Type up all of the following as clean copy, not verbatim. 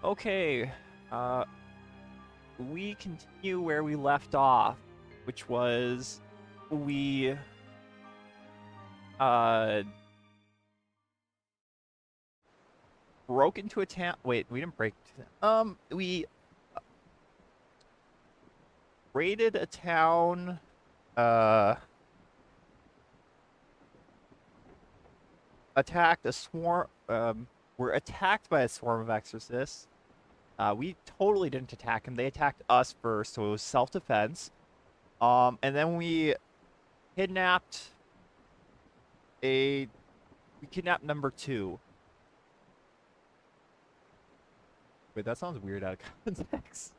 Okay, uh, we continue where we left off, which was we uh broke into a town. Wait, we didn't break. We raided a town. Uh, attacked a swarm. Were attacked by a swarm of exorcists. We totally didn't attack him. They attacked us first, so it was self-defense. And then kidnapped we kidnapped number 2. Wait, that sounds weird out of context.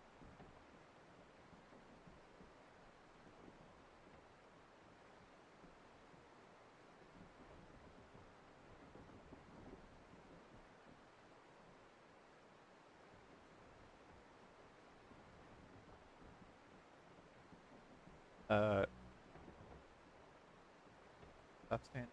That's fan.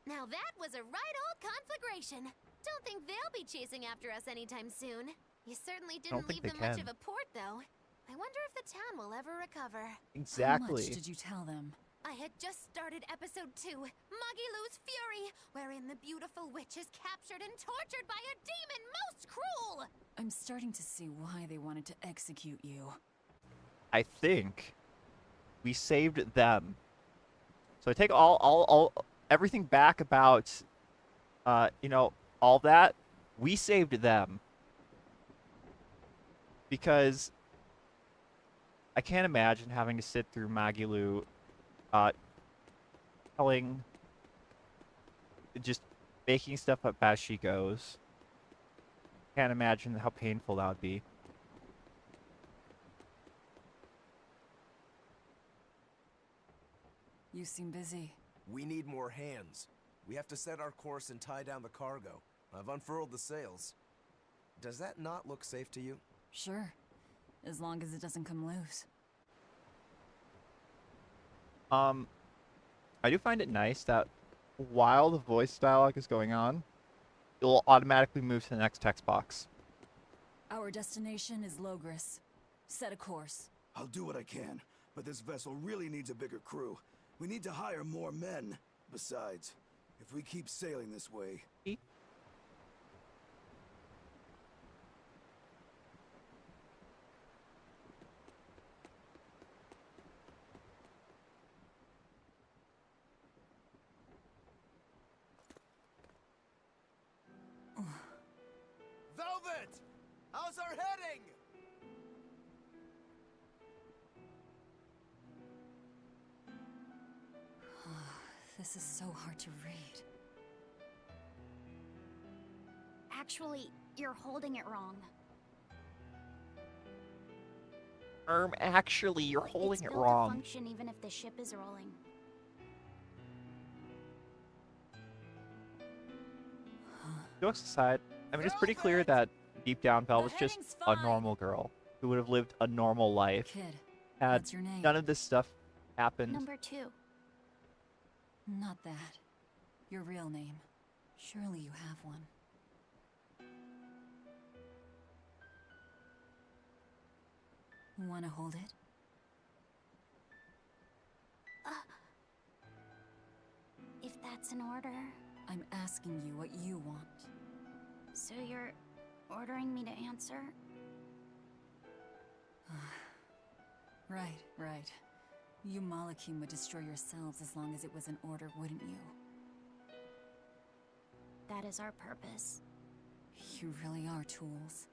Now that was a right old conflagration. Don't think they'll be chasing after us anytime soon. You certainly didn't leave them much of a port, though. I wonder if the town will ever recover. Exactly. How much did you tell them? I had just started episode 2, Magilou's Fury, wherein the beautiful witch is captured and tortured by a demon most cruel. I'm starting to see why they wanted to execute you. I think we saved them. So I take all everything back about all that. We saved them. Because I can't imagine having to sit through Magilou just making stuff up as she goes. Can't imagine how painful that would be. You seem busy. We need more hands. We have to set our course and tie down the cargo. I've unfurled the sails. Does that not look safe to you? Sure. As long as it doesn't come loose. I do find it nice that while the voice dialogue is going on, it will automatically move to the next text box. Our destination is Logris. Set a course. I'll do what I can, but this vessel really needs a bigger crew. We need to hire more men. Besides, if we keep sailing this way... Velvet! How's our heading? This is so hard to read. Actually, you're holding it wrong. Actually, you're holding it's it built wrong. To function even if the ship is rolling. Jokes aside, I mean, it's pretty clear that deep down Vel was just heading's a fine. normal girl who would have lived a normal life Kid, had what's your name? none of this stuff happened. Number 2. Not that. Your real name. Surely you have one. Wanna hold it? If that's an order. I'm asking you what you want. So you're ordering me to answer? Right. You Malakim would destroy yourselves as long as it was an order, wouldn't you? That is our purpose. You really are tools.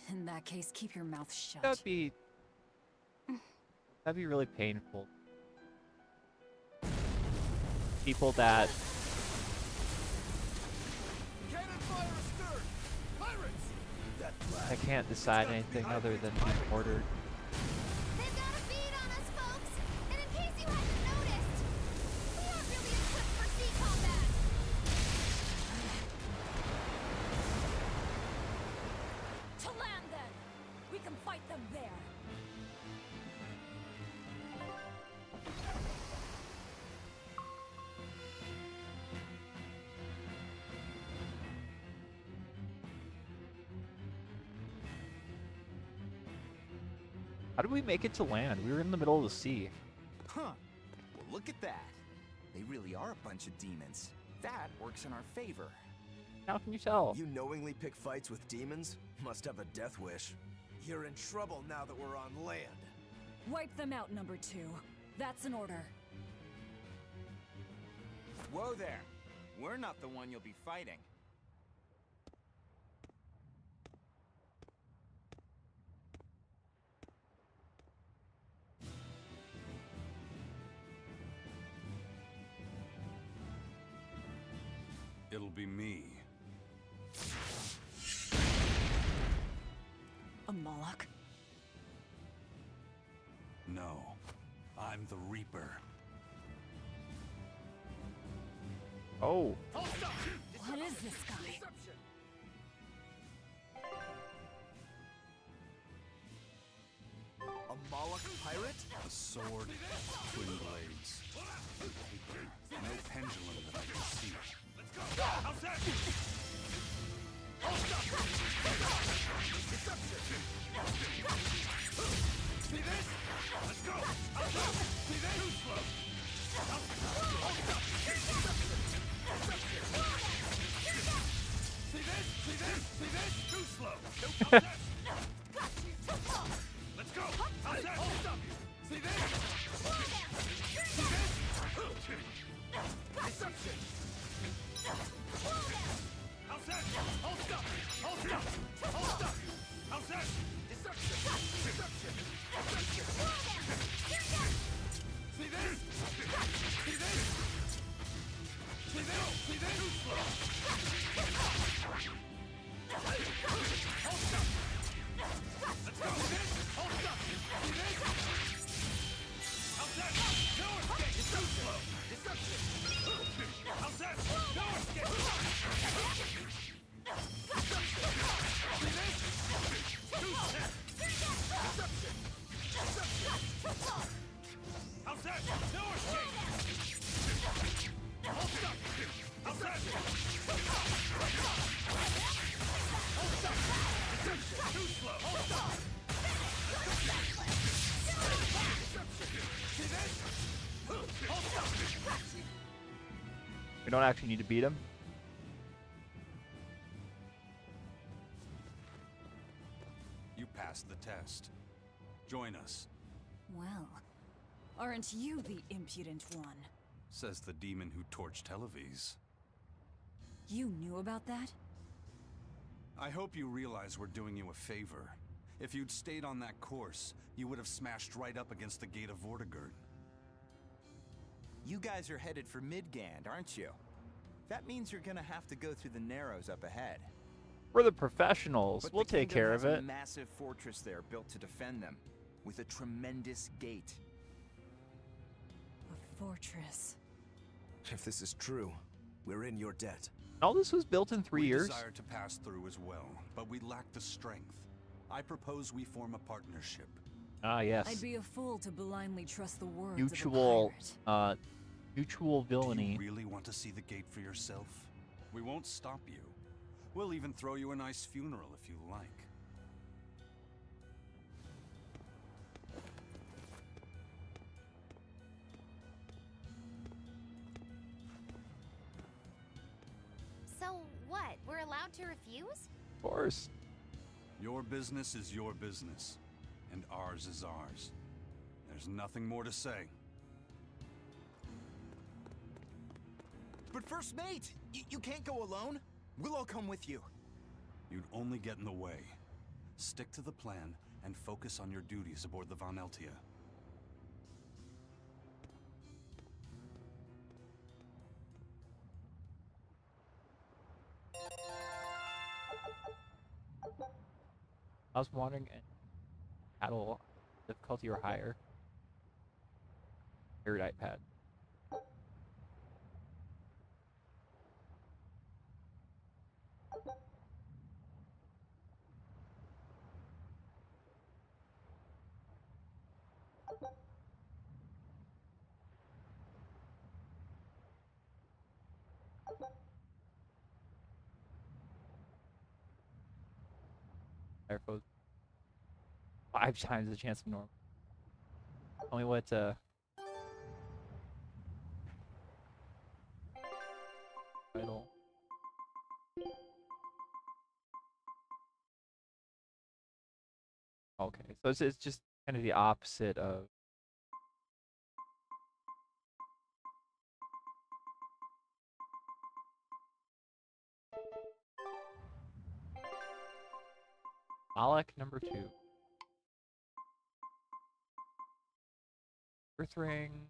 In that case, keep your mouth shut. That'd be really painful. People that Cannon fire astern! Pirates! That I can't decide anything other than being ordered. They've got a bead on us, folks! And in case you hadn't noticed, we aren't really equipped for sea combat! there! How did we make it to land? We were in the middle of the sea. Huh. Well, look at that. They really are a bunch of demons. That works in our favor. How can you tell? You knowingly pick fights with demons? Must have a death wish. You're in trouble now that we're on land. Wipe them out, number 2. That's an order. Whoa there. We're not the one you'll be fighting. It'll be me. A Moloch? No, I'm the Reaper. Oh. What is this guy? A Moloch pirate? A sword, twin blades. No pendulum that I can see. How's that? See this? Let's go! See this? Too slow! See this? See this? See this? Too slow! How's that? Let's go! How's that? See this? See this? Deception! How's that? Hold up! Hold up! Hold up! How's that? Deception! Deception! Deception! See this? See this? See this? See this? Too slow! Hold up! Let's go! See this? Hold up! See this? How's that? No escape! It's too slow! Deception! How's that? No escape! See this? Too set! Deception! Deception! How's that? No escape! Hold up! How's that? Hold up! Deception! Too slow! Hold up! Deception! See this? Hold up! We don't actually need to beat him. You passed the test. Join us, Well, aren't you the impudent one? says the demon who torched Televes. You knew about that? I hope you realize we're doing you a favor. If you'd stayed on that course, you would have smashed right up against the gate of Vortigern. You guys are headed for Midgand, aren't you? That means you're gonna have to go through the Narrows up ahead. We're the professionals. But We'll the take kingdom care has of a it. massive fortress there built to defend them, with a tremendous gate. A fortress. If this is true, we're in your debt. All this was built in 3 We years. desire to pass through as well, but we lack the strength. I propose we form a partnership. Ah, yes. I'd be a fool to blindly trust the words Mutual, of a pirate. mutual Do villainy. you really want to see the gate for yourself? We won't stop you. We'll even throw you a nice funeral if you like. So what? We're allowed to refuse? Of course. Your business is your business, and ours is ours. There's nothing more to say. But First Mate, you can't go alone. We'll all come with you. You'd only get in the way. Stick to the plan and focus on your duties aboard the Von Eltia. I was wondering, paddle difficulty or higher. Erudite pad. Fire foes 5 times the chance of normal. Tell me what title. Okay, so it's just kind of the opposite of Alec number 2. Earth ring.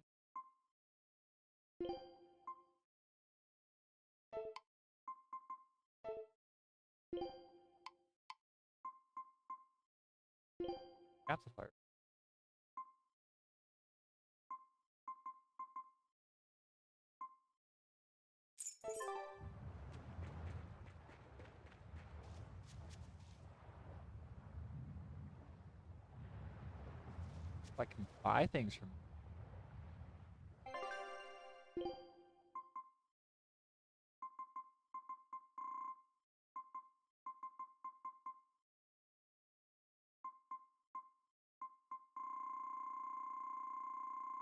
Amplifier. I can buy things from.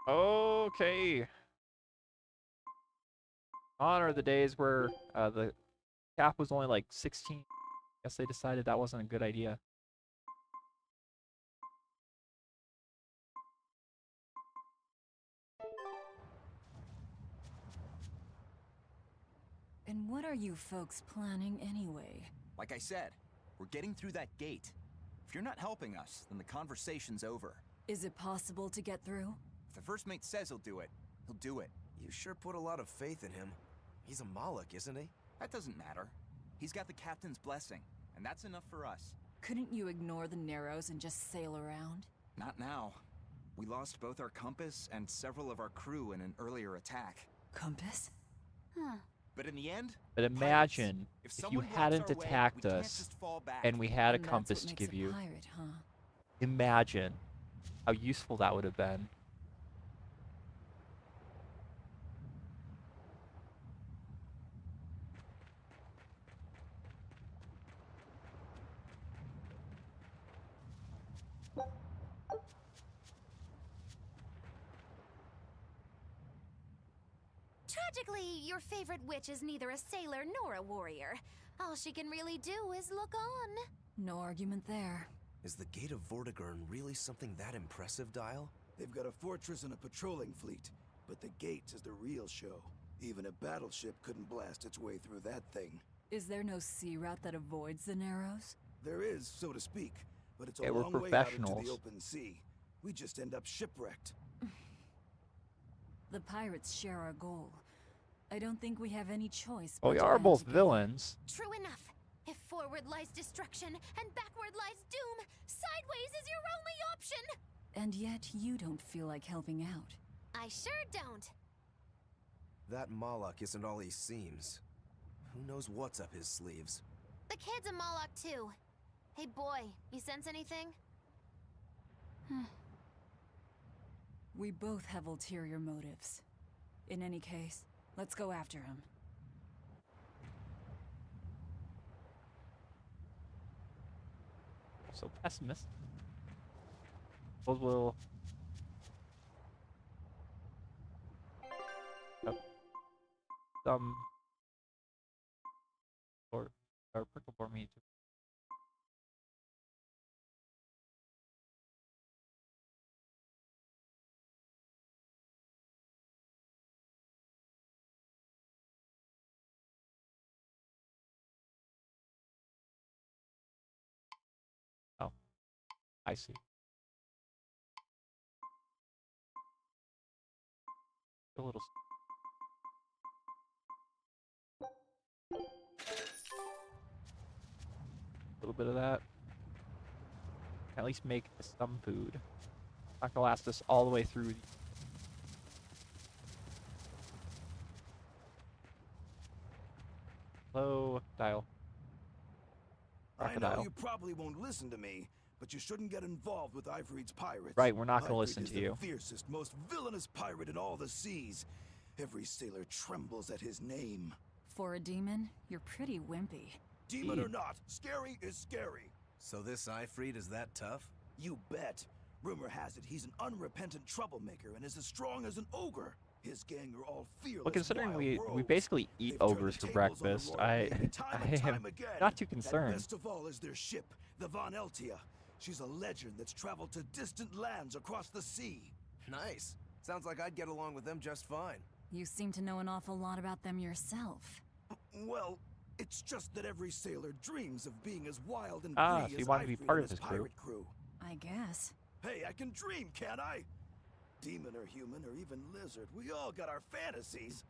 Okay. Gone are the days where the cap was only like 16. Guess they decided that wasn't a good idea. And what are you folks planning anyway? Like I said, we're getting through that gate. If you're not helping us, then the conversation's over. Is it possible to get through? If the first mate says he'll do it, he'll do it. You sure put a lot of faith in him. He's a Moloch, isn't he? That doesn't matter. He's got the captain's blessing, and that's enough for us. Couldn't you ignore the Narrows and just sail around? Not now. We lost both our compass and several of our crew in an earlier attack. Compass? Huh. But in the end, But imagine if you someone blocks hadn't our way, attacked we can't us just fall back. and we had a And that's compass what to makes give a you. pirate, huh? Imagine how useful that would have been. Tragically, your favorite witch is neither a sailor nor a warrior. All she can really do is look on. No argument there. Is the Gate of Vortigern really something that impressive, Dial? They've got a fortress and a patrolling fleet, but the gate is the real show. Even a battleship couldn't blast its way through that thing. Is there no sea route that avoids the Narrows? There is, so to speak, but it's a Yeah, we're long way out into professionals. the open sea. We just end up shipwrecked. The pirates share our goal. I don't think we have any choice. Well, but we to are band both together. villains. True enough. If forward lies destruction and backward lies doom, sideways is your only option. And yet you don't feel like helping out. I sure don't. That Moloch isn't all he seems. Who knows what's up his sleeves? The kid's a Moloch too. Hey boy, you sense anything? We both have ulterior motives. In any case, let's go after him. So pessimistic. Suppose we'll some or prickle for me too. Oh, I see. A little. A little bit of that. At least make some food. Not gonna last us all the way through. Hello, Dial. I know Crocodile. you probably won't listen to me, but you shouldn't get involved with Ifrit's pirates. Right, we're not gonna Ifrit listen is to the you. Fiercest, most villainous pirate in all the seas. Every sailor trembles at his name. For a demon, you're pretty wimpy. Demon or not, scary is scary. So this Ifrit is that tough? You bet. Rumor has it he's an unrepentant troublemaker and is as strong as an ogre. His gang are all fearless. Well, considering wild we rogues. basically eat They've turned ogres the for tables on the breakfast, Royal I Navy time and am time again. not too And concerned. best of all is their ship, the Von Eltia. She's a legend that's traveled to distant lands across the sea. Nice. Sounds like I'd get along with them just fine. You seem to know an awful lot about them yourself. Well, it's just that every sailor dreams of being as wild and Ah, free so you as want to be Ifrit part and of his his crew. pirate crew. I guess. Hey, I can dream, can't I? Demon or human or even lizard, we all got our fantasies.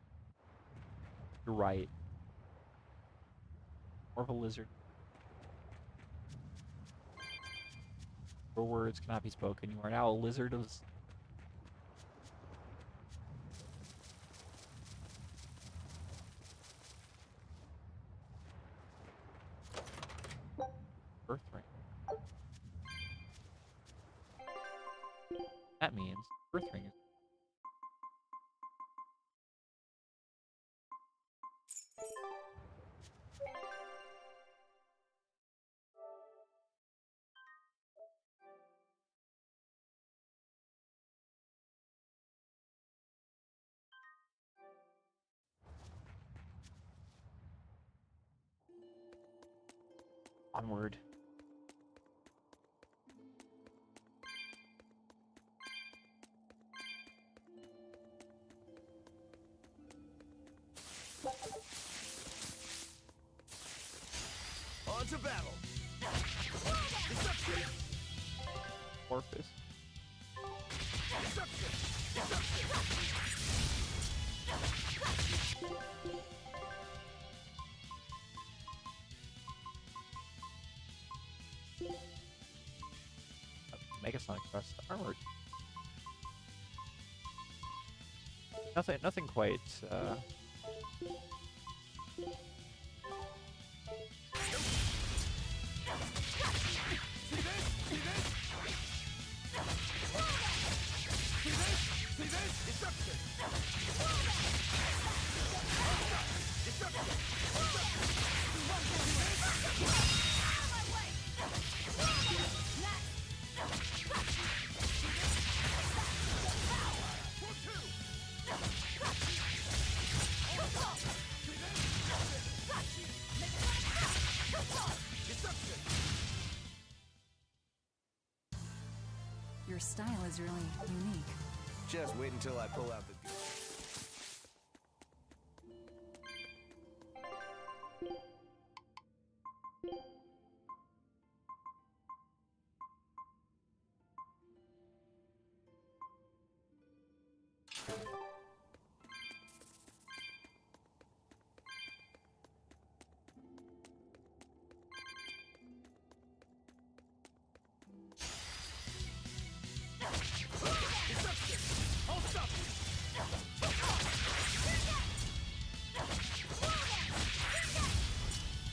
You're right. More of a lizard. Your words cannot be spoken. You are now a lizard of... Birth ring. That means birth ring is... Onward. On to battle! Orpheus. Megasonic Thrust armored. Nothing quite. Your style is really unique. Just wait until I pull out the...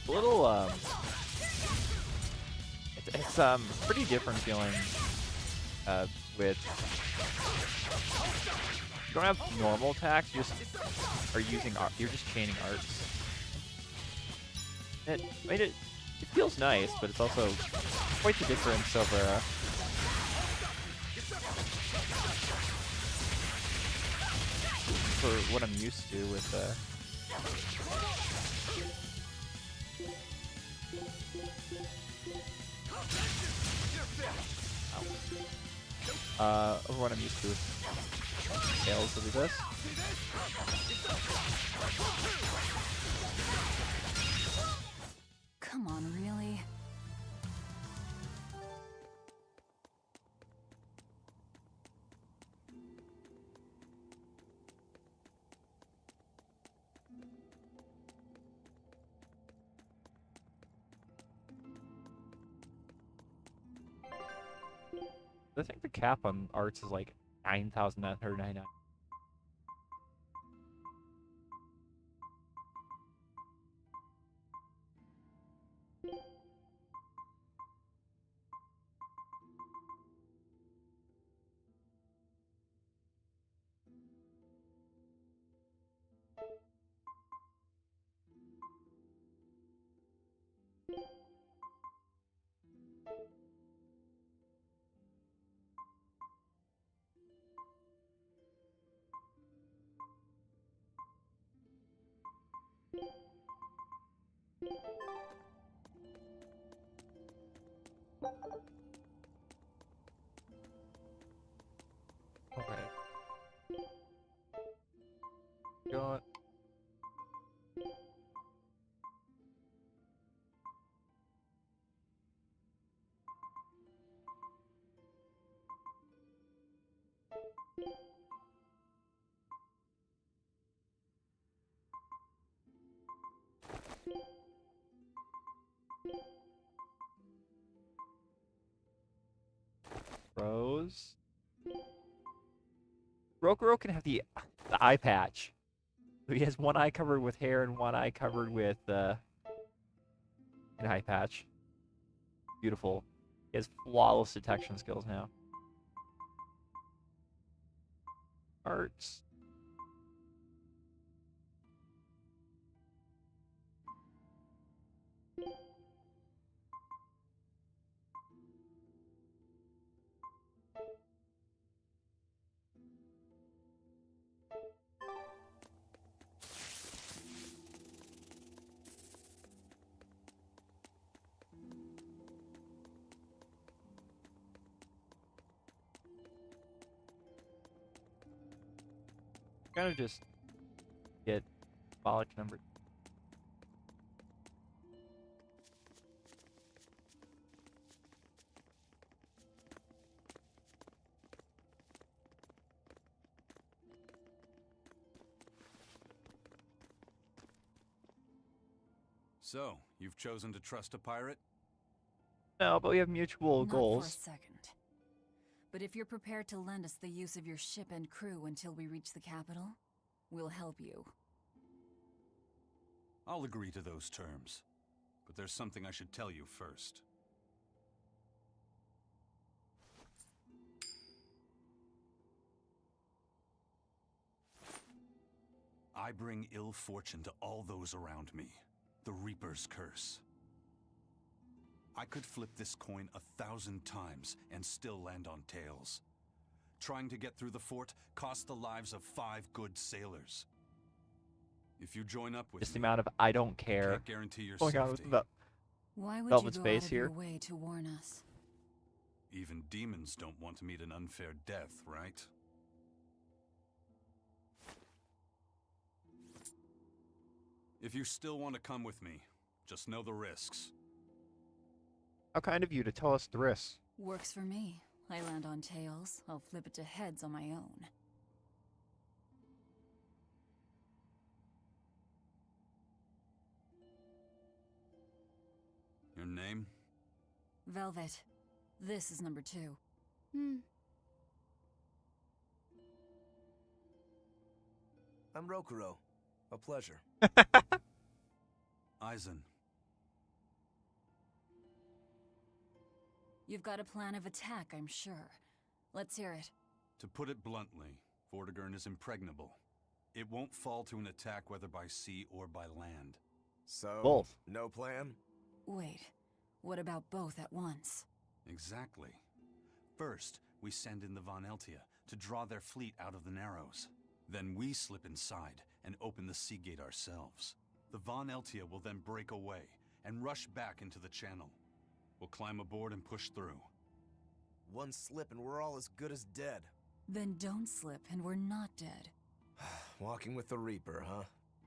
A little, it's pretty different feeling, with, you don't have normal attacks, you just are using art, you're just chaining arts. I mean, it feels nice, but it's also quite the difference over, for what I'm used to with, over what I'm used to with Tales of this. Come on, really? I think the cap on arts is like 9,999. Okay. Got. Rose. Rokuro can have the eye patch. So he has one eye covered with hair and one eye covered with an eye patch. Beautiful. He has flawless detection skills now. Arts. Kind of just get symbolic numbers. So, you've chosen to trust a pirate? No, but we have mutual Not goals. for a second. But if you're prepared to lend us the use of your ship and crew until we reach the capital, we'll help you. I'll agree to those terms. But there's something I should tell you first. I bring ill fortune to all those around me. The Reaper's curse. I could flip this coin 1,000 times and still land on tails. Trying to get through the fort cost the lives of 5 good sailors. If you join up with Just the me, amount of I don't care. can't guarantee your Oh my god, safety. Why would Velvet you go space out of here. your way to warn us? Even demons don't want to meet an unfair death, right? If you still want to come with me, just know the risks. How kind of you to tell us the risks. Works for me. I land on tails, I'll flip it to heads on my own. Your name? Velvet. This is number 2. I'm Rokuro. A pleasure. Aizen. You've got a plan of attack, I'm sure. Let's hear it. To put it bluntly, Vortigern is impregnable. It won't fall to an attack whether by sea or by land. So, Both. no plan? Wait, what about both at once? Exactly. First, we send in the Von Eltia to draw their fleet out of the Narrows. Then we slip inside and open the sea gate ourselves. The Von Eltia will then break away and rush back into the channel. We'll climb aboard and push through. One slip and we're all as good as dead. Then don't slip and we're not dead. Walking with the Reaper, huh?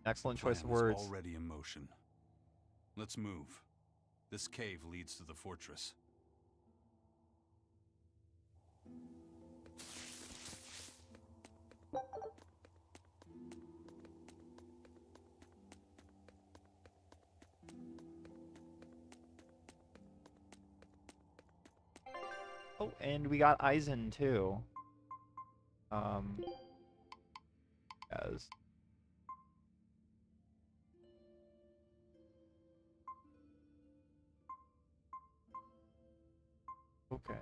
Excellent choice of Plan is words. already in motion. Let's move. This cave leads to the fortress. Oh, and we got Aizen too. As okay.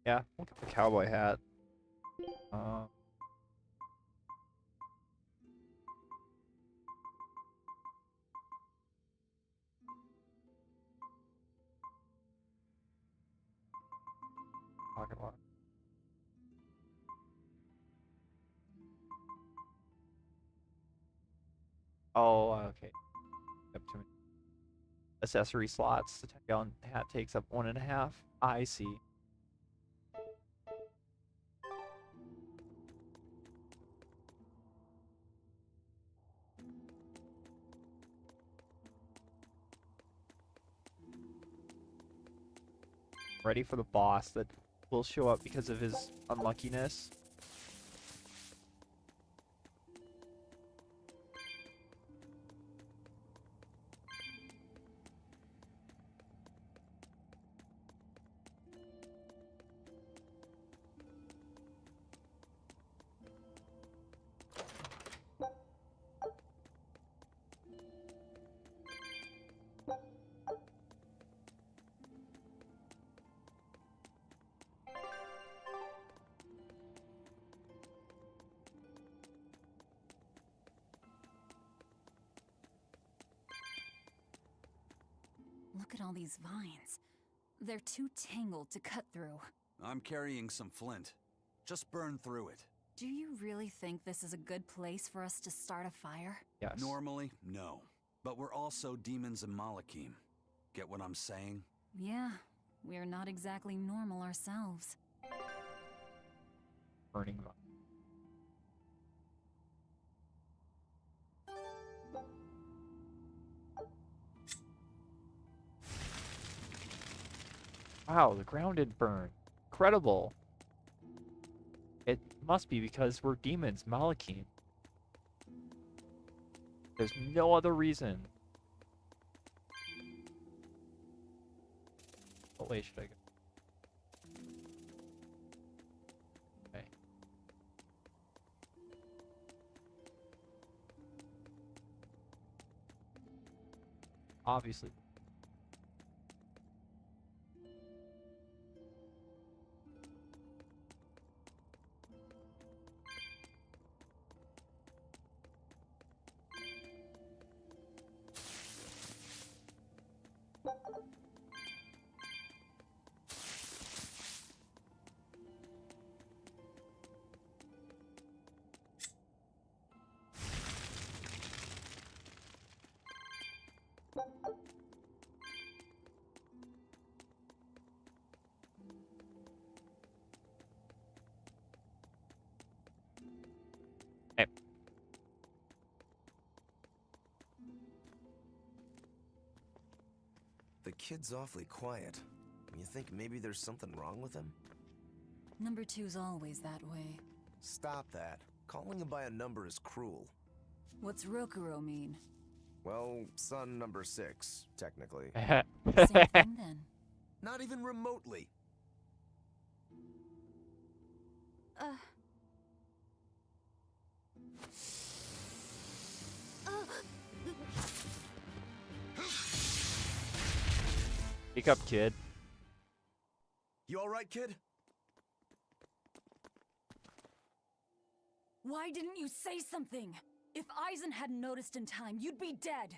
Yeah, look at the cowboy hat. Uh, pocket watch. Oh, okay. Up to accessory slots. The 10-gallon hat takes up 1.5. I see. Ready for the boss that will show up because of his unluckiness. Look at all these vines. They're too tangled to cut through. I'm carrying some flint. Just burn through it. Do you really think this is a good place for us to start a fire? Yes. Normally, no. But we're also demons in Malakim. Get what I'm saying? Yeah, we're not exactly normal ourselves. Burning vine. Wow, the ground did burn. Incredible. It must be because we're demons, Malakim. There's no other reason. What way should I go? Okay. Obviously. Hey. The kid's awfully quiet. You think maybe there's something wrong with him? Number 2's always that way. Stop that. Calling him by a number is cruel. What's Rokuro mean? Well, son number 6, technically. Same thing then. Not even remotely. Speak up, kid. You alright, kid? Why didn't you say something? If Eisen hadn't noticed in time, you'd be dead.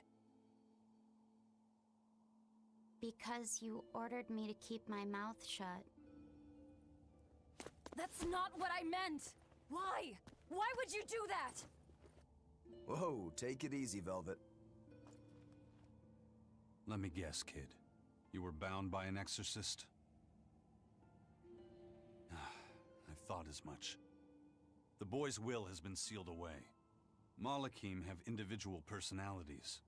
Because you ordered me to keep my mouth shut. That's not what I meant! Why? Why would you do that? Whoa, take it easy, Velvet. Let me guess, kid. You were bound by an exorcist? I thought as much. The boy's will has been sealed away. Malakim have individual personalities,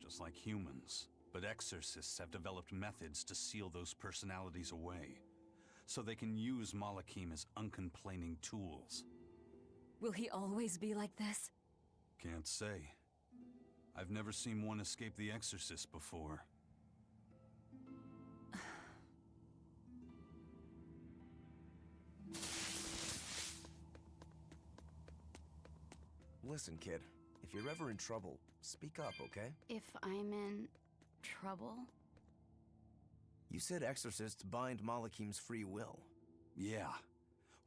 just like humans. But exorcists have developed methods to seal those personalities away, so they can use Malakim as uncomplaining tools. Will he always be like this? Can't say. I've never seen one escape the exorcist before. Listen, kid. If you're ever in trouble, speak up, okay? If I'm in trouble? You said exorcists bind Malakim's free will. Yeah.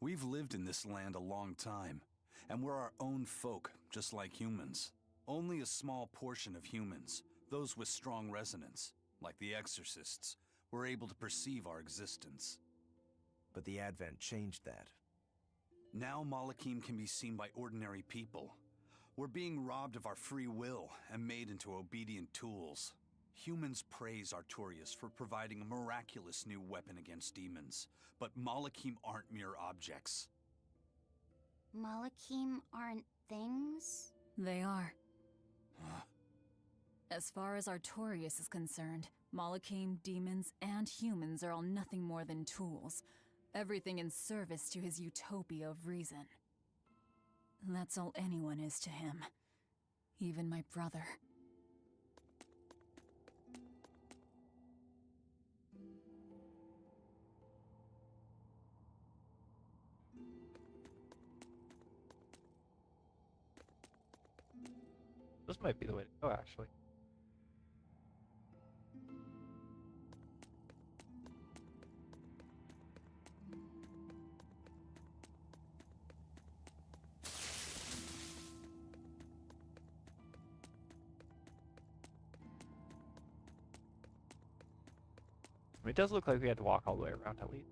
We've lived in this land a long time, and we're our own folk, just like humans. Only a small portion of humans, those with strong resonance, like the exorcists, were able to perceive our existence. But the Advent changed that. Now Malakim can be seen by ordinary people. We're being robbed of our free will and made into obedient tools. Humans praise Artorias for providing a miraculous new weapon against demons, but Malakim aren't mere objects. Malakim aren't things? They are. As far as Artorias is concerned, Malakim, demons, and humans are all nothing more than tools. Everything in service to his utopia of reason. That's all anyone is to him. Even my brother. This might be the way to go, actually. It does look like we had to walk all the way around at least.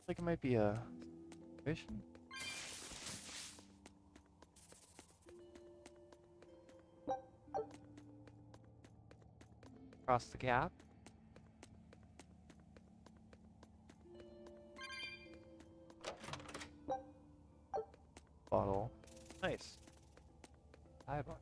Like it might be a mission. Cross the gap. Bottle. Nice. Hi, bottle.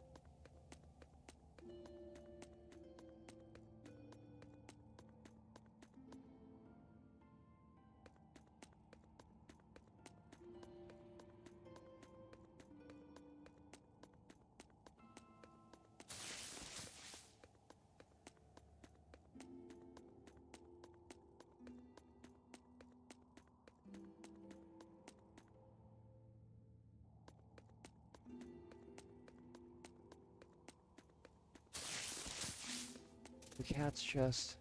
The cat's just...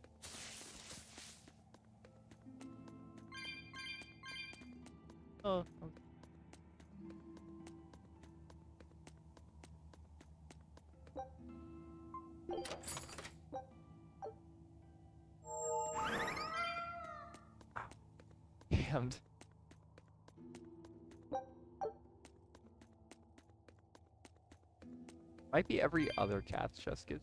Oh. Damned. Might be every other cat's just gives.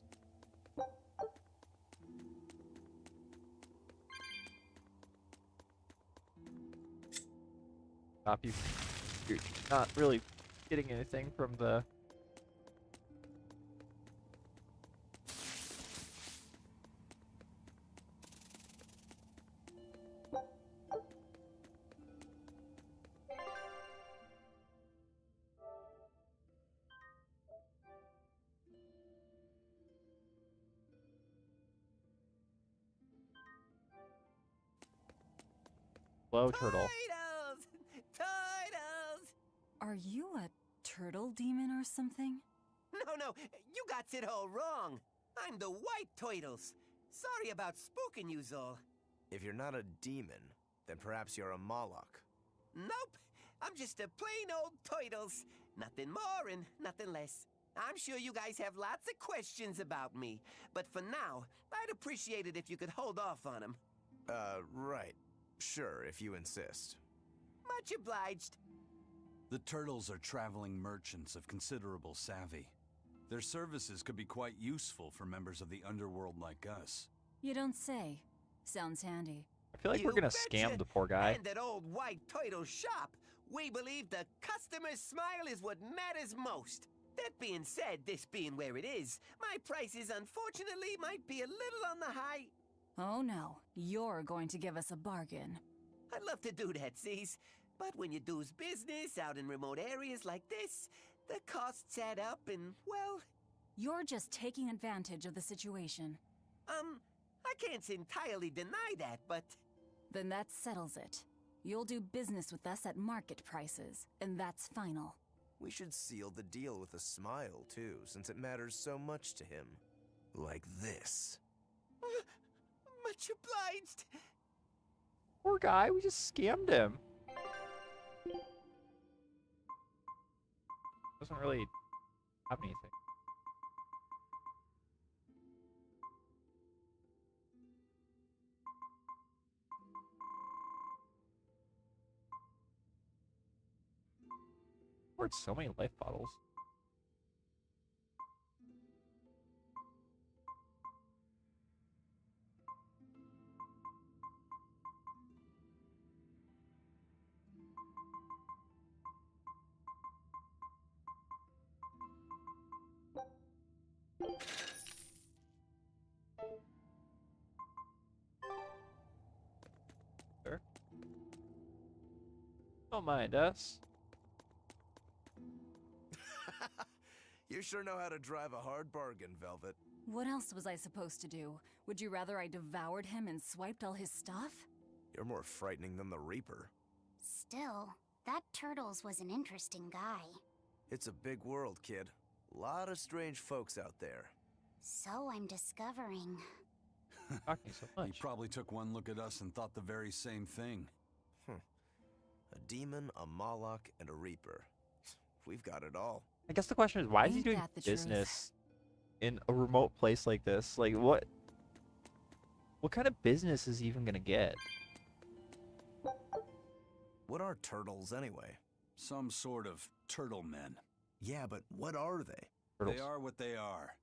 You're not really getting anything from the... Slow turtle. Are you a turtle demon or something? No, you got it all wrong. I'm the White Turtles. Sorry about spooking you, Zol. If you're not a demon, then perhaps you're a Moloch. Nope, I'm just a plain old Turtles. Nothing more and nothing less. I'm sure you guys have lots of questions about me, but for now, I'd appreciate it if you could hold off on them. Right. Sure, if you insist. Much obliged. The Turtles are traveling merchants of considerable savvy. Their services could be quite useful for members of the underworld like us. You don't say. Sounds handy. I feel like we're gonna scam the poor guy. And that old White Turtle shop. We believe the customer's smile is what matters most. That being said, this being where it is, my prices unfortunately might be a little on the high. Oh no, you're going to give us a bargain. I'd love to do that, C's. But when you do's business out in remote areas like this, the costs add up and, well... You're just taking advantage of the situation. I can't entirely deny that, but... Then that settles it. You'll do business with us at market prices, and that's final. We should seal the deal with a smile, too, since it matters so much to him. Like this. Much obliged. Poor guy, we just scammed him. Doesn't really have anything. Poured so many life bottles. Sure. Don't mind us. You sure know how to drive a hard bargain, Velvet. What else was I supposed to do? Would you rather I devoured him and swiped all his stuff? You're more frightening than the Reaper. Still, that Turtles was an interesting guy. It's a big world, kid. Lot of strange folks out there. So I'm discovering. Talking so He much. probably took one look at us and thought the very same thing. A demon, a Moloch, and a Reaper. We've got it all. I guess the question is, why is he Ain't doing that the truth? business in a remote place like this? Like, what kind of business is he even gonna get? What are turtles, anyway? Some sort of turtle men. Yeah, but what are they? Turtles. They are what they are.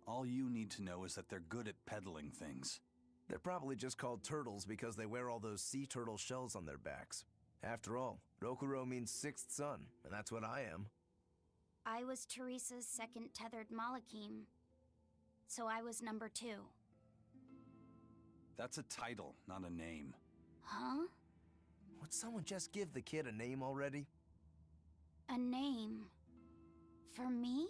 All you need to know is that they're good at peddling things. They're probably just called turtles because they wear all those sea turtle shells on their backs. After all, Rokuro means sixth son, and that's what I am. I was Teresa's second tethered Malakim. So I was number 2. That's a title, not a name. Huh? Would someone just give the kid a name already? A name. For me?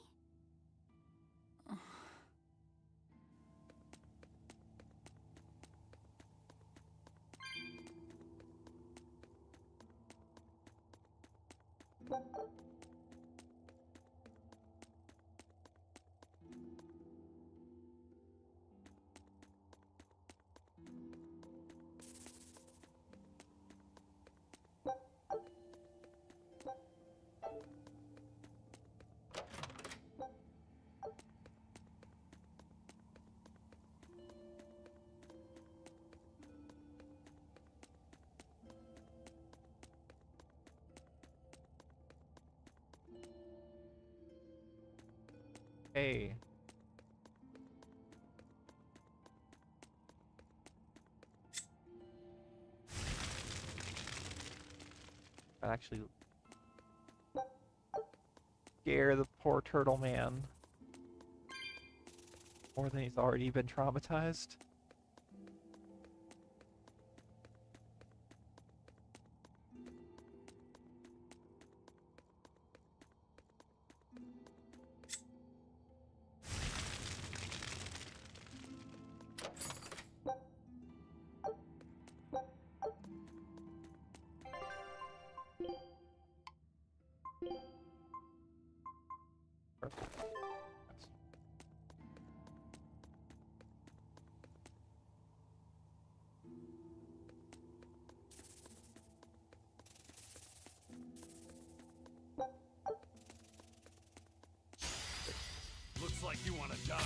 Hey. That actually scare the poor turtle man more than he's already been traumatized. Looks like you want to die.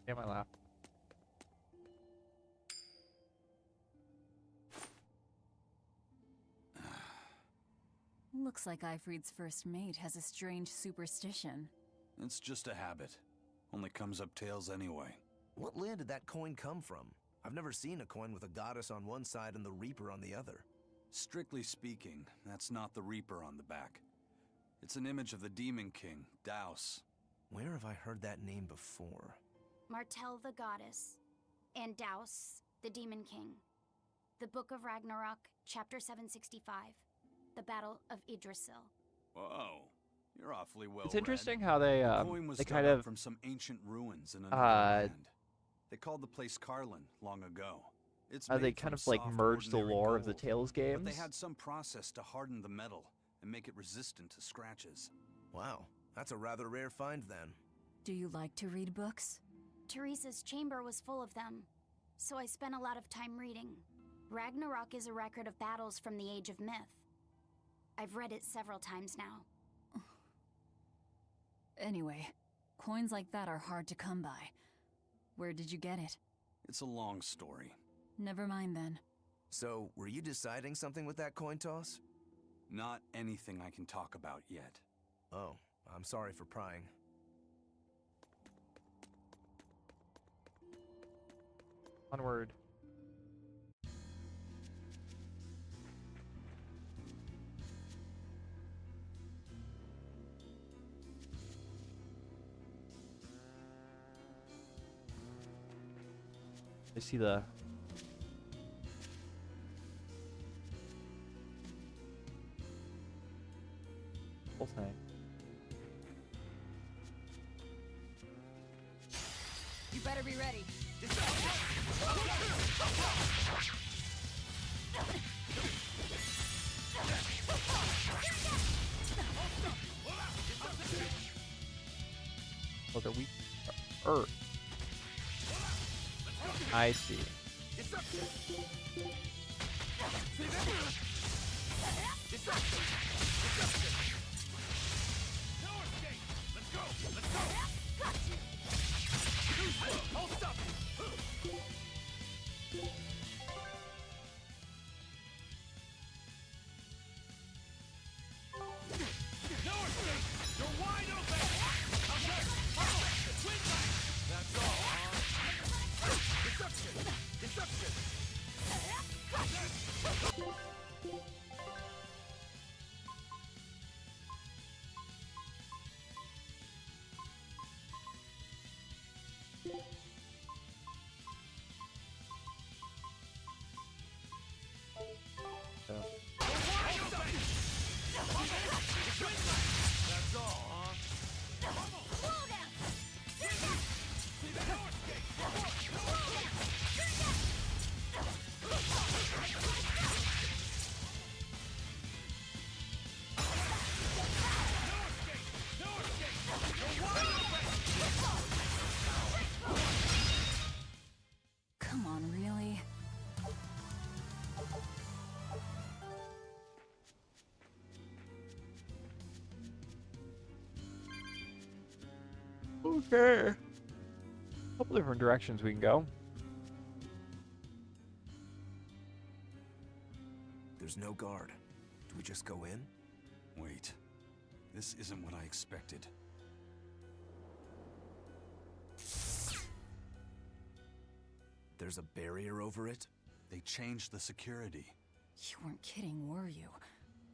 Yeah, my lap. Looks like Ifrid's first mate has a strange superstition. It's just a habit. Only comes up tails anyway. What land did that coin come from? I've never seen a coin with a goddess on one side and the Reaper on the other. Strictly speaking, that's not the Reaper on the back. It's an image of the Demon King, Daus. Where have I heard that name before? Martel the goddess, and Daus, the demon king. The Book of Ragnarok, chapter 765. The Battle of Yggdrasil. Whoa, you're awfully well It's interesting how they The coin was they dug kind up of from some ancient ruins in another land. They called the place Carlin long ago. It's how they made kind from of like soft, merged the ordinary lore of the gold, Tales games. But they had some process to harden the metal and make it resistant to scratches. Wow, that's a rather rare find then. Do you like to read books? Teresa's chamber was full of them, so I spent a lot of time reading. Ragnarok is a record of battles from the Age of Myth. I've read it several times now. Anyway, coins like that are hard to come by. Where did you get it? It's a long story. Never mind then. So, were you deciding something with that coin toss? Not anything I can talk about yet. Oh, I'm sorry for prying. Onward. I see the whole thing. You better be ready. Oh, they're weak. Earth. I see. Come on, really? Okay. Couple different directions we can go. There's no guard. Do we just go in? Wait. This isn't what I expected. There's a barrier over it? They changed the security. You weren't kidding, were you?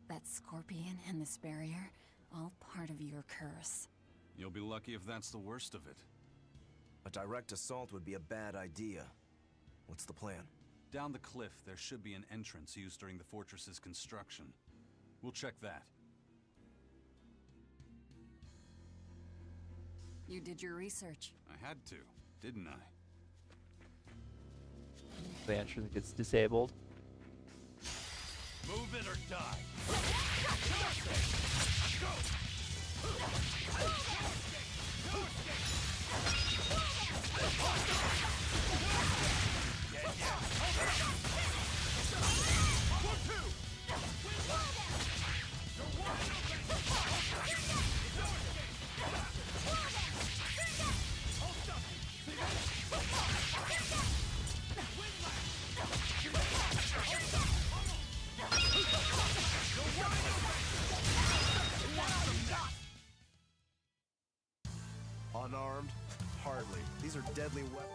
That scorpion and this barrier, all part of your curse. You'll be lucky if that's the worst of it. A direct assault would be a bad idea. What's the plan? Down the cliff, there should be an entrance used during the fortress's construction. We'll check that. You did your research. I had to, didn't I? The entrance gets disabled. Move it or die. Let's go. These are deadly weapons.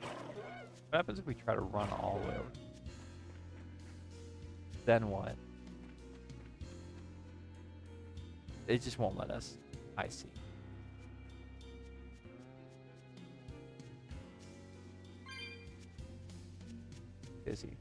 What happens if we try to run all the way over? Then what? It just won't let us. I see. Busy.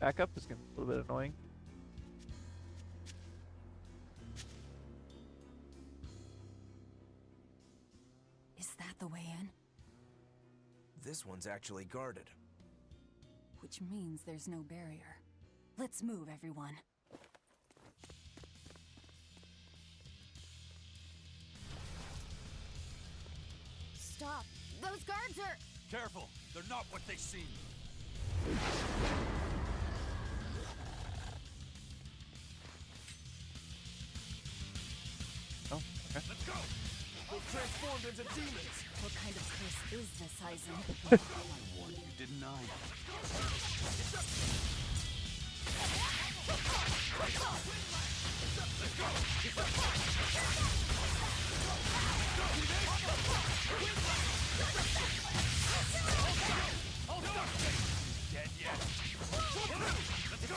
Backup is gonna be a little bit annoying. Is that the way in? This one's actually guarded. Which means there's no barrier. Let's move, everyone. Stop. Those guards are... Careful! They're not what they seem. Oh, okay. Let's go! They've transformed into demons! What kind of curse is this, Eisen? I warned you, didn't I? Dead yet? Let's go!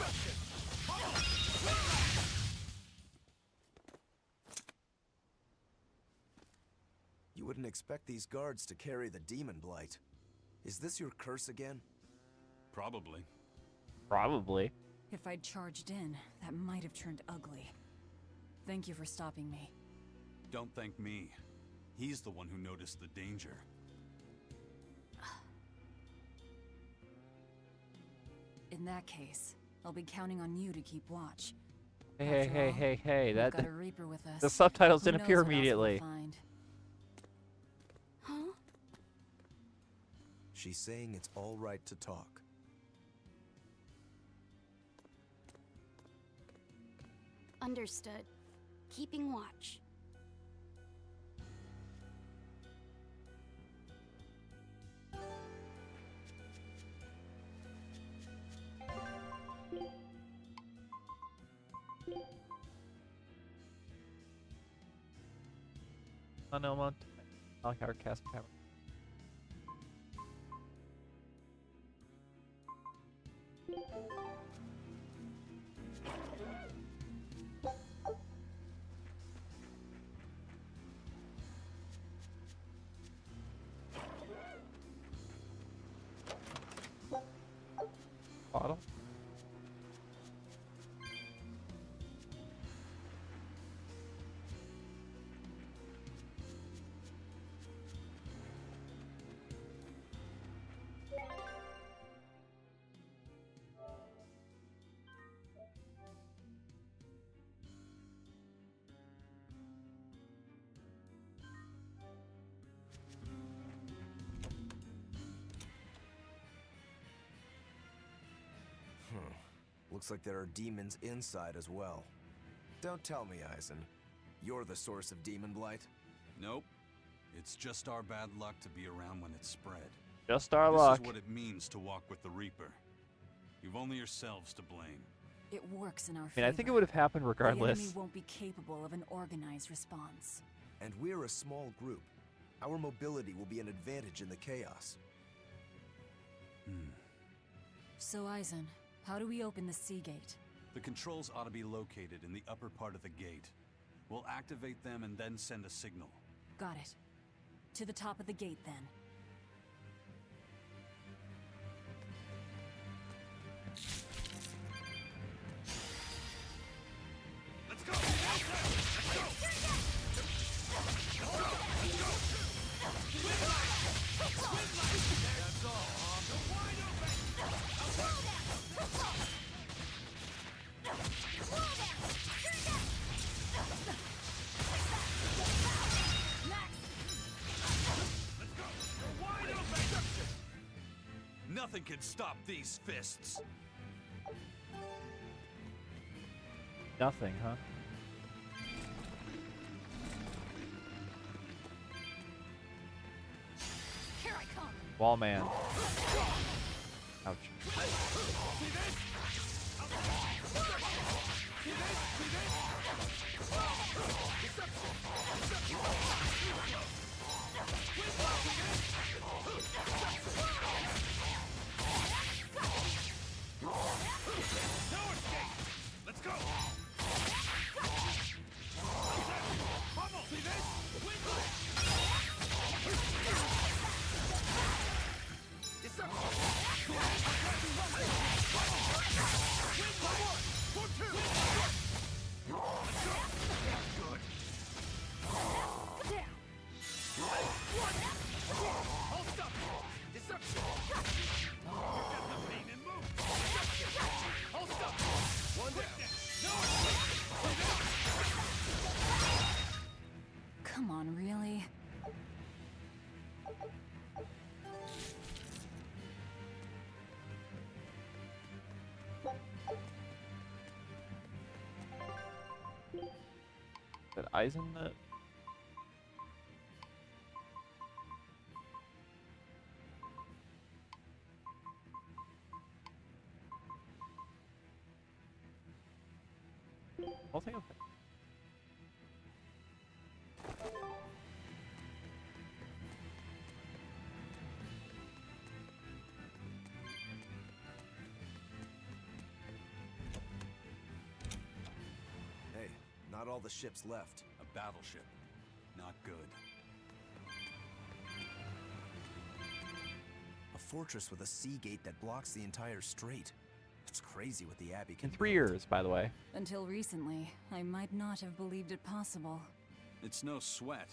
You wouldn't expect these guards to carry the demon blight. Is this your curse again? Probably. Probably. If I'd charged in, that might have turned ugly. Thank you for stopping me. Don't thank me. He's the one who noticed the danger. In that case, I'll be counting on you to keep watch. Hey, After hey, all, hey, hey! we've That got a Reaper with us. the subtitles Who didn't knows appear what else we'll immediately. find. Huh? She's saying it's all right to talk. Understood. Keeping watch. Unelement. I like our cast camera. Bottle. Looks like there are demons inside as well. Don't tell me, Eisen. You're the source of demon blight? Nope. It's just our bad luck to be around when it's spread. Just our This luck. is what it means to walk with the Reaper. You've only yourselves to blame. It works in our I favor. mean, I think it would have happened The regardless. enemy won't be capable of an organized response. And we're a small group. Our mobility will be an advantage in the chaos. So, Eisen, how do we open the sea gate? The controls ought to be located in the upper part of the gate. We'll activate them and then send a signal. Got it. To the top of the gate, then. Let's go! Let's go! Nothing can stop these fists. Nothing, huh? Here I come. Wall man. Ouch. Let's go! Come on, really? That Eisen that. I'll take a pic. Hey, not all the ships left. A battleship. Not good. A fortress with a sea gate that blocks the entire strait. It's crazy what the Abbey can In 3 build. years, by the way. Until recently, I might not have believed it possible. It's no sweat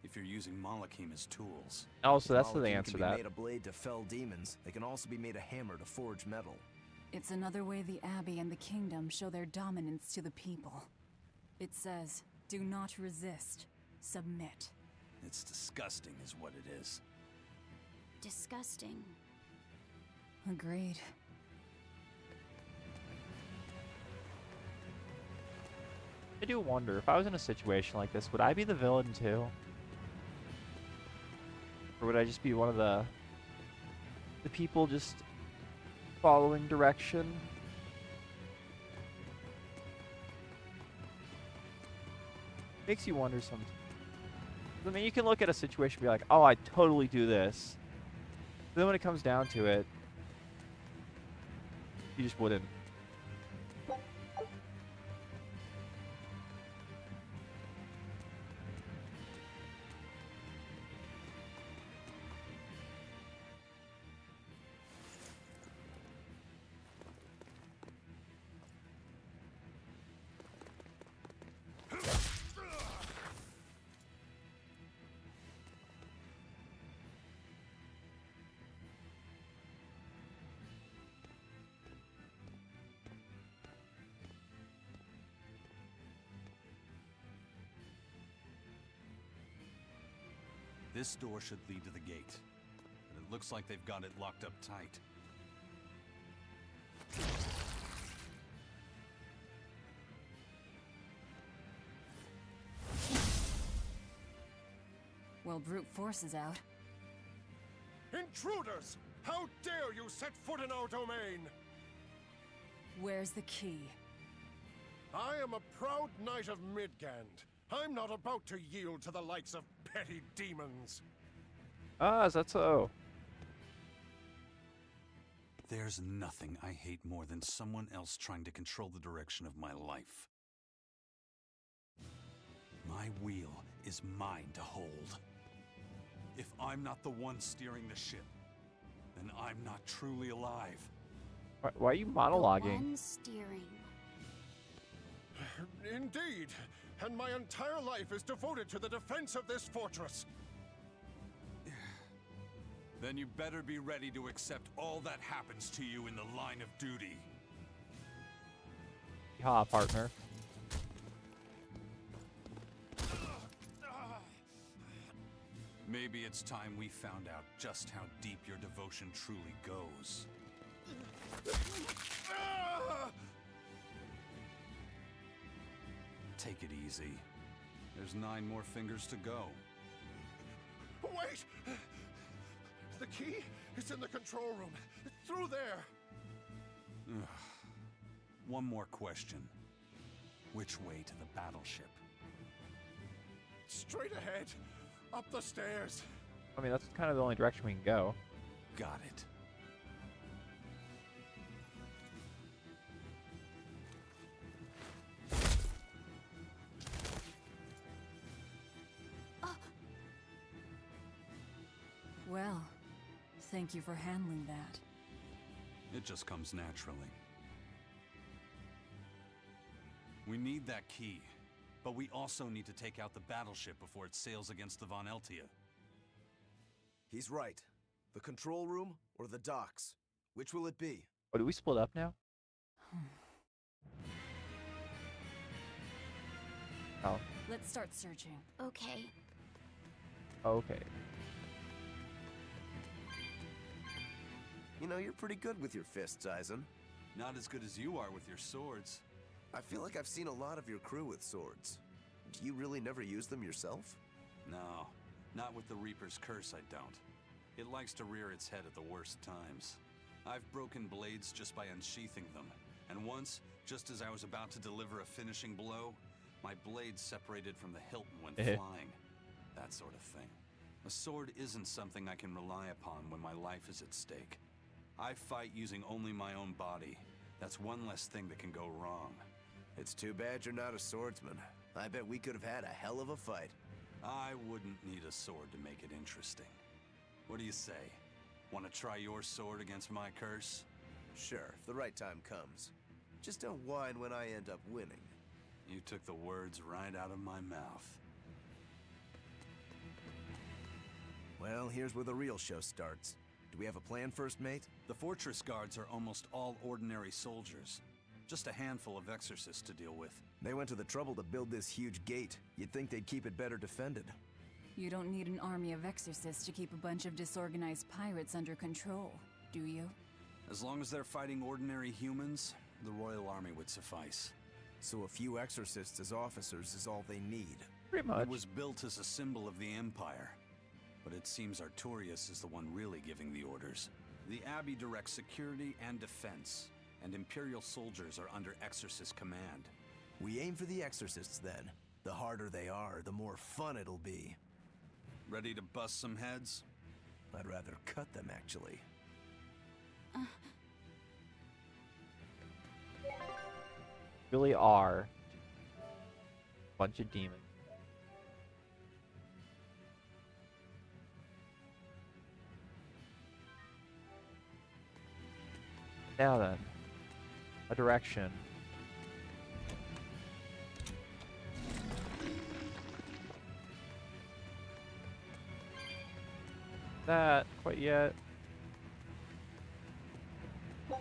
if you're using Malakim as tools. Oh, so that's how Malachim they can answer be that. made a blade to fell demons. They can also be made a hammer to forge metal. It's another way the Abbey and the Kingdom show their dominance to the people. It says, do not resist, submit. It's disgusting is what it is. Disgusting. Agreed. I do wonder, if I was in a situation like this, would I be the villain too? Or would I just be one of the people just following direction? Makes you wonder sometimes. I mean, you can look at a situation and be like, oh, I'd totally do this. But then when it comes down to it, you just wouldn't. This door should lead to the gate, but it looks like they've got it locked up tight. Well, brute force is out. Intruders! How dare you set foot in our domain! Where's the key? I am a proud knight of Midgand. I'm not about to yield to the likes of petty demons. Ah, is that so? There's nothing I hate more than someone else trying to control the direction of my life. My wheel is mine to hold. If I'm not the one steering the ship, then I'm not truly alive. Why are you The monologuing? one steering. Indeed, and my entire life is devoted to the defense of this fortress. Then you better be ready to accept all that happens to you in the line of duty. Ha, partner. Maybe it's time we found out just how deep your devotion truly goes. Take it easy. There's 9 more fingers to go. Wait! The key is in the control room. It's through there. One more question. Which way to the battleship? Straight ahead. Up the stairs. I mean, that's kind of the only direction we can go. Got it. Well, thank you for handling that. It just comes naturally. We need that key, but we also need to take out the battleship before it sails against the Von Eltia. He's right. The control room or the docks? Which will it be? Oh, do we split up now? Oh. Let's start searching. Okay. Okay. You know, you're pretty good with your fists, Eisen. Not as good as you are with your swords. I feel like I've seen a lot of your crew with swords. Do you really never use them yourself? No, not with the Reaper's curse, I don't. It likes to rear its head at the worst times. I've broken blades just by unsheathing them, and once, just as I was about to deliver a finishing blow, my blade separated from the hilt and went flying. That sort of thing. A sword isn't something I can rely upon when my life is at stake. I fight using only my own body. That's one less thing that can go wrong. It's too bad you're not a swordsman. I bet we could have had a hell of a fight. I wouldn't need a sword to make it interesting. What do you say? Want to try your sword against my curse? Sure, if the right time comes. Just don't whine when I end up winning. You took the words right out of my mouth. Well, here's where the real show starts. Do we have a plan, First Mate? The fortress guards are almost all ordinary soldiers. Just a handful of exorcists to deal with. They went to the trouble to build this huge gate. You'd think they'd keep it better defended. You don't need an army of exorcists to keep a bunch of disorganized pirates under control, do you? As long as they're fighting ordinary humans, the Royal Army would suffice. So a few exorcists as officers is all they need. Pretty much. It was built as a symbol of the Empire. But it seems Artorias is the one really giving the orders. The Abbey directs security and defense, and Imperial soldiers are under Exorcist command. We aim for the exorcists then. The harder they are, the more fun it'll be. Ready to bust some heads? I'd rather cut them, actually. Really are a bunch of demons. Now then, a direction. That quite yet. I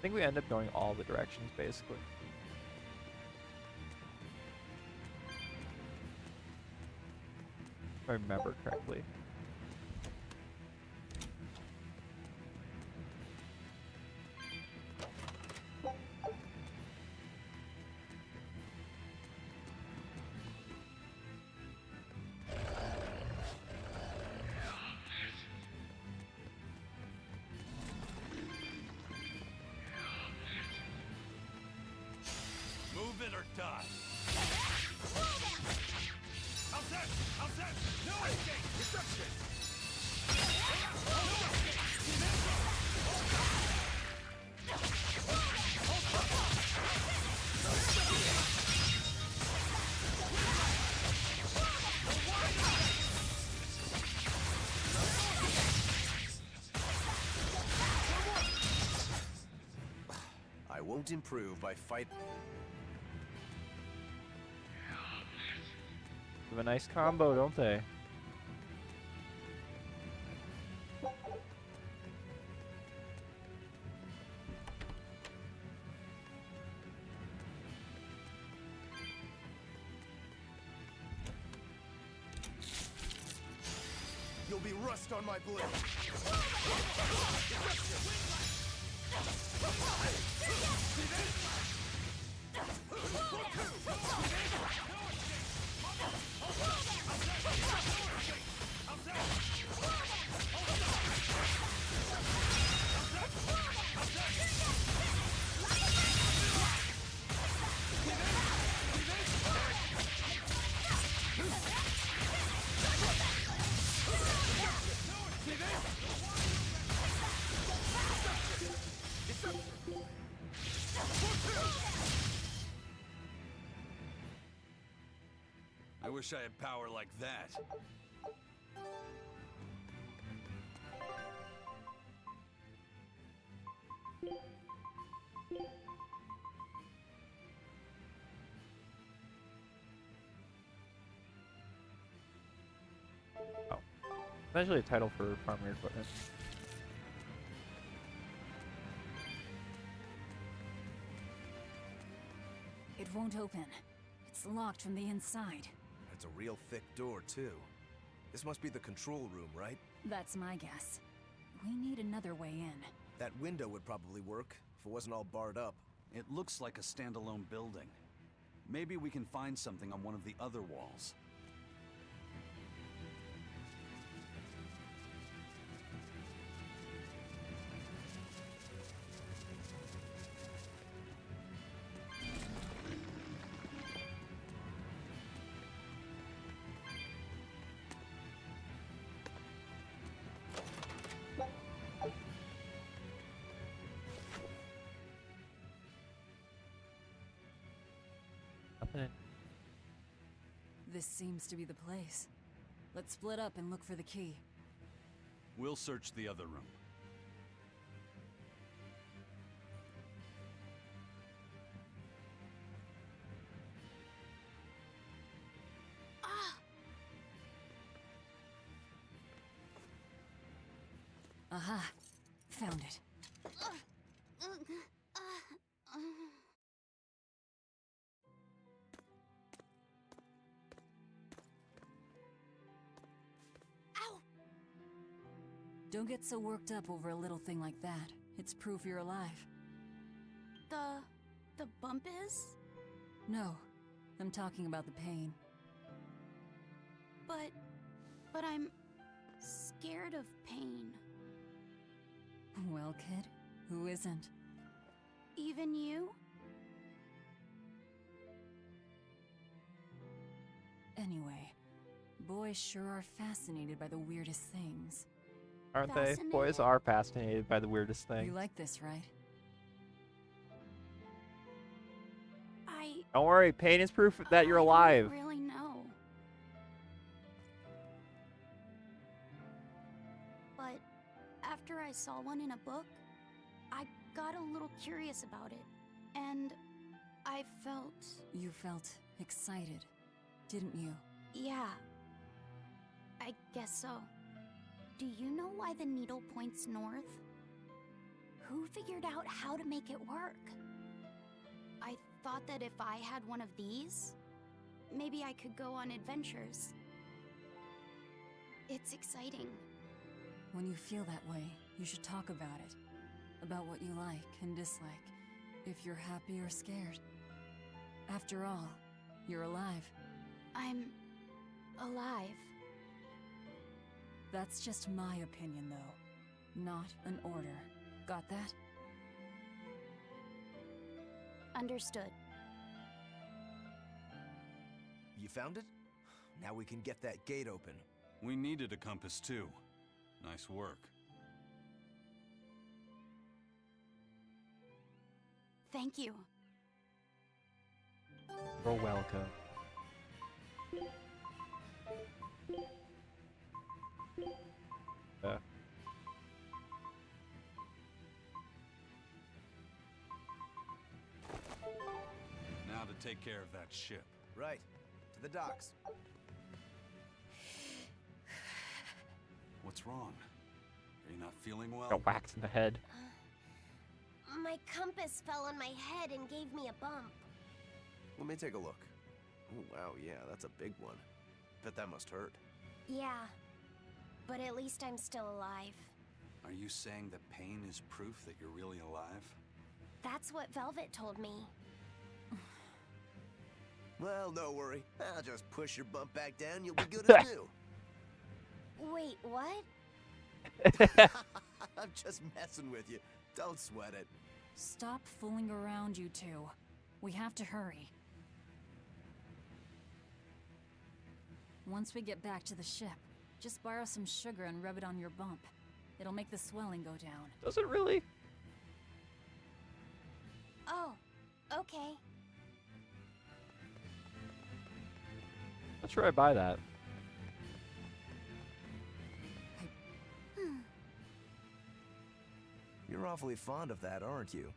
think we end up going all the directions basically. If I remember correctly. Move it or die. How's that? How's that? No escape! Reception! I won't improve by fight. Have a nice combo, don't they? you'll be rust on my blade. I wish I had power like that. Oh. Essentially a title for farming equipment. It won't open. It's locked from the inside. It's a real thick door, too. This must be the control room, right? That's my guess. We need another way in. That window would probably work, if it wasn't all barred up. It looks like a standalone building. Maybe we can find something on one of the other walls. Nothing. This seems to be the place. Let's split up and look for the key. We'll search the other room. Aha! Found it. Ow! Don't get so worked up over a little thing like that. It's proof you're alive. The bump is? No, I'm talking about the pain. But I'm scared of pain. Well, kid, who isn't? Even you? Anyway, boys sure are fascinated by the weirdest things. Aren't they? Fascinated? Boys are fascinated by the weirdest things. You like this, right? Don't worry, pain is proof that you're alive. I don't really know. But after I saw one in a book, I got a little curious about it. And I felt... You felt excited, didn't you? Yeah. I guess so. Do you know why the needle points north? Who figured out how to make it work? I thought that if I had one of these, maybe I could go on adventures. It's exciting. When you feel that way, you should talk about it. About what you like and dislike. If you're happy or scared. After all, you're alive. I'm alive. That's just my opinion, though. Not an order. Got that? Understood. You found it? Now we can get that gate open. We needed a compass too. Nice work. Thank you. You're welcome. Now to take care of that ship. Right. To the docks. What's wrong? Are you not feeling well? Got whacked in the head. My compass fell on my head and gave me a bump. Let me take a look. Oh, wow, yeah, that's a big one. Bet that must hurt. Yeah. But at least I'm still alive. Are you saying that pain is proof that you're really alive? That's what Velvet told me. Well, no worry. I'll just push your bump back down. You'll be good as new. Wait, what? I'm just messing with you. Don't sweat it. Stop fooling around, you two. We have to hurry. Once we get back to the ship, just borrow some sugar and rub it on your bump. It'll make the swelling go down. Does it really? Oh, okay. Not sure I buy that. You're awfully fond of that, aren't you?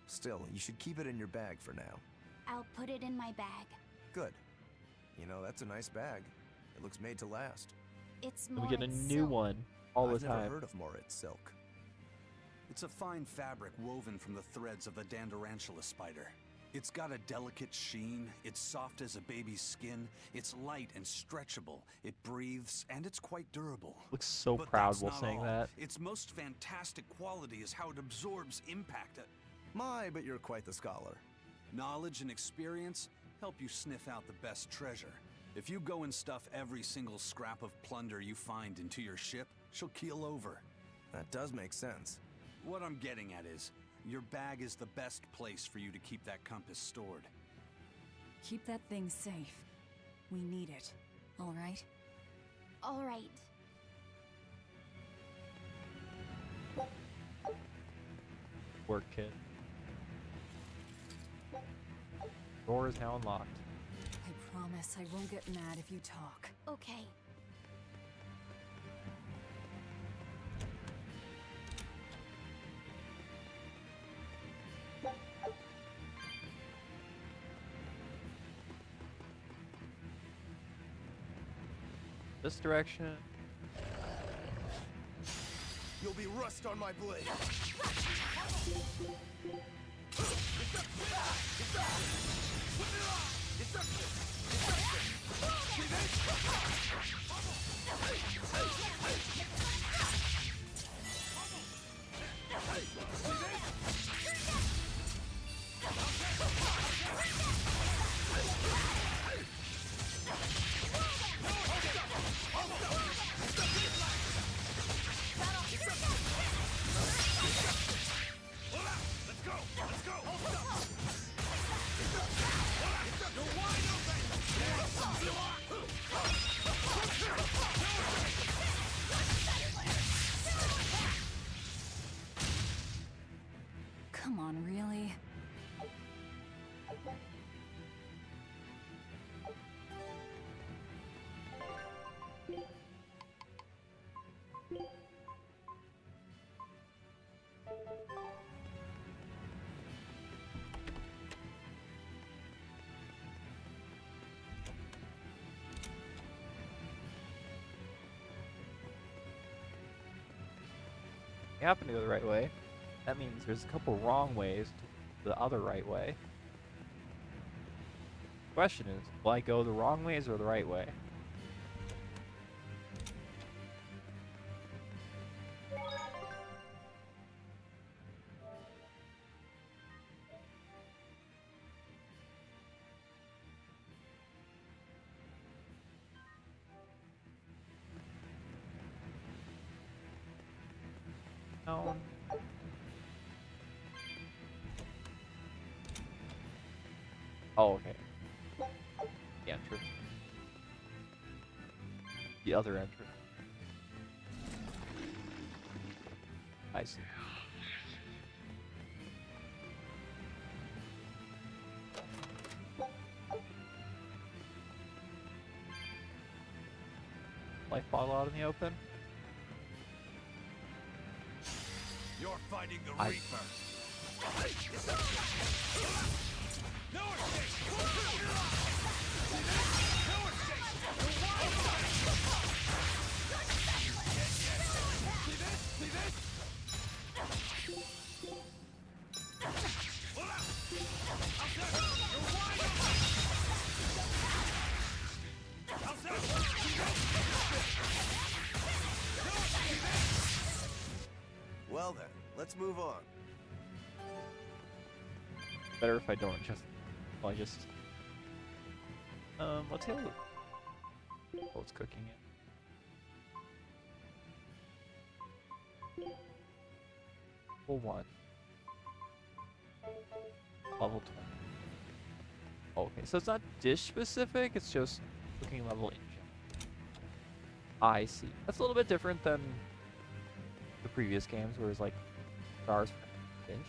Still, you should keep it in your bag for now. I'll put it in my bag. Good. You know, that's a nice bag. It looks made to last. It's And more we get a new one all the I've never time. heard of Moritz silk. It's a fine fabric woven from the threads of the Dandarantula spider. It's got a delicate sheen, it's soft as a baby's skin, it's light and stretchable, it breathes, and it's quite durable. Looks so But proud that's while not saying all. that. Its most fantastic quality is how it absorbs impact. My, but you're quite the scholar. Knowledge and experience help you sniff out the best treasure. If you go and stuff every single scrap of plunder you find into your ship, she'll keel over. That does make sense. What I'm getting at is, your bag is the best place for you to keep that compass stored. Keep that thing safe. We need it. All right? all right. Work, kid. Door is now unlocked. I promise I won't get mad if you talk. Okay. This direction. You'll be rust on my blade. Come on, really? We happen to go the right way. That means there's a couple wrong ways to the other right way. Question is, will I go the wrong ways or the right way? No. Oh, okay. The entrance. The other entrance. I see. Life bottle out in the open. You're fighting the I- Reaper. No let's move on. Better if I don't just. Well, I just. Let's have a look. Oh, it's cooking it. Level 1. Level 20. Okay, so it's not dish specific, it's just cooking level in general. I see. That's a little bit different than the previous games where it's like stars per dish.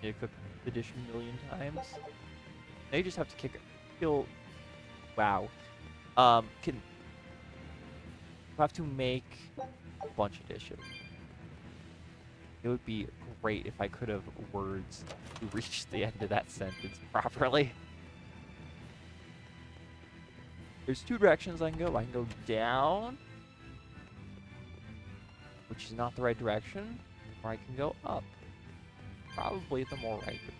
You cook the dish a million times. Now you just have to kill. Wow. You have to make a bunch of dishes. It would be great if I could have words to reach the end of that sentence properly. There's two directions I can go. I can go down, which is not the right direction, or I can go up. Probably the more right direction.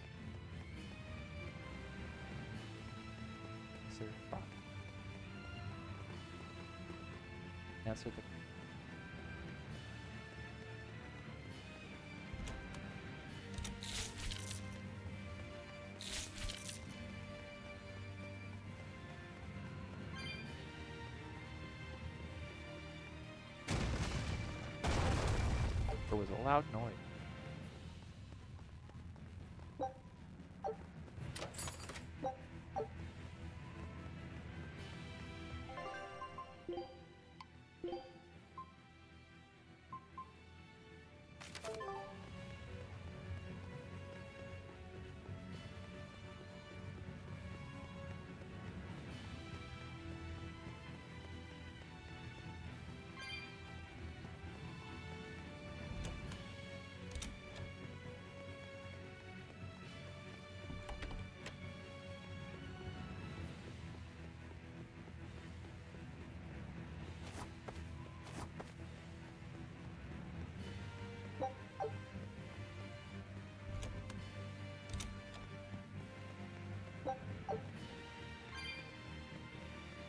Answer the There was a loud noise.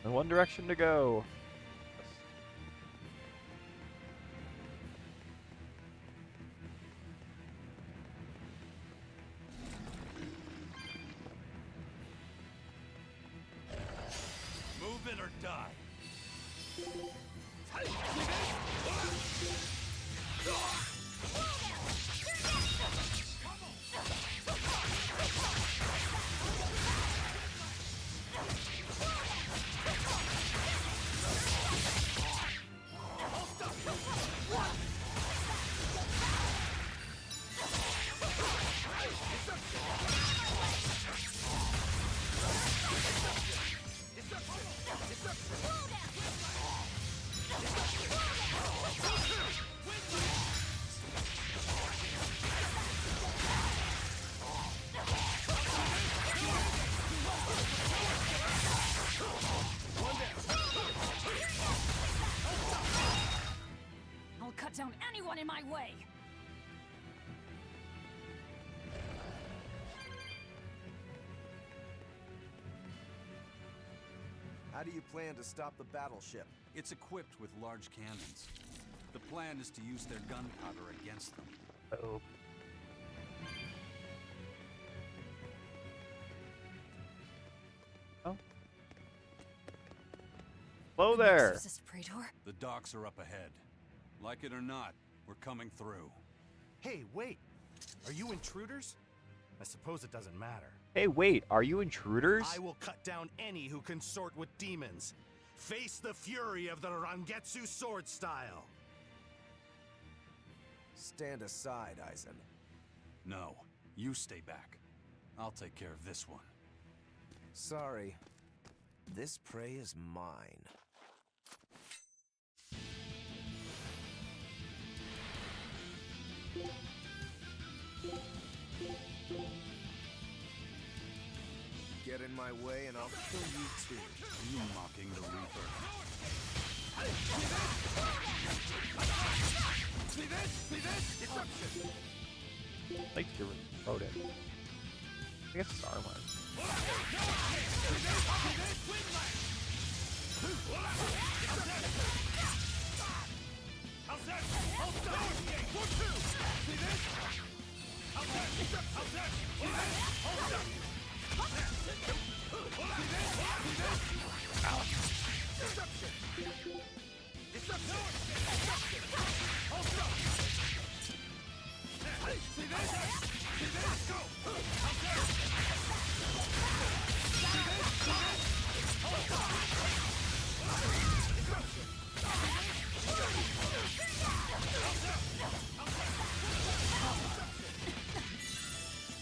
In one direction to go. Move it or die. I'll cut down anyone in my way! How do you plan to stop the battleship? It's equipped with large cannons. The plan is to use their gunpowder against them. Uh-oh. Oh. Hello there. Exorcist Praetor? The docks are up ahead. Like it or not, we're coming through. Hey, wait. Are you intruders? I suppose it doesn't matter. Hey, wait, are you intruders? I will cut down any who consort with demons. Face the fury of the Rangetsu sword style. Stand aside, Aizen. No, you stay back. I'll take care of this one. Sorry. This prey is mine. Get in my way and I'll kill you too. You mocking the Reaper. See this? See this? Deception! Like to reload it. I guess it's armor. How's that? Hold up! One, two! See this? How's that? How's that? See this? Hold up! See this? See this? Deception! Deception! Deception! Hold up! See this? See this? Go! How's that? See this? See this? Hold up! Deception!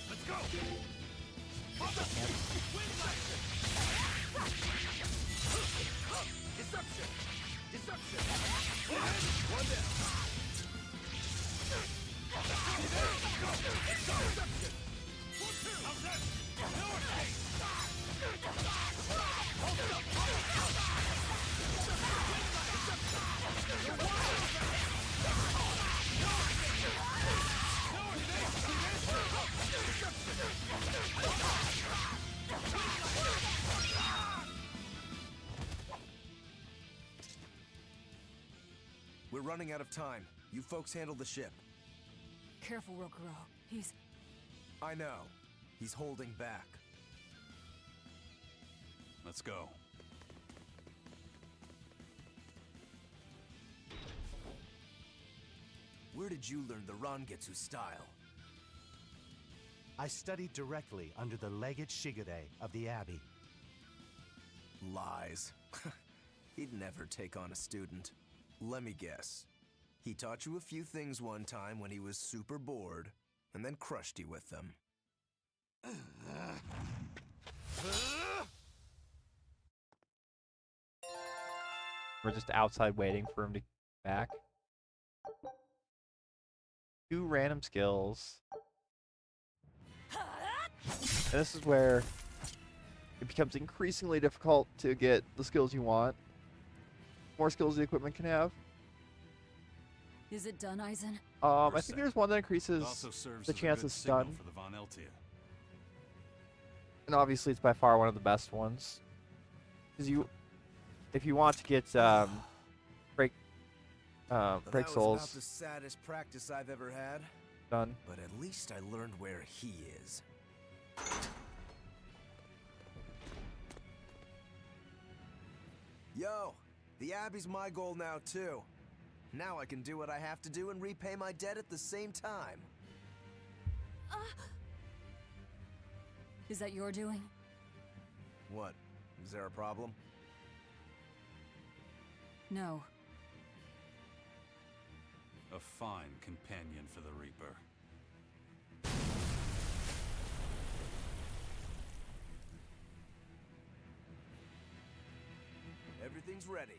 Let's go! Deception! Deception! One down. Deception! One, two! How's that? No escape! Hold up! We're running out of time. You folks handle the ship. Careful, Rokuro. He's... I know. He's holding back. Let's go. Where did you learn the Rangetsu style? I studied directly under the Legate Shigure of the Abbey. Lies. He'd never take on a student. Let me guess. He taught you a few things one time when he was super bored, and then crushed you with them. We're just outside waiting for him to come back. 2 random skills. And this is where it becomes increasingly difficult to get the skills you want. More skills the equipment can have. Is it done, Eisen? I think there's one that increases It also serves the as a chance good of signal stun. for the Von Eltia. And obviously it's by far one of the best ones. Because if you want to get break That souls was about the saddest practice I've ever had. done. But at least I learned where he is. Yo, the Abbey's my goal now too. Now I can do what I have to do and repay my debt at the same time. Is that your doing? What? Is there a problem? No. A fine companion for the Reaper. Everything's ready.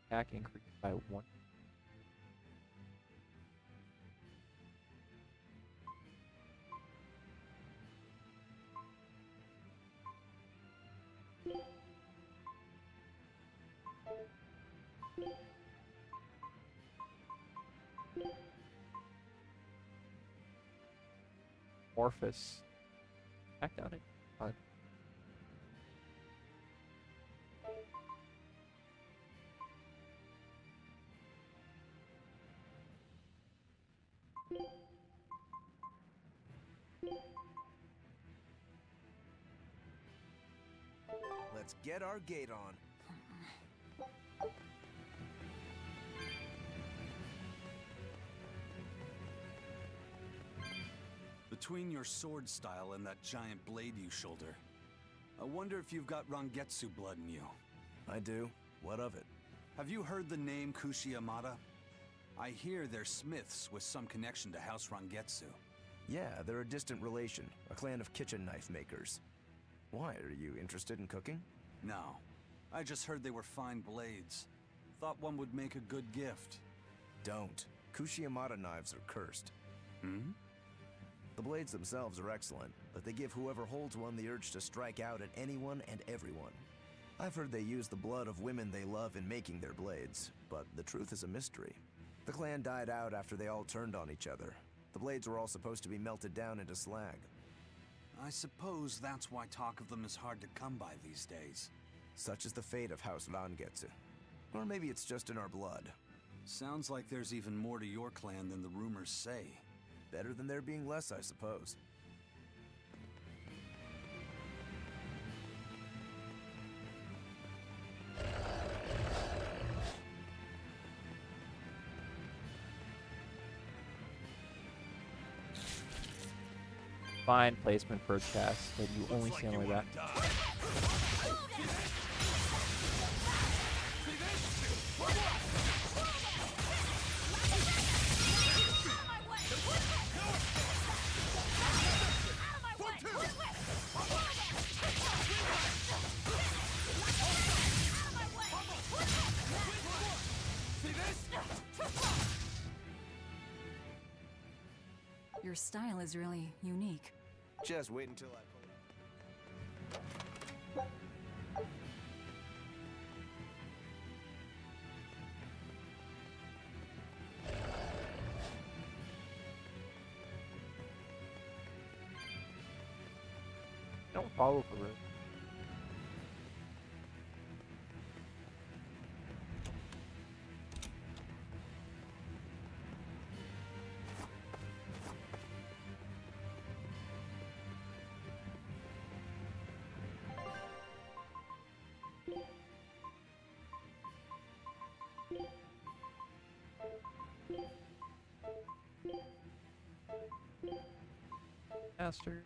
Attack increased by 1. Morphus. Back down it. Fine. Let's get our gate on. Between your sword style and that giant blade you shoulder, I wonder if you've got Rangetsu blood in you. I do. What of it? Have you heard the name Kushi-Yamada? I hear they're smiths with some connection to House Rangetsu. Yeah, they're a distant relation, a clan of kitchen knife makers. Why, are you interested in cooking? No, I just heard they were fine blades. Thought one would make a good gift. Don't. Kushi-Yamada knives are cursed. Hmm? The blades themselves are excellent, but they give whoever holds one the urge to strike out at anyone and everyone. I've heard they use the blood of women they love in making their blades, but the truth is a mystery. The clan died out after they all turned on each other. The blades were all supposed to be melted down into slag. I suppose that's why talk of them is hard to come by these days. Such is the fate of House Van Getze. Or maybe it's just in our blood. Sounds like there's even more to your clan than the rumors say. Better than there being less, I suppose. Fine placement for a chest that you only see on the way back. Your style is really unique. Just wait until I pull it. Don't follow the road. Master.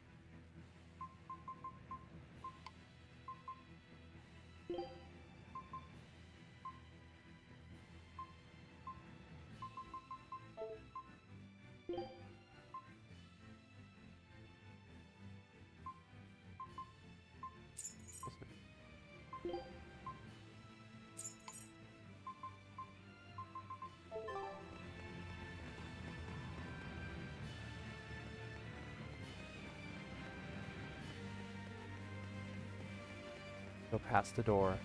Go past the door.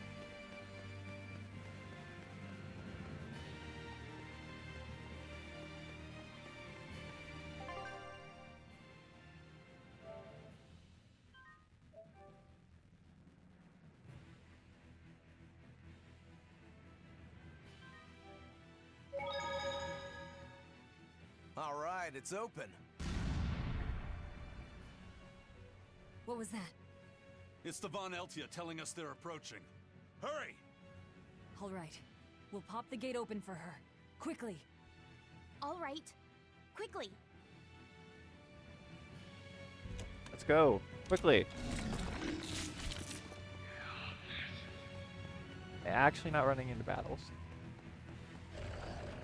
All right, it's open. What was that? It's the Von Eltia telling us they're approaching. Hurry! All right. We'll pop the gate open for her. Quickly. All right. Quickly. Let's go. Quickly. Actually not running into battles.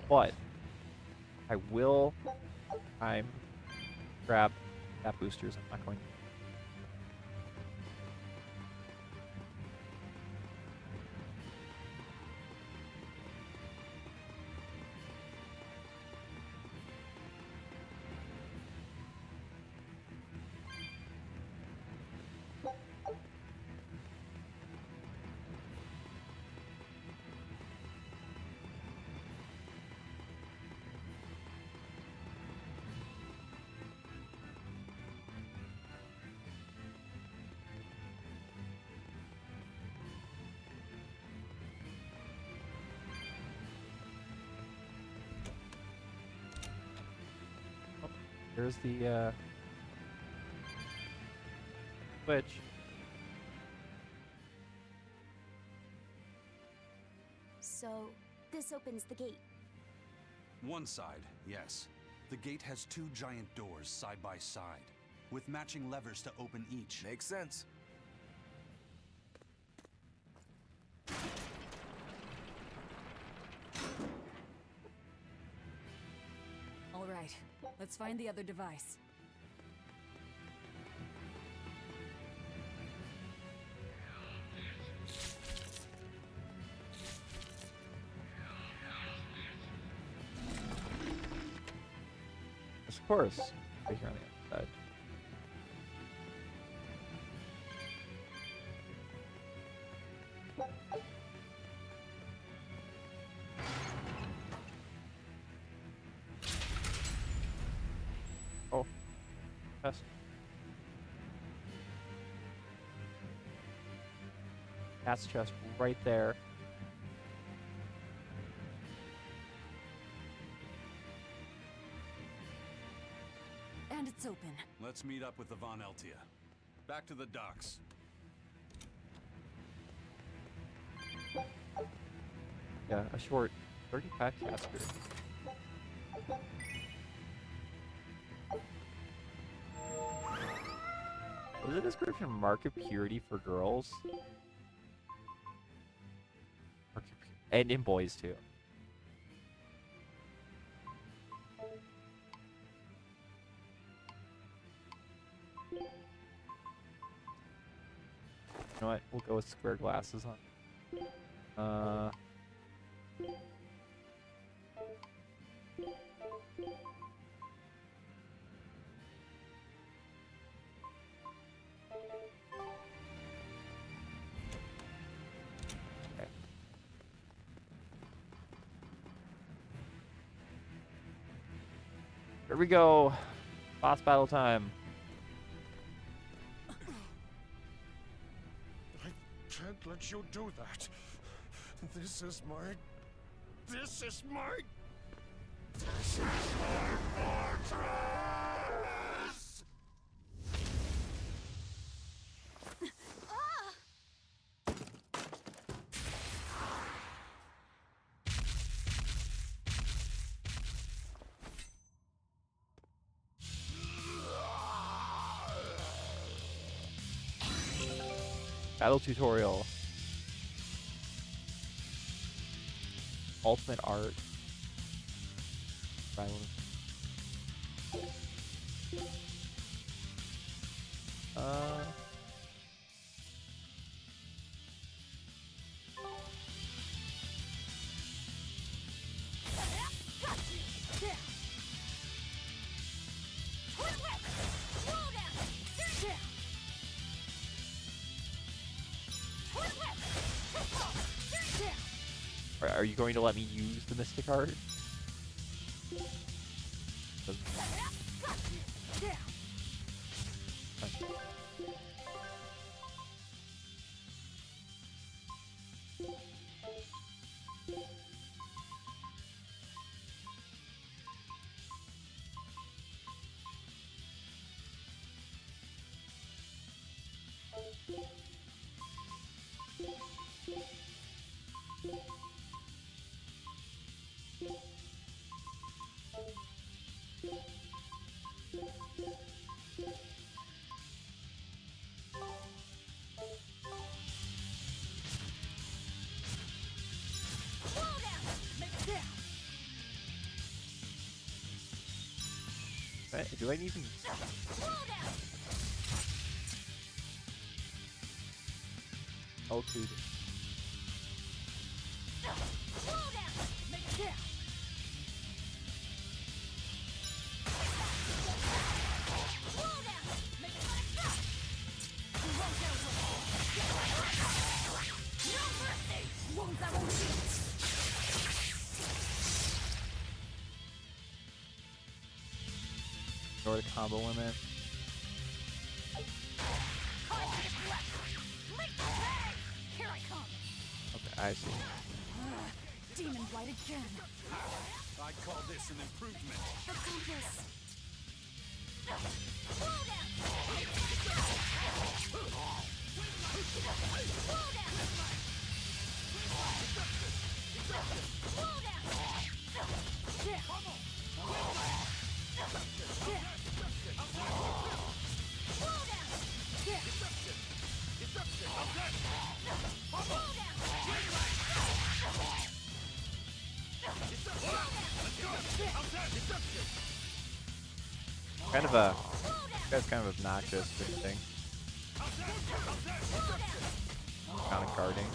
But I will grab that boosters. I'm not going to. There's the switch. So, this opens the gate. One side, yes. The gate has two giant doors side by side, with matching levers to open each. Makes sense. All right. Let's find the other device. Of course. Right here on the other side. Oh. Yes. Cat's chest right there. And it's open. Let's meet up with the Von Eltia. Back to the docks. Yeah, a short 35 caster. Was the description market purity for girls? And in boys too. You know what? We'll go with square glasses on. Okay. Here we go. Boss battle time. Can't let you do that. This is my fortress! Battle tutorial. Ultimate art. Violence. Are you going to let me use the Mystic Art? Do I even... Oh, dude. Or the combo limit. Okay, I see. Demon blight again. I call this an improvement. The compass. Kind of a... That's kind of obnoxious thing. Kind of guarding.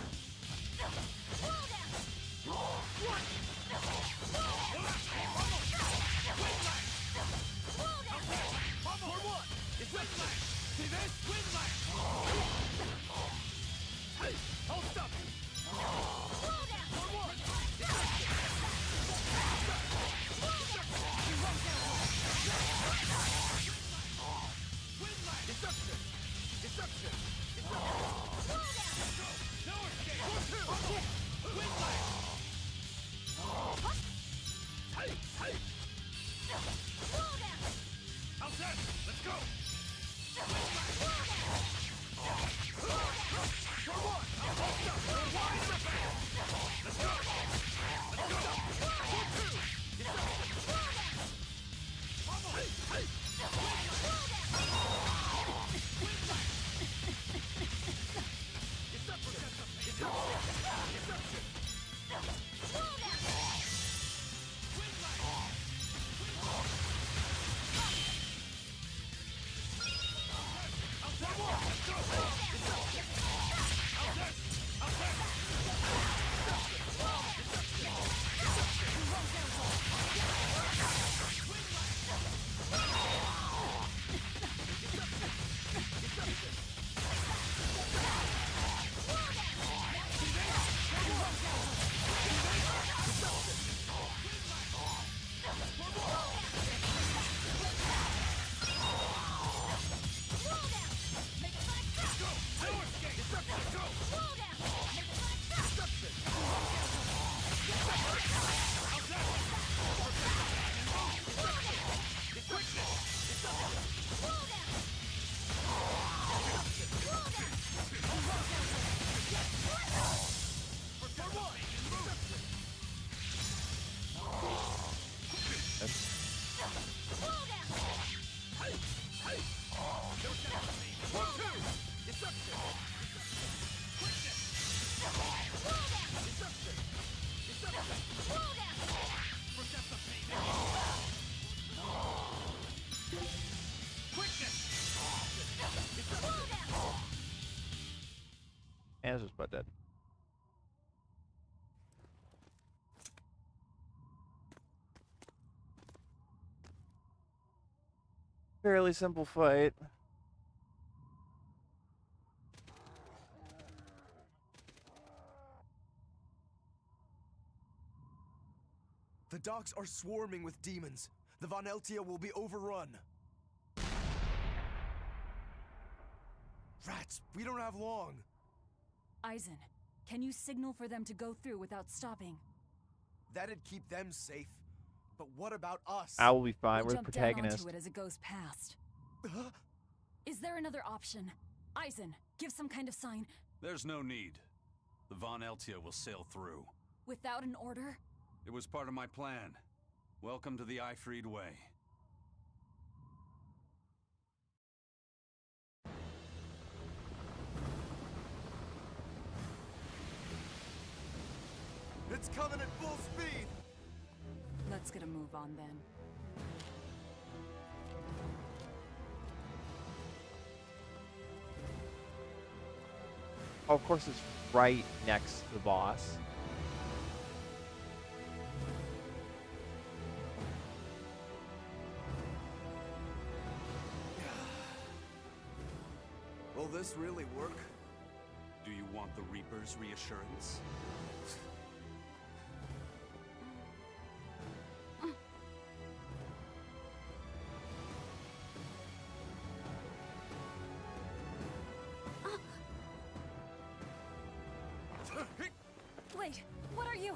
was just about dead. Fairly simple fight. The docks are swarming with demons. The Von Eltia will be overrun. Rats, we don't have long. Eisen, can you signal for them to go through without stopping? That'd keep them safe. But what about us? I will be fine. We'll We're the jump down protagonist. onto it as it goes past. Is there another option? Eisen, give some kind of sign. There's no need. The Von Eltia will sail through. Without an order? It was part of my plan. Welcome to the Ifried Way. It's coming at full speed! Let's get a move on then. Oh, of course, it's right next to the boss. Will this really work? Do you want the Reaper's reassurance? Wait, what are you?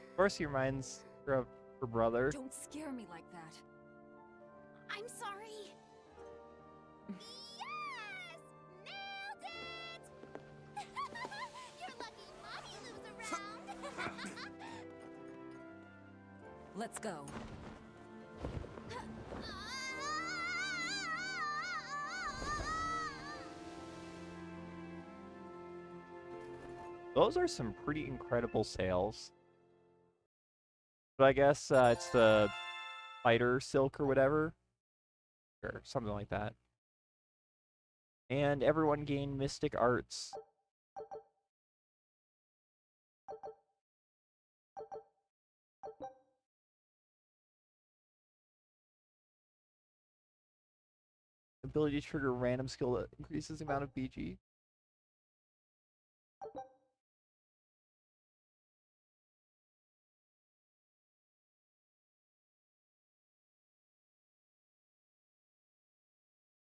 Of course, he reminds her of her brother. Don't scare me like that. I'm sorry. Yes! Nailed it! You're lucky Mommy Lou's around. Let's go. Those are some pretty incredible sails. But I guess it's the fighter silk or whatever. Or something like that. And everyone gained mystic arts. Ability to trigger random skill that increases the amount of BG.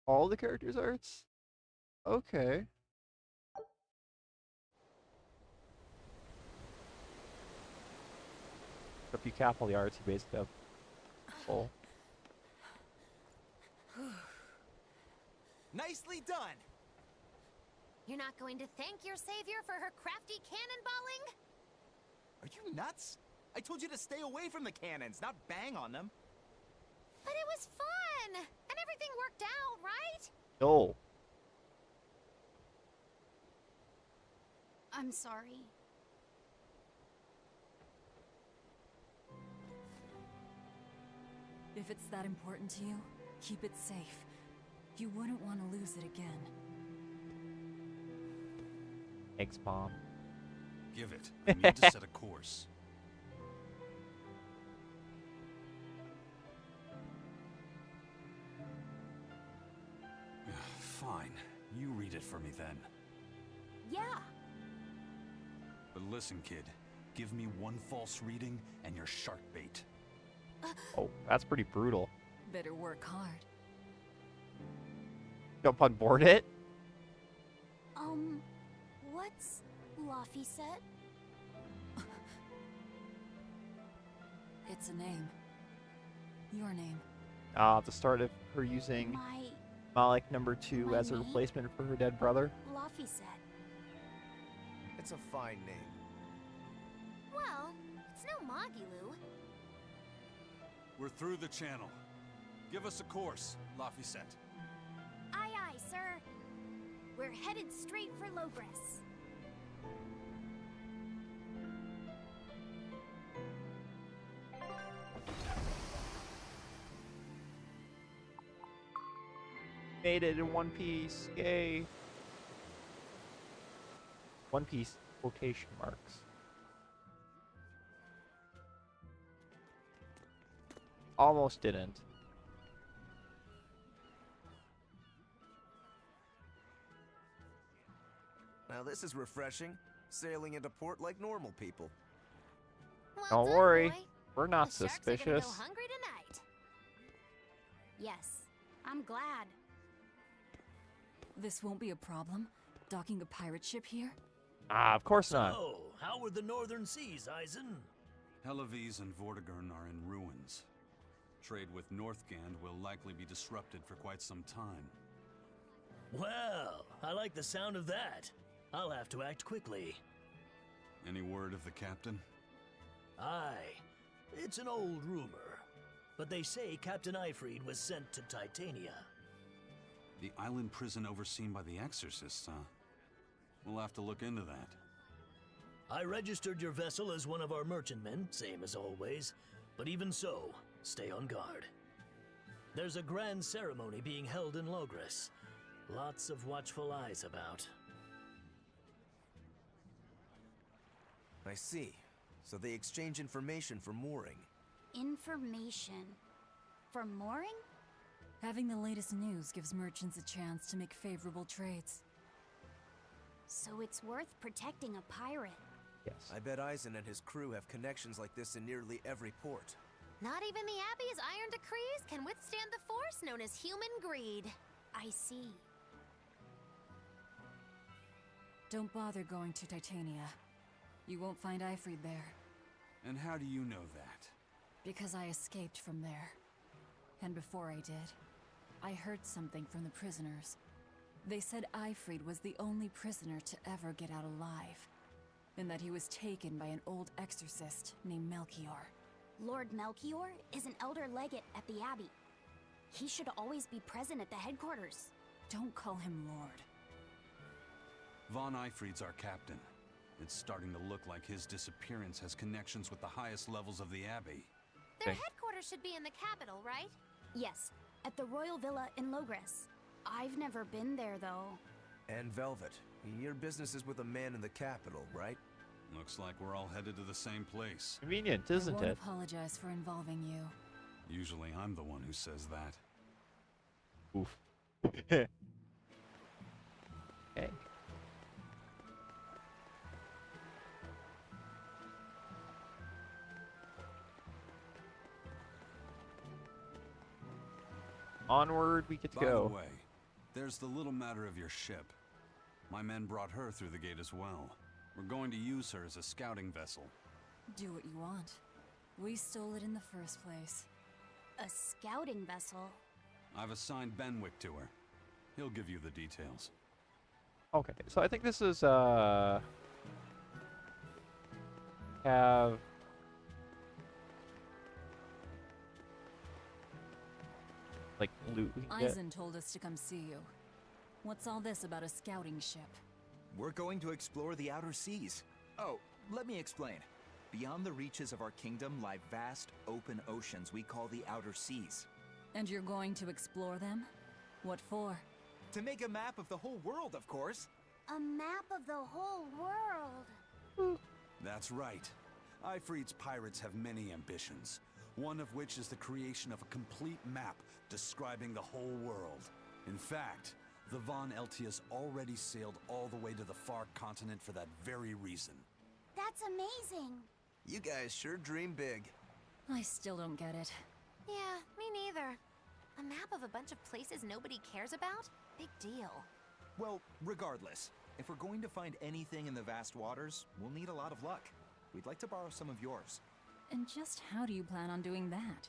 All the characters' arts? Okay. So if you cap all the arts, you basically have full. Nicely done! You're not going to thank your savior for her crafty cannonballing? Are you nuts? I told you to stay away from the cannons, not bang on them. But it was fun! And everything worked out, right? No. I'm sorry. If it's that important to you, keep it safe. You wouldn't want to lose it again. Thanks, Mom. Give it. I need to set a course. Fine. You read it for me then. Yeah. But listen, kid. Give me one false reading and you're shark bait. Oh, that's pretty brutal. Better work hard. Jump on board it? What's Laphicet? It's a name. Your name. At the start of her using My Malik #2 My as a name? replacement for her dead brother. Luffy said. It's a fine name. Well, it's no Magilu. We're through the channel. Give us a course, Laphicet. Aye, aye, sir. We're headed straight for Logres. Made it in one piece. Yay. One Piece quotation marks. Almost didn't. Now this is refreshing. Sailing into port like normal people. Well Don't done, worry. boy. We're not The sharks are gonna suspicious. go hungry tonight. Yes, I'm glad. This won't be a problem? Docking a pirate ship here? Ah, of course not. So, how were the northern seas, Eisen? Helavis and Vortigern are in ruins. Trade with Northgand will likely be disrupted for quite some time. Well, I like the sound of that. I'll have to act quickly. Any word of the captain? Aye. It's an old rumor. But they say Captain Eifried was sent to Titania. The island prison overseen by the exorcists, huh? We'll have to look into that. I registered your vessel as one of our merchantmen, same as always. But even so, stay on guard. There's a grand ceremony being held in Logres. Lots of watchful eyes about. I see. So they exchange information for mooring. Information. For mooring? Having the latest news gives merchants a chance to make favorable trades. So it's worth protecting a pirate. Yes. I bet Eisen and his crew have connections like this in nearly every port. Not even the Abbey's iron decrees can withstand the force known as human greed. I see. Don't bother going to Titania. You won't find Eifried there, And how do you know that? because I escaped from there. And before I did, I heard something from the prisoners. They said Eifried was the only prisoner to ever get out alive, and that he was taken by an old exorcist named Melchior. Lord Melchior is an elder legate at the Abbey. He should always be present at the headquarters. Don't call him Lord. Von Eifried's our captain. It's starting to look like his disappearance has connections with the highest levels of the Abbey. Their Okay. headquarters should be in the capital, right? Yes, at the Royal Villa in Logres. I've never been there, though. And Velvet, your business is with a man in the capital, right? Looks like we're all headed to the same place. Convenient, I isn't won't it? apologize for involving you. Usually I'm the one who says that. Oof. Okay. Onward we get to By go. the way, there's the little matter of your ship. My men brought her through the gate as well. We're going to use her as a scouting vessel. Do what you want. We stole it in the first place. A scouting vessel. I've assigned Benwick to her. He'll give you the details. Okay, so I think this is have like loot we can get. Eisen told us to come see you. What's all this about a scouting ship? We're going to explore the outer seas. Oh, let me explain. Beyond the reaches of our kingdom lie vast, open oceans we call the outer seas. And you're going to explore them? What for? To make a map of the whole world, of course. A map of the whole world. That's right. Eifried's pirates have many ambitions, one of which is the creation of a complete map describing the whole world. In fact, the Von Eltius already sailed all the way to the far continent for that very reason. That's amazing. You guys sure dream big. I still don't get it. Yeah, me neither. A map of a bunch of places nobody cares about? Big deal. Well, regardless, if we're going to find anything in the vast waters, we'll need a lot of luck. We'd like to borrow some of yours. And just how do you plan on doing that?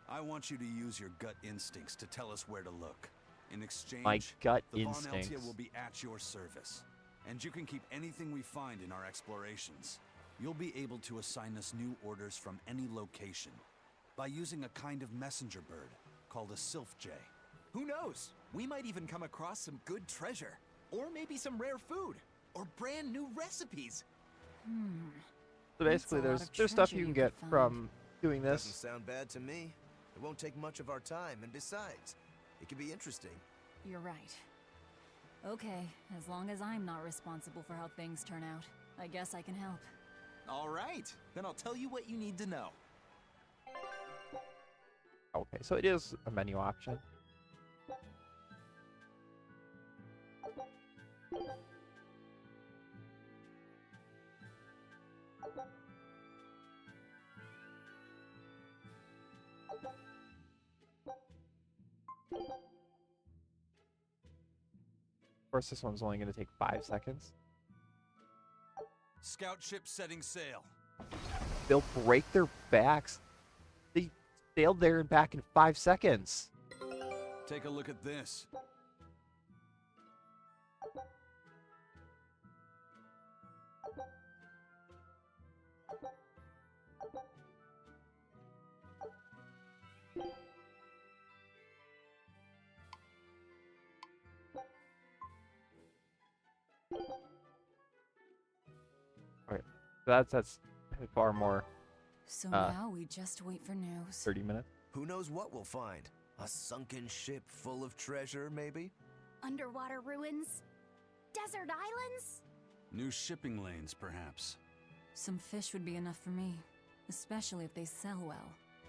I want you to use your gut instincts to tell us where to look. In exchange, My gut the Von instincts. Eltia will be at your service, and you can keep anything we find in our explorations. You'll be able to assign us new orders from any location by using a kind of messenger bird called a sylph jay. Who knows? We might even come across some good treasure. Or maybe some rare food. Or brand new recipes. So That's basically, a lot of there's stuff treasure you can you get could find. from doing Doesn't this. sound bad to me. It won't take much of our time, and besides, it could be interesting. You're right. Okay, as long as I'm not responsible for how things turn out, I guess I can help. All right. Then I'll tell you what you need to know. Okay, so it is a menu option. Of course, this one's only going to take 5 seconds. Scout ship setting sail. They'll break their backs. They sailed there and back in 5 seconds. Take a look at this. Okay, so that's far more. So now we just wait for news. 30 minutes. Who knows what we'll find? A sunken ship full of treasure, maybe? Underwater ruins? Desert islands? New shipping lanes, perhaps. Some fish would be enough for me, especially if they sell well.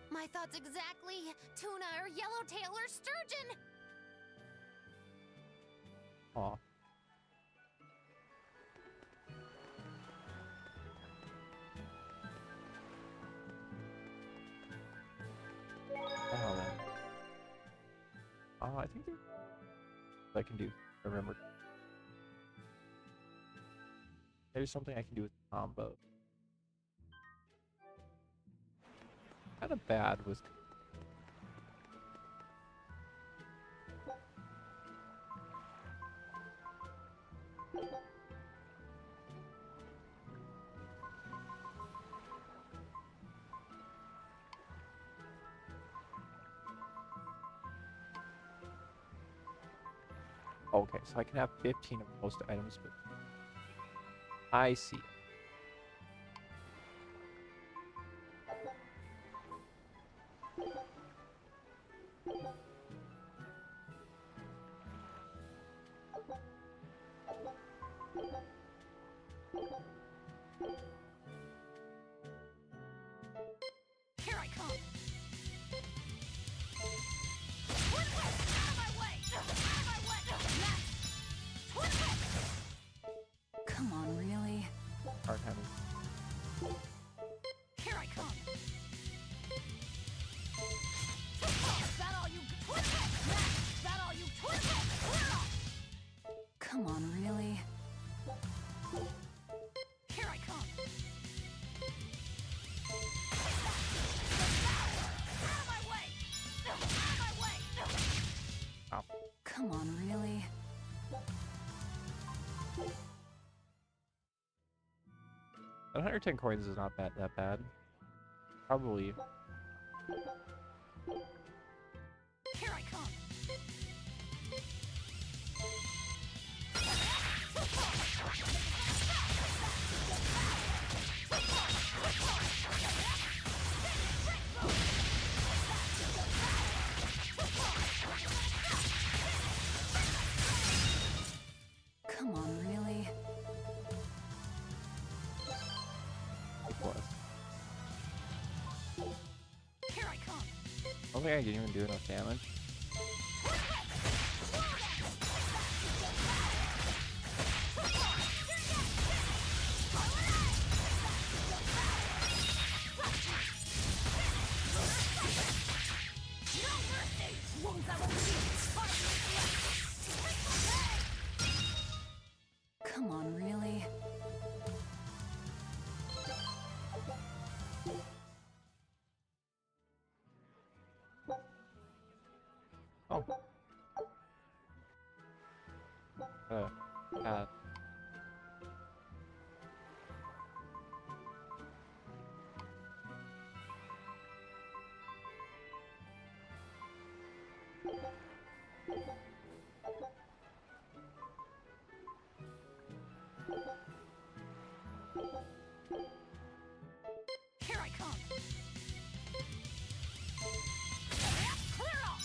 My thoughts exactly. Tuna or yellowtail or sturgeon. Aw. Oh, then. I think I can do. Remember. There's something I can do with combo. Kind of bad with. Okay, so I can have 15 of most items, but I see. Here I come. Twin whip! Out of my way! Out of my way! Left! Twin whip! Come on, really? Hard having. Here I come. Is that all you? Twin whip! Left! Is that all you? Twin whip! Clear off! Come on, really? Here I come. Out of my way! Out of my way! Come on, really? 110 coins is not that bad. Probably. Here I come. Come on, really? It was. Here I come. I don't think I can even do enough damage. Come on, really? Oh. Here I come! Clear off!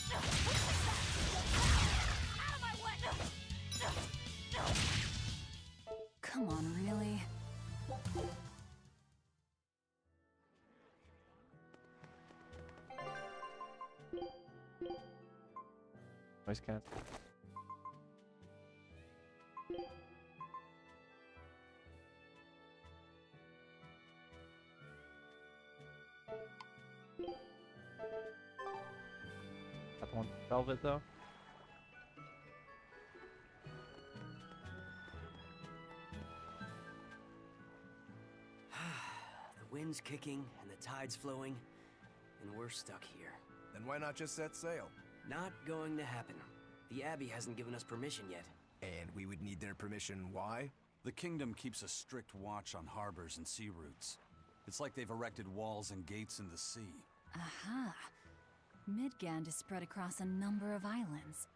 Out of my way! Come on, really? Noise cancel. That one velvet though. The wind's kicking and the tide's flowing, and we're stuck here. Then why not just set sail? Not going to happen. The Abbey hasn't given us permission yet. And we would need their permission why? The kingdom keeps a strict watch on harbors and sea routes. It's like they've erected walls and gates in the sea. Aha! Midgand is spread across a number of islands.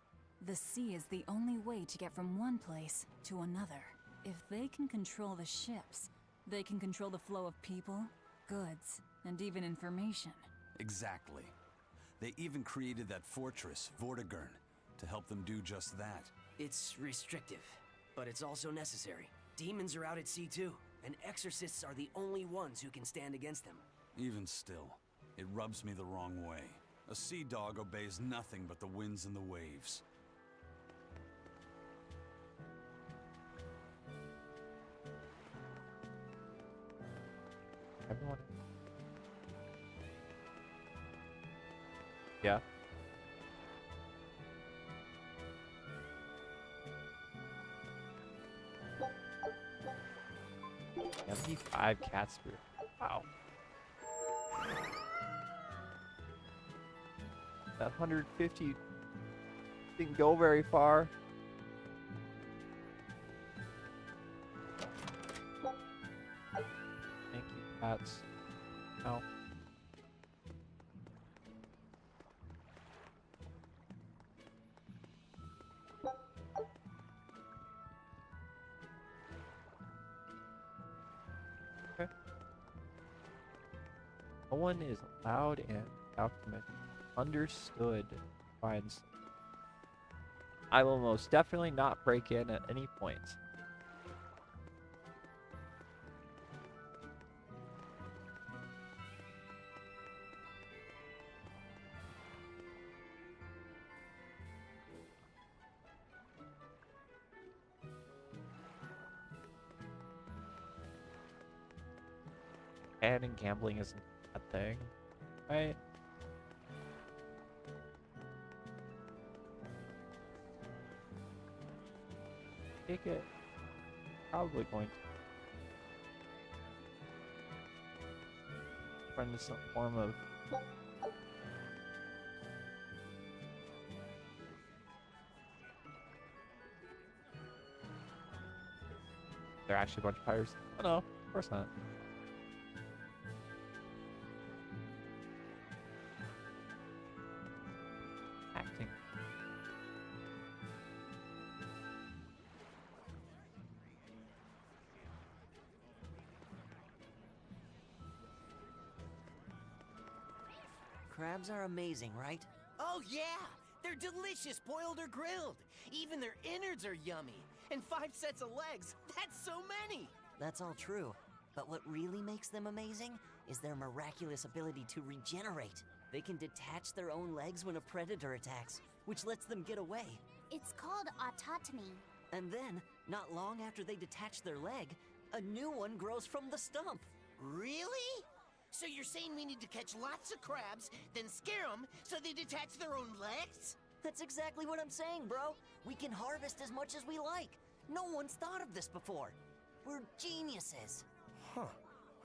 The sea is the only way to get from one place to another. If they can control the ships, they can control the flow of people, goods, and even information. Exactly. They even created that fortress, Vortigern, to help them do just that. It's restrictive, but it's also necessary. Demons are out at sea too, and exorcists are the only ones who can stand against them. Even still, it rubs me the wrong way. A sea dog obeys nothing but the winds and the waves. Everyone. Yeah. 75 cat spear. Wow. That 150 didn't go very far. Thank you, cats. No. Okay. No one is allowed in document. Understood. Finds. I will most definitely not break in at any point. And gambling isn't a thing, right? Take it. Probably going to find some form of they're actually a bunch of pirates. Oh no, of course not. Acting. Crabs are amazing, right? Oh, yeah! They're delicious, boiled or grilled. Even their innards are yummy. And 5 sets of legs, that's so many! That's all true. But what really makes them amazing is their miraculous ability to regenerate. They can detach their own legs when a predator attacks, which lets them get away. It's called autotomy. And then, not long after they detach their leg, a new one grows from the stump. Really? So you're saying we need to catch lots of crabs, then scare them so they detach their own legs? That's exactly what I'm saying, bro. We can harvest as much as we like. No one's thought of this before. We're geniuses. Huh.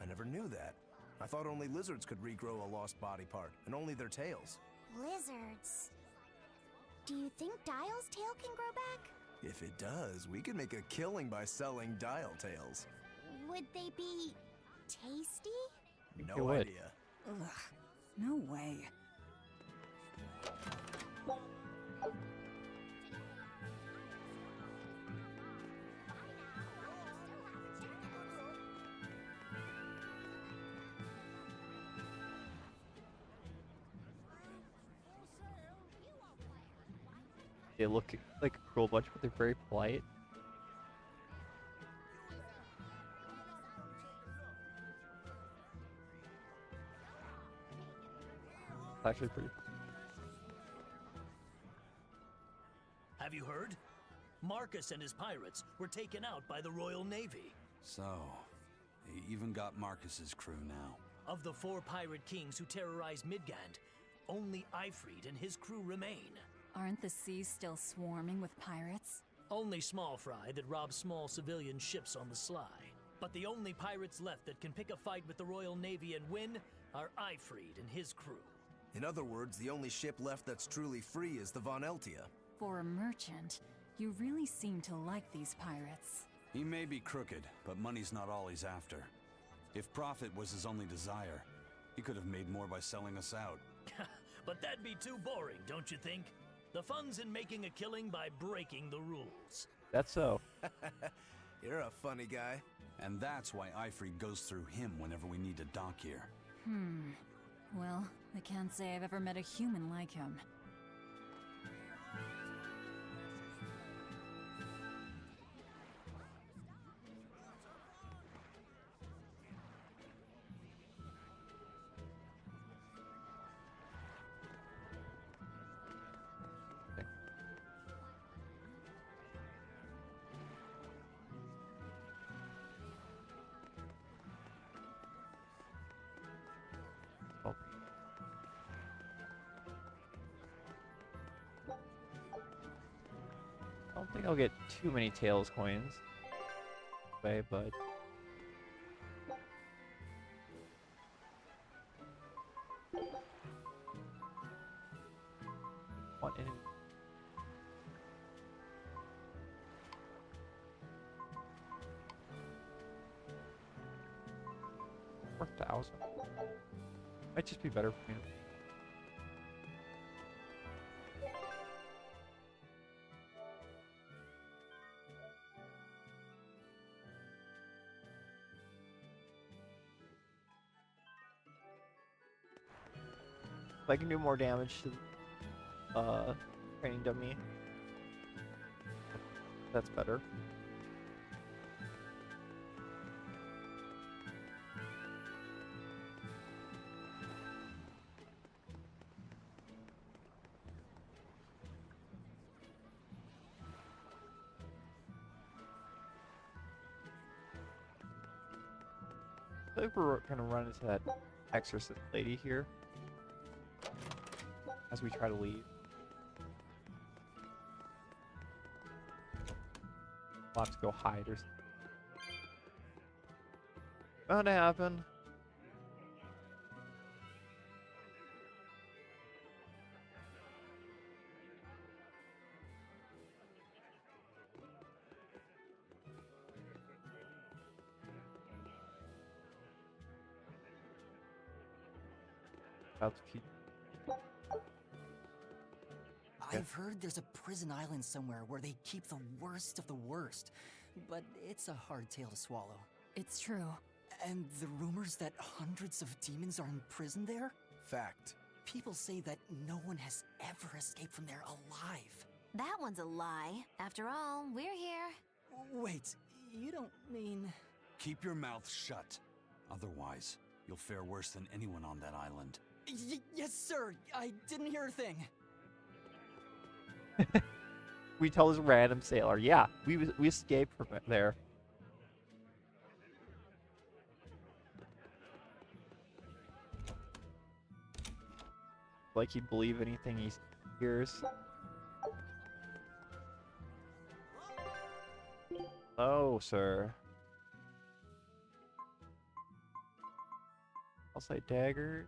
I never knew that. I thought only lizards could regrow a lost body part, and only their tails. Lizards. Do you think Dial's tail can grow back? If it does, we could make a killing by selling dial tails. Would they be tasty? It No would. idea. Ugh, no way. They look like a cruel bunch, but they're very polite. It's actually pretty. Have you heard? Marcus and his pirates were taken out by the Royal Navy. So, they even got Marcus's crew now. Of the 4 pirate kings who terrorized Midgand, only Ifrid and his crew remain. Aren't the seas still swarming with pirates? Only small fry that rob small civilian ships on the sly. But the only pirates left that can pick a fight with the Royal Navy and win are Ifrid and his crew. In other words, the only ship left that's truly free is the Von Eltia. For a merchant, you really seem to like these pirates. He may be crooked, but money's not all he's after. If profit was his only desire, he could have made more by selling us out. But that'd be too boring, don't you think? The fun's in making a killing by breaking the rules. That's so. You're a funny guy. And that's why Ifrid goes through him whenever we need to dock here. Well, I can't say I've ever met a human like him. I don't think I'll get too many Tails coins. Way, but what enemy? 4,000. Might just be better for me. If I can do more damage to training dummy, that's better. I think we're gonna run into that exorcist lady here as we try to leave. We'll have to go hide or something. Bound to happen. About to keep. I've heard there's a prison island somewhere where they keep the worst of the worst, but it's a hard tale to swallow. It's true. And the rumors that hundreds of demons are in prison there? Fact. People say that no one has ever escaped from there alive. That one's a lie. After all, we're here. Wait, you don't mean... Keep your mouth shut. Otherwise, you'll fare worse than anyone on that island. Yes, sir. I didn't hear a thing. We tell this random sailor, yeah, we escaped from it there. Like he'd believe anything he hears. Oh, sir. I'll say dagger.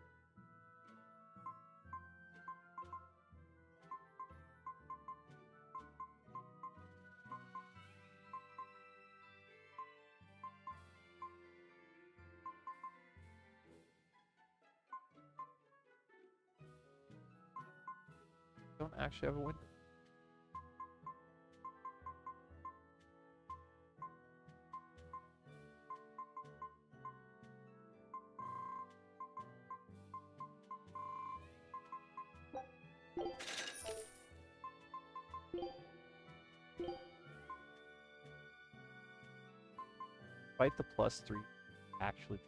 Don't actually have a window. Fight the +3 actually.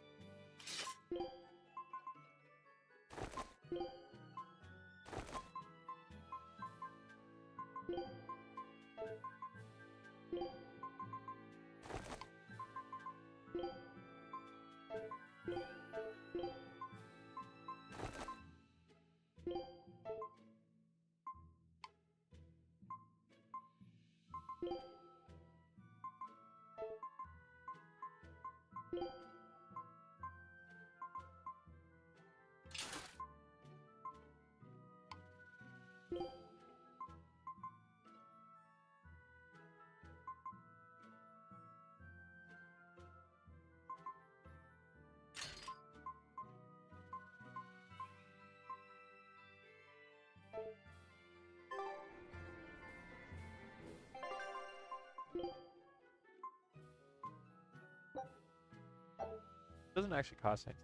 Doesn't actually cost anything.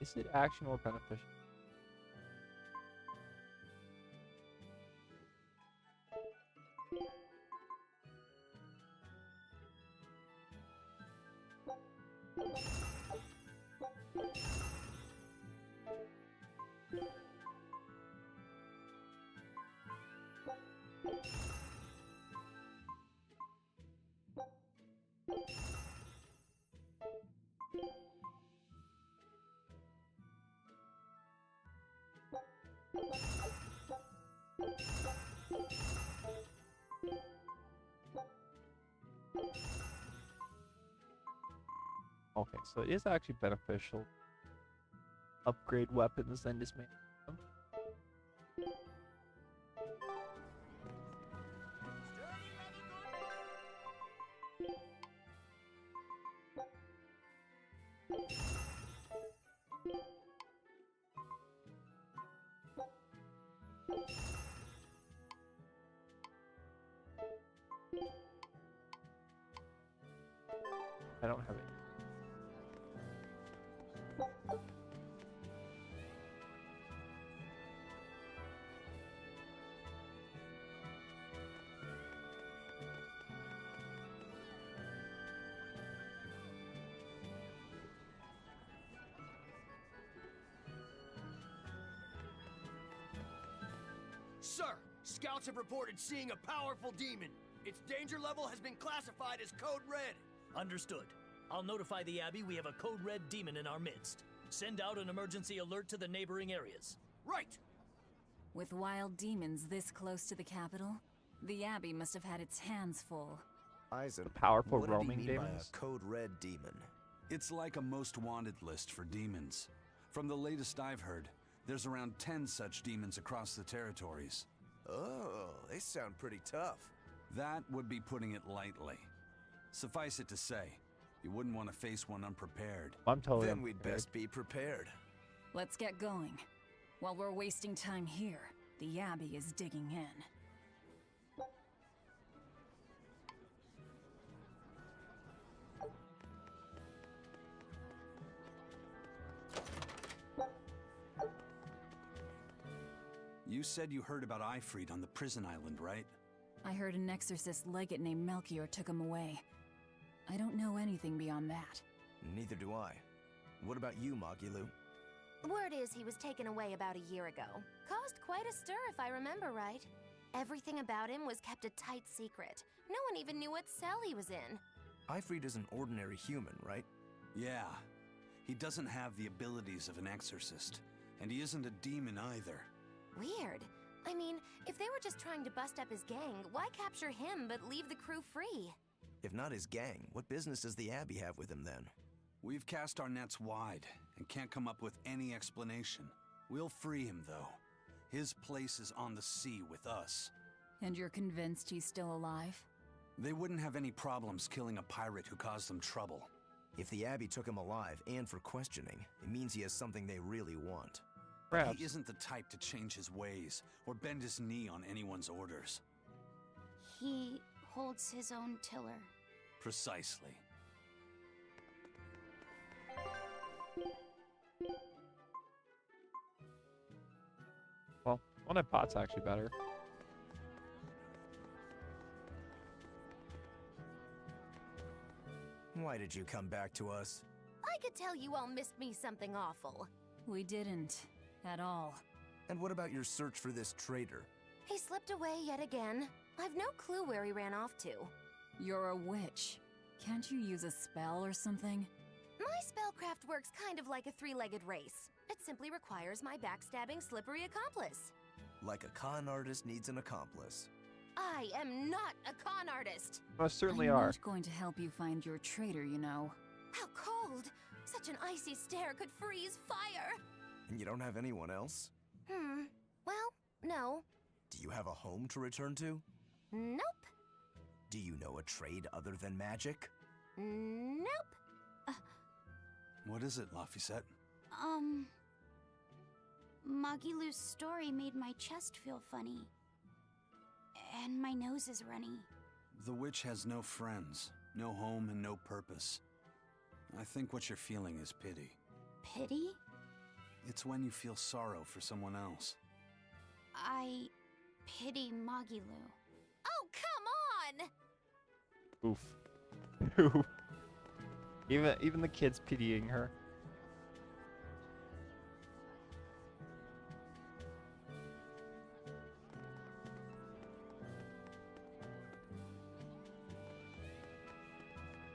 Is it actually more beneficial? Okay, so it is actually beneficial. Upgrade weapons and dismantle them. I don't have it. Sir, scouts have reported seeing a powerful demon. Its danger level has been classified as Code Red. Understood. I'll notify the Abbey we have a Code Red demon in our midst. Send out an emergency alert to the neighboring areas. Right! With wild demons this close to the capital, the Abbey must have had its hands full. Eisen, Powerful what did he roaming mean demons? by a Code Red demon? It's like a most wanted list for demons. From the latest I've heard, there's around 10 such demons across the territories. Oh, they sound pretty tough. That would be putting it lightly. Suffice it to say, you wouldn't want to face one unprepared. I'm totally Then we'd unprepared. best be prepared. Let's get going. While we're wasting time here, the Abbey is digging in. You said you heard about Ifrit on the prison island, right? I heard an exorcist legate named Melchior took him away. I don't know anything beyond that. Neither do I. What about you, Magilu? Word is he was taken away about a year ago. Caused quite a stir if I remember right. Everything about him was kept a tight secret. No one even knew what cell he was in. Ifrit is an ordinary human, right? Yeah. He doesn't have the abilities of an exorcist, and he isn't a demon either. Weird. I mean, if they were just trying to bust up his gang, why capture him but leave the crew free? If not his gang, what business does the Abbey have with him then? We've cast our nets wide and can't come up with any explanation. We'll free him, though. His place is on the sea with us. And you're convinced he's still alive? They wouldn't have any problems killing a pirate who caused them trouble. If the Abbey took him alive and for questioning, it means he has something they really want. Perhaps. He isn't the type to change his ways or bend his knee on anyone's orders. He holds his own tiller. Precisely. Well, one at pot's actually better. Why did you come back to us? I could tell you all missed me something awful. We didn't. At all. And what about your search for this traitor? He slipped away yet again. I've no clue where he ran off to. You're a witch. Can't you use a spell or something? My spellcraft works kind of like a three-legged race. It simply requires my backstabbing, slippery accomplice. Like a con artist needs an accomplice. I am not a con artist. Most certainly I'm are. not going to help you find your traitor, you know. How cold! Such an icy stare could freeze fire! And you don't have anyone else? Well, no. Do you have a home to return to? Nope. Do you know a trade other than magic? Nope. What is it, Laphicet? Magilou's story made my chest feel funny. And my nose is runny. The witch has no friends, no home, and no purpose. I think what you're feeling is pity. Pity? It's when you feel sorrow for someone else. I pity Magilou. Oh, come on! Oof. even the kids pitying her.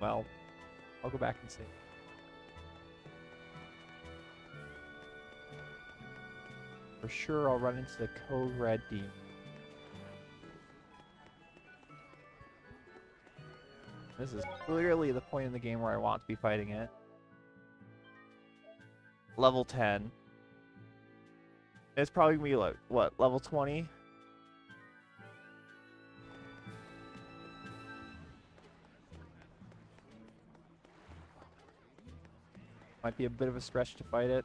Well, I'll go back and see. For sure, I'll run into the Code Red Demon. This is clearly the point in the game where I want to be fighting it. Level 10. It's probably gonna be like, what, level 20? Might be a bit of a stretch to fight it.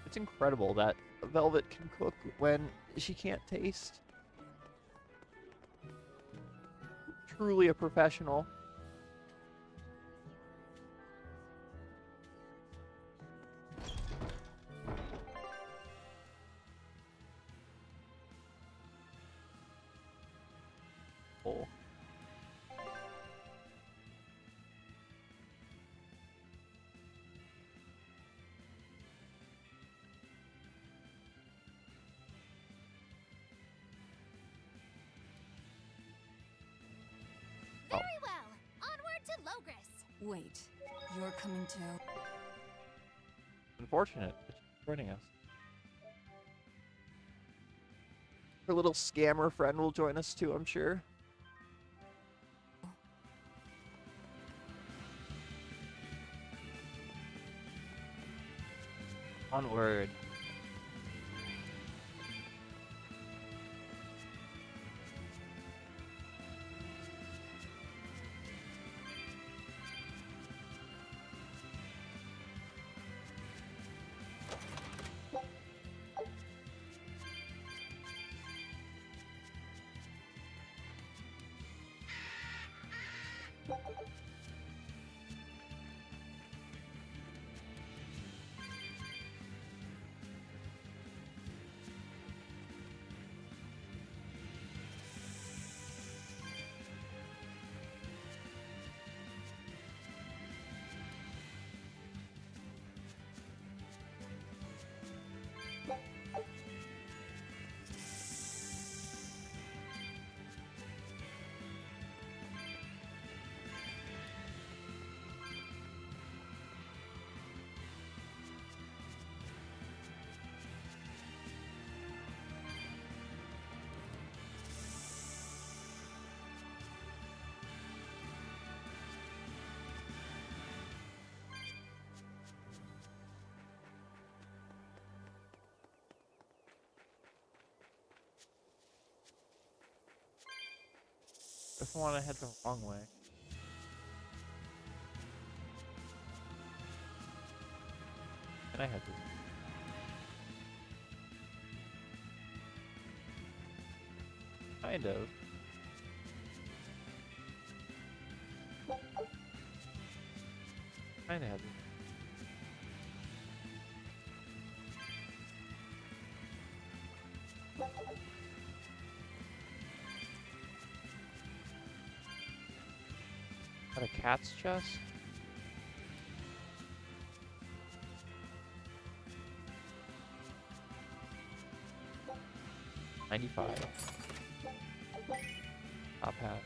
It's incredible that Velvet can cook when she can't taste. Truly a professional. Oh. Very well. Onward to Logris. Wait, you're coming too? Unfortunate that she's joining us. Her little scammer friend will join us too, I'm sure. Onward. if I want to head the wrong way? Can I head this way? Kind of. Kinda heavy. Got a cat's chest? $95. Top hat.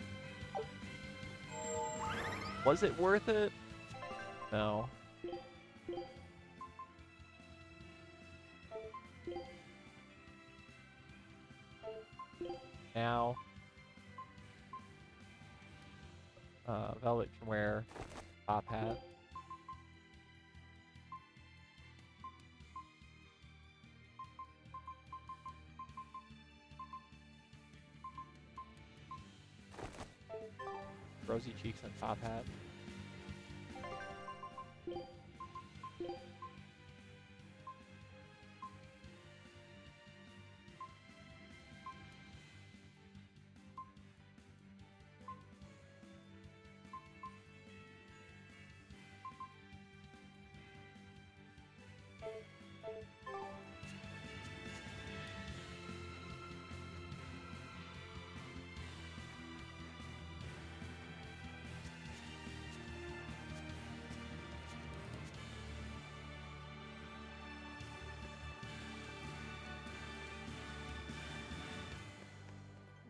Was it worth it? No. Now, Velvet can wear top hat. Rosy cheeks and top hat.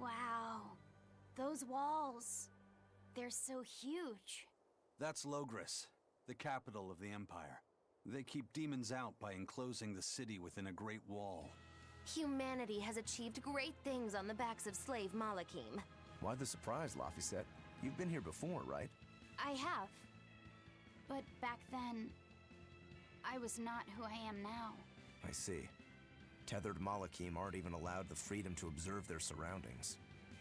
Wow. Those walls. They're so huge. That's Logris, the capital of the Empire. They keep demons out by enclosing the city within a great wall. Humanity has achieved great things on the backs of slave Malakim. Why the surprise, Laphicet? You've been here before, right? I have. But back then, I was not who I am now. I see. Tethered Malakim aren't even allowed the freedom to observe their surroundings.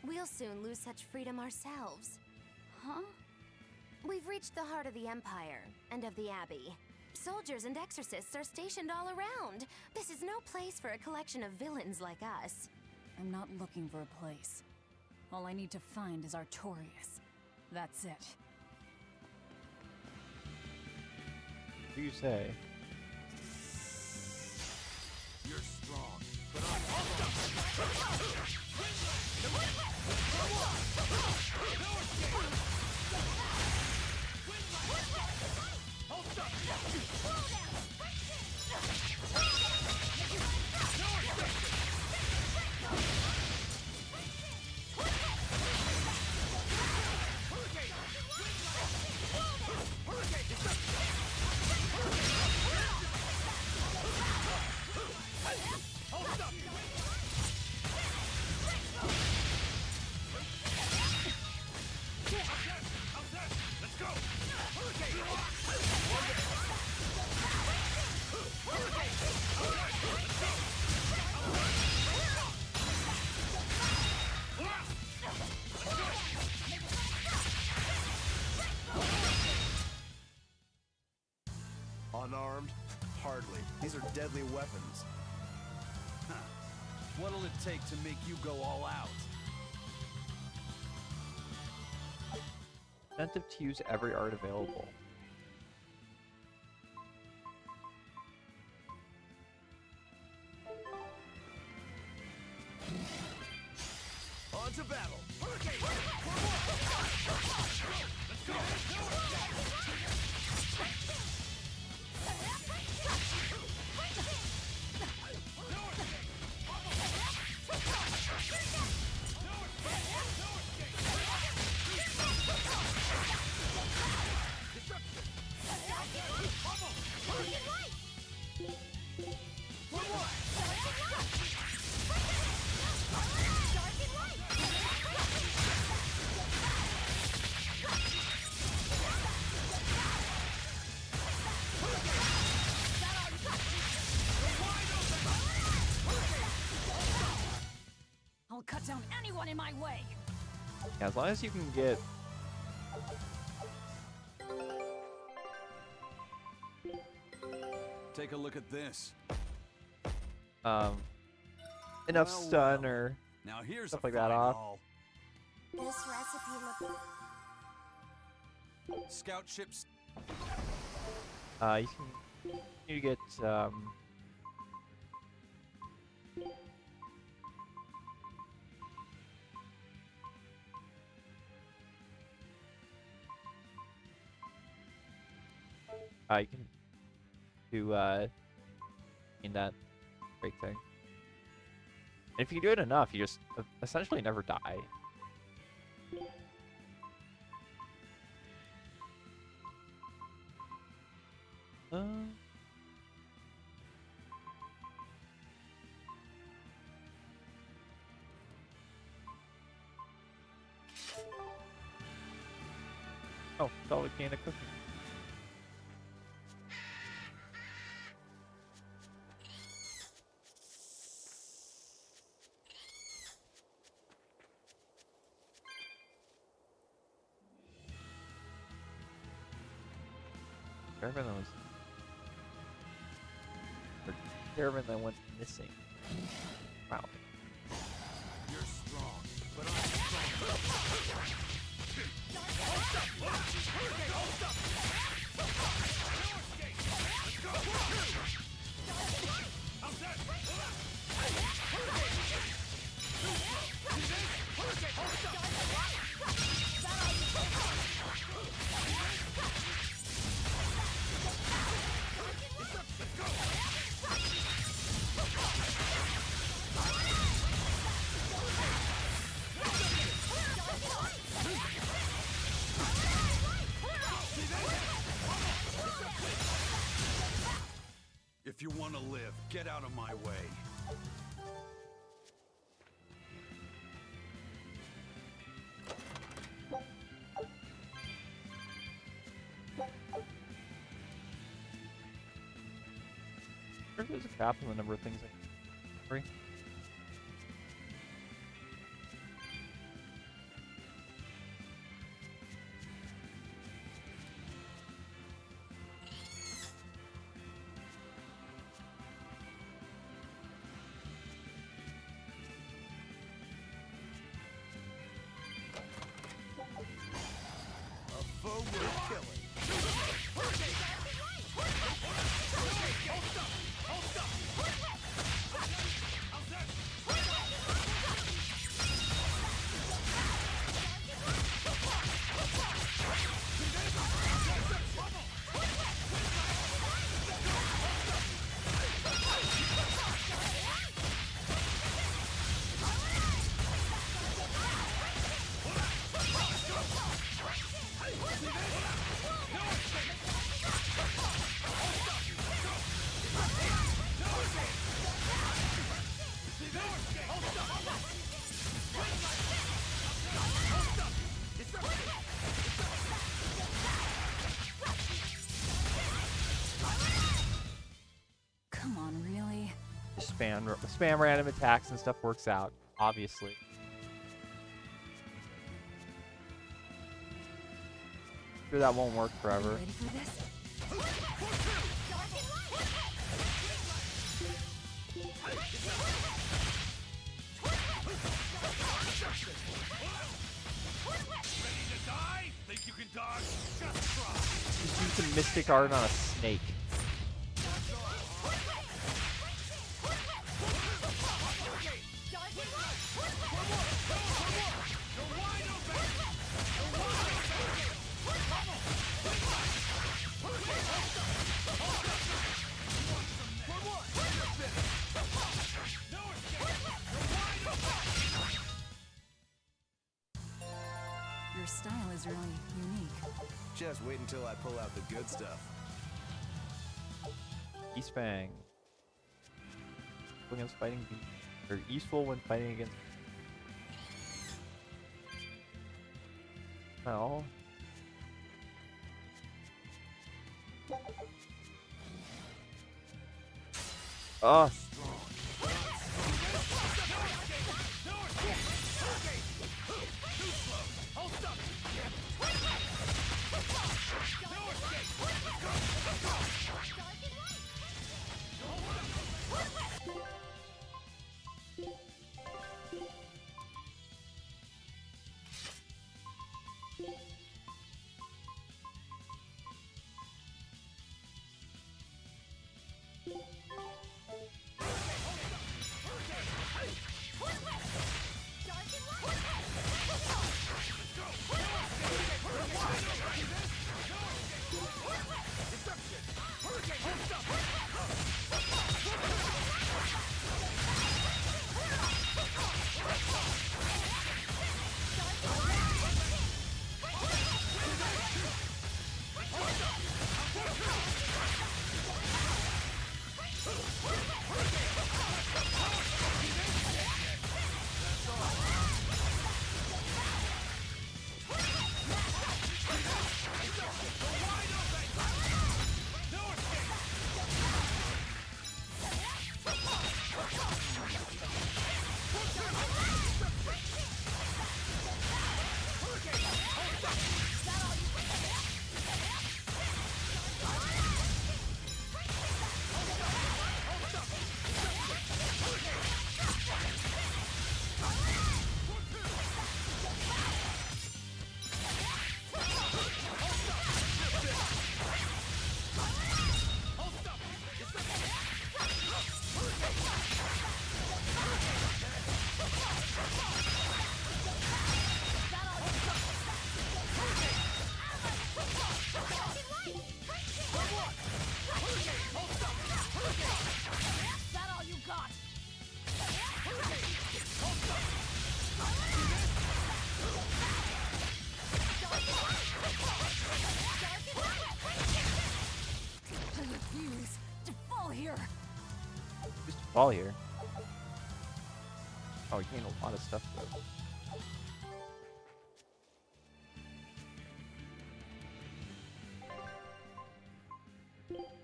We'll soon lose such freedom ourselves. Huh? We've reached the heart of the Empire, and of the Abbey. Soldiers and exorcists are stationed all around. This is no place for a collection of villains like us. I'm not looking for a place. All I need to find is Artorias. That's it. What do you say? You're strong, but I'm Unarmed? Hardly. These are deadly weapons. What'll it take to make you go all out? Incentive to use every art available. on to battle. I'll cut down anyone in my way! Yeah, as long as you can get. Take a look at this. Enough Well, stun well. or Now here's stuff a like that fine off. haul. This recipe looks... Scout ships. You get you can do in that great thing. And if you do it enough, you just essentially never die. Oh, solid can of cooking. Caravan that was. Or caravan that went missing. Wow. You're strong, but I'm stronger. If you want to live, get out of my way. There's a cap on the number of things I can free. A foe worth killing. Come on, really? Spam random attacks and stuff works out, obviously. Sure, that won't work forever. Ready for this? Ready to die? Think you can dodge? Just try. Just do some Mystic Art on a snake. Your style is really unique. Just wait until I pull out the good stuff. East Fang. Against fighting or useful when fighting against. Well. Oh. Fall here. Oh, we gained a lot of stuff though.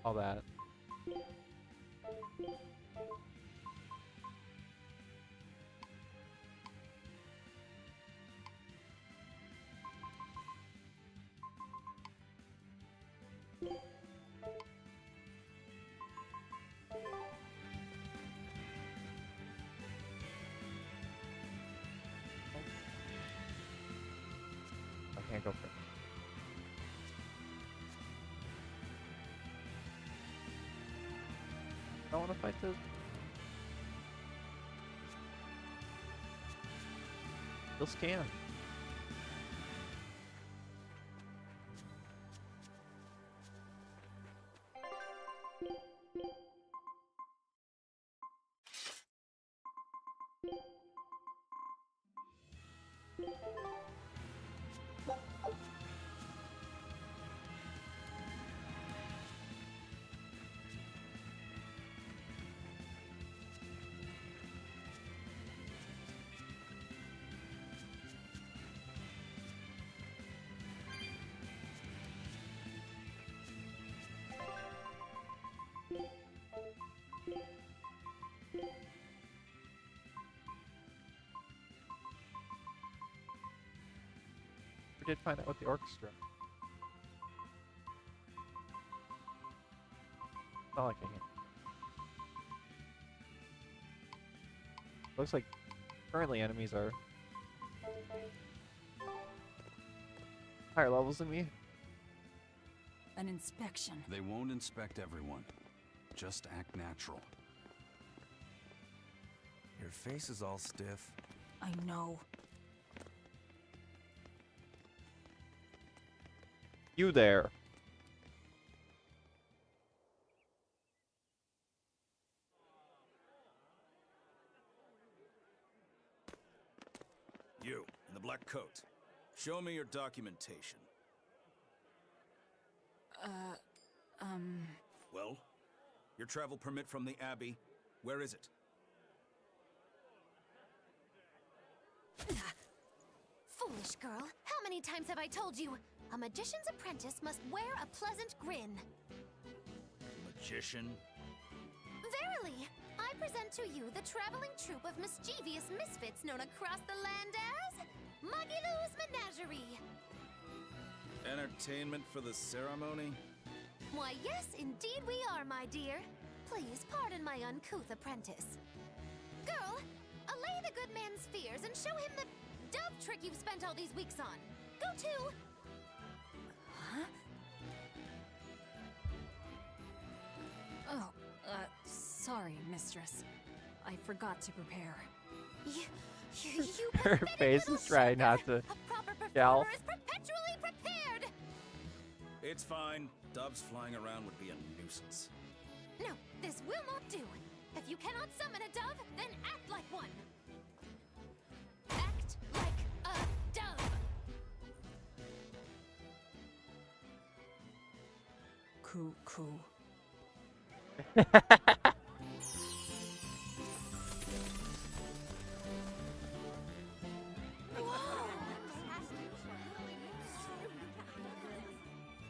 All that. I can't go for it. I don't want to fight this. Still scan. We did find out what the orchestra. Not like a hint. Looks like currently enemies are higher levels than me. An inspection. They won't inspect everyone. Just act natural. Your face is all stiff. I know. You there. You, in the black coat. Show me your documentation. Well? Your travel permit from the Abbey, where is it? Foolish girl, how many times have I told you? A magician's apprentice must wear a pleasant grin. Magician? Verily, I present to you the traveling troupe of mischievous misfits known across the land as Magiloo's Menagerie. Entertainment for the ceremony? Why, yes, indeed we are, my dear. Please pardon my uncouth apprentice. Girl, allay the good man's fears and show him the dove trick you've spent all these weeks on. Go to. Huh? Oh, sorry, mistress. I forgot to prepare. You Her face is trying not to yell. is perpetually prepared. It's fine. Doves flying around would be a nuisance. No, this will not do. If you cannot summon a dove, then act like one. Act like a dove. Coo.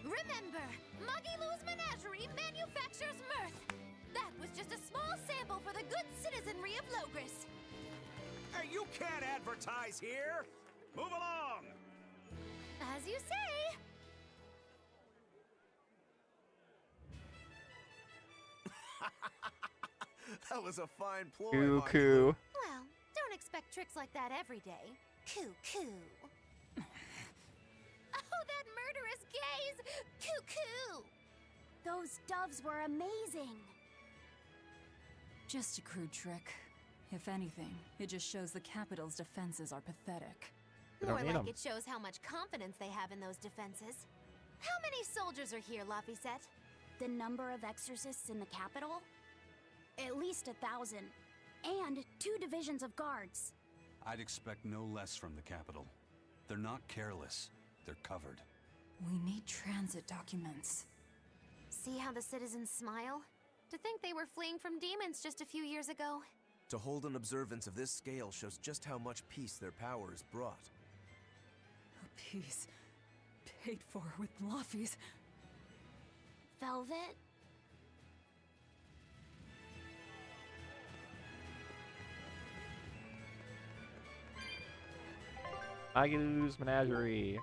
Remember, Magilou's Menagerie manufactures mirth. That was just a small sample for the good citizenry of Logris. Hey, you can't advertise here! Move along! As you say. That was a fine ploy. Coo. Well, don't expect tricks like that every day. Coo. Oh, that murderous gaze! Coo. Those doves were amazing. Just a crude trick. If anything, it just shows the capital's defenses are pathetic. More like it shows how much confidence they have in those defenses. How many soldiers are here, Laphicet? The number of exorcists in the capital? At least 1,000. And 2 divisions of guards. I'd expect no less from the capital. They're not careless. They're covered. We need transit documents. See how the citizens smile? To think they were fleeing from demons just a few years ago. To hold an observance of this scale shows just how much peace their power has brought. A piece paid for with Laffy's. Velvet? Magilou's Menagerie.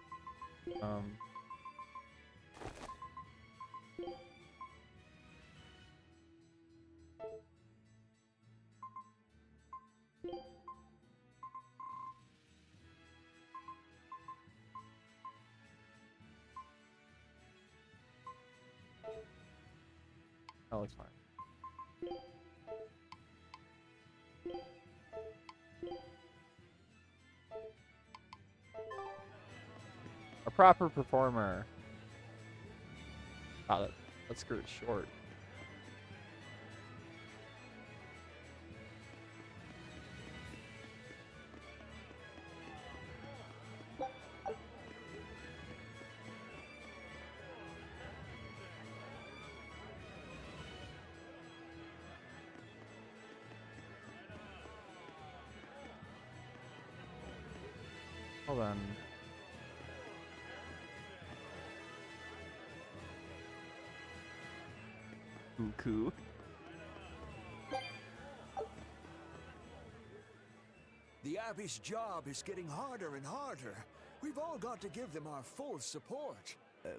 That looks fine. A proper performer. Ah, that skirt is short. Hold on. Coo. The Abbey's job is getting harder and harder. We've all got to give them our full support.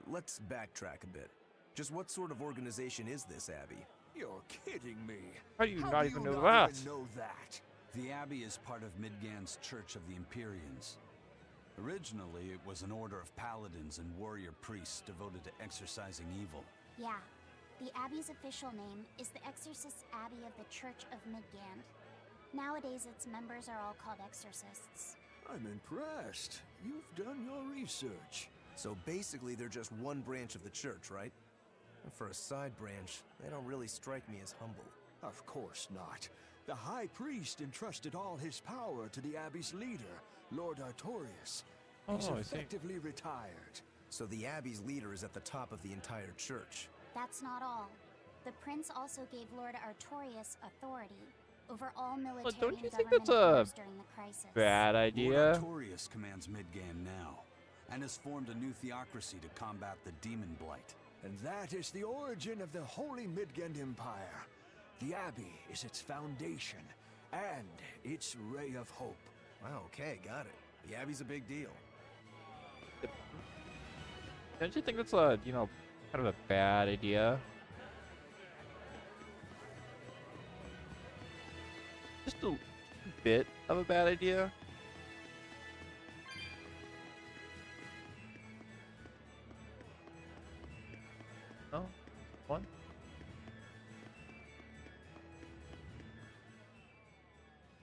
Let's backtrack a bit. Just what sort of organization is this Abbey? You're kidding me. How do you not even know not that? even know that? The Abbey is part of Midgand's Church of the Empyreans. Originally, it was an order of paladins and warrior priests devoted to exorcising evil. Yeah. The Abbey's official name is the Exorcist Abbey of the Church of Midgand. Nowadays, its members are all called exorcists. I'm impressed. You've done your research. So basically, they're just one branch of the church, right? And for a side branch, they don't really strike me as humble. Of course not. The High Priest entrusted all his power to the Abbey's leader, Lord Artorius. He's effectively retired. So the Abbey's leader is at the top of the entire church. That's not all. The prince also gave Lord Artorius authority over all military don't you and think government that's a affairs during the crisis. bad idea? Lord Artorius commands Midgand now, and has formed a new theocracy to combat the demon blight. And that is the origin of the Holy Midgand Empire. The Abbey is its foundation, and its ray of hope. Wow, okay, got it. The Abbey's a big deal. Don't you think that's a, you know, kind of a bad idea? Just a bit of a bad idea. No? One?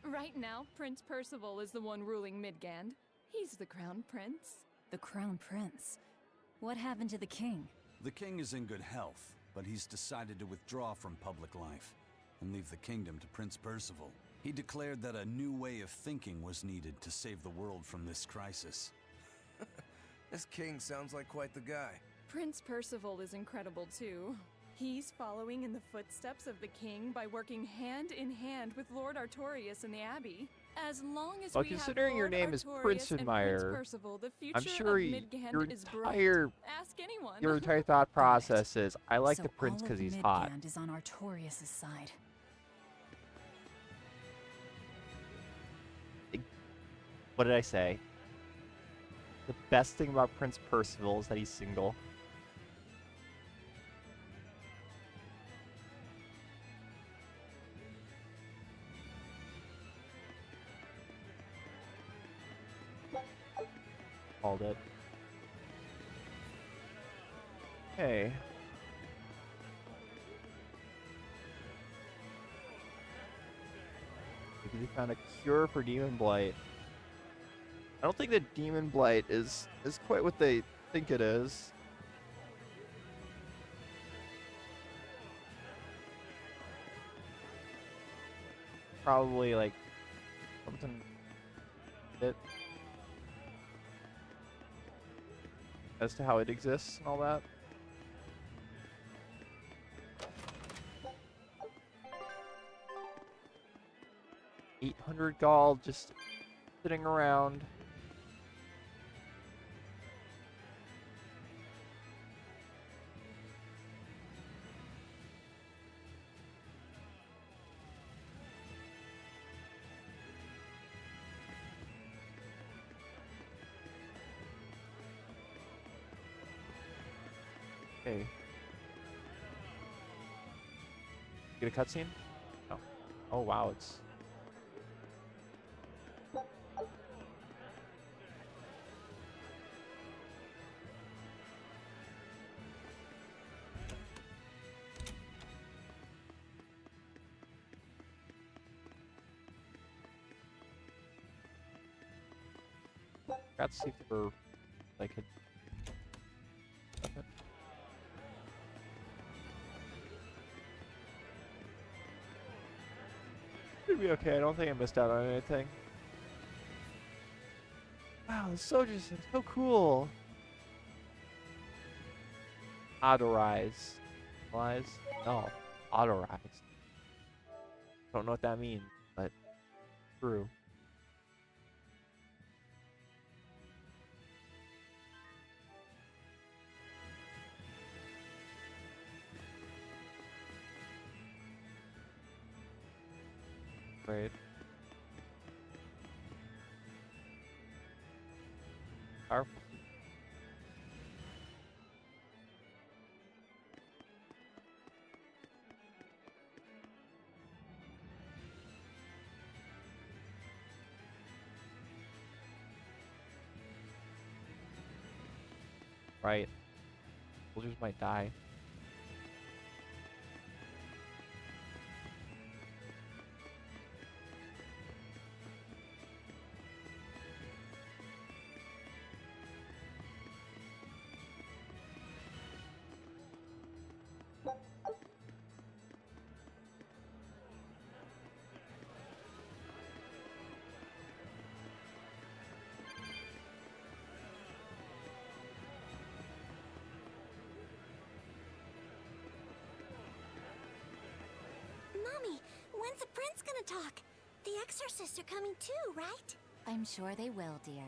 Right now, Prince Percival is the one ruling Midgand. He's the crown prince. The crown prince? What happened to the king? The king is in good health, but he's decided to withdraw from public life and leave the kingdom to Prince Percival. He declared that a new way of thinking was needed to save the world from this crisis. This king sounds like quite the guy. Prince Percival is incredible too. He's following in the footsteps of the king by working hand in hand with Lord Artorius in the Abbey. As long as Well, we considering have your Lord name is Artorius and Princemeyer, Prince Percival, the future I'm sure of Midgand your is entire bright. Ask anyone. your entire thought process is, I like So the prince all of because he's hot. Midgand is on Artorius' side. What did I say? The best thing about Prince Percival is that he's single. Called it. Okay. Maybe they found a cure for Demon Blight. I don't think that Demon Blight is quite what they think it is. Probably like something that as to how it exists and all that. $800 just sitting around. Okay. Get a cutscene? Oh. Oh wow, it's got to see if there were like a should be okay. I don't think I missed out on anything. Wow, the soldiers are so cool. Autorize. Autorize? No. Autorize. Don't know what that means, but true. Great. Powerful. Right. Soldiers might die. Mommy, when's the prince gonna talk? The exorcists are coming too, right? I'm sure they will, dear.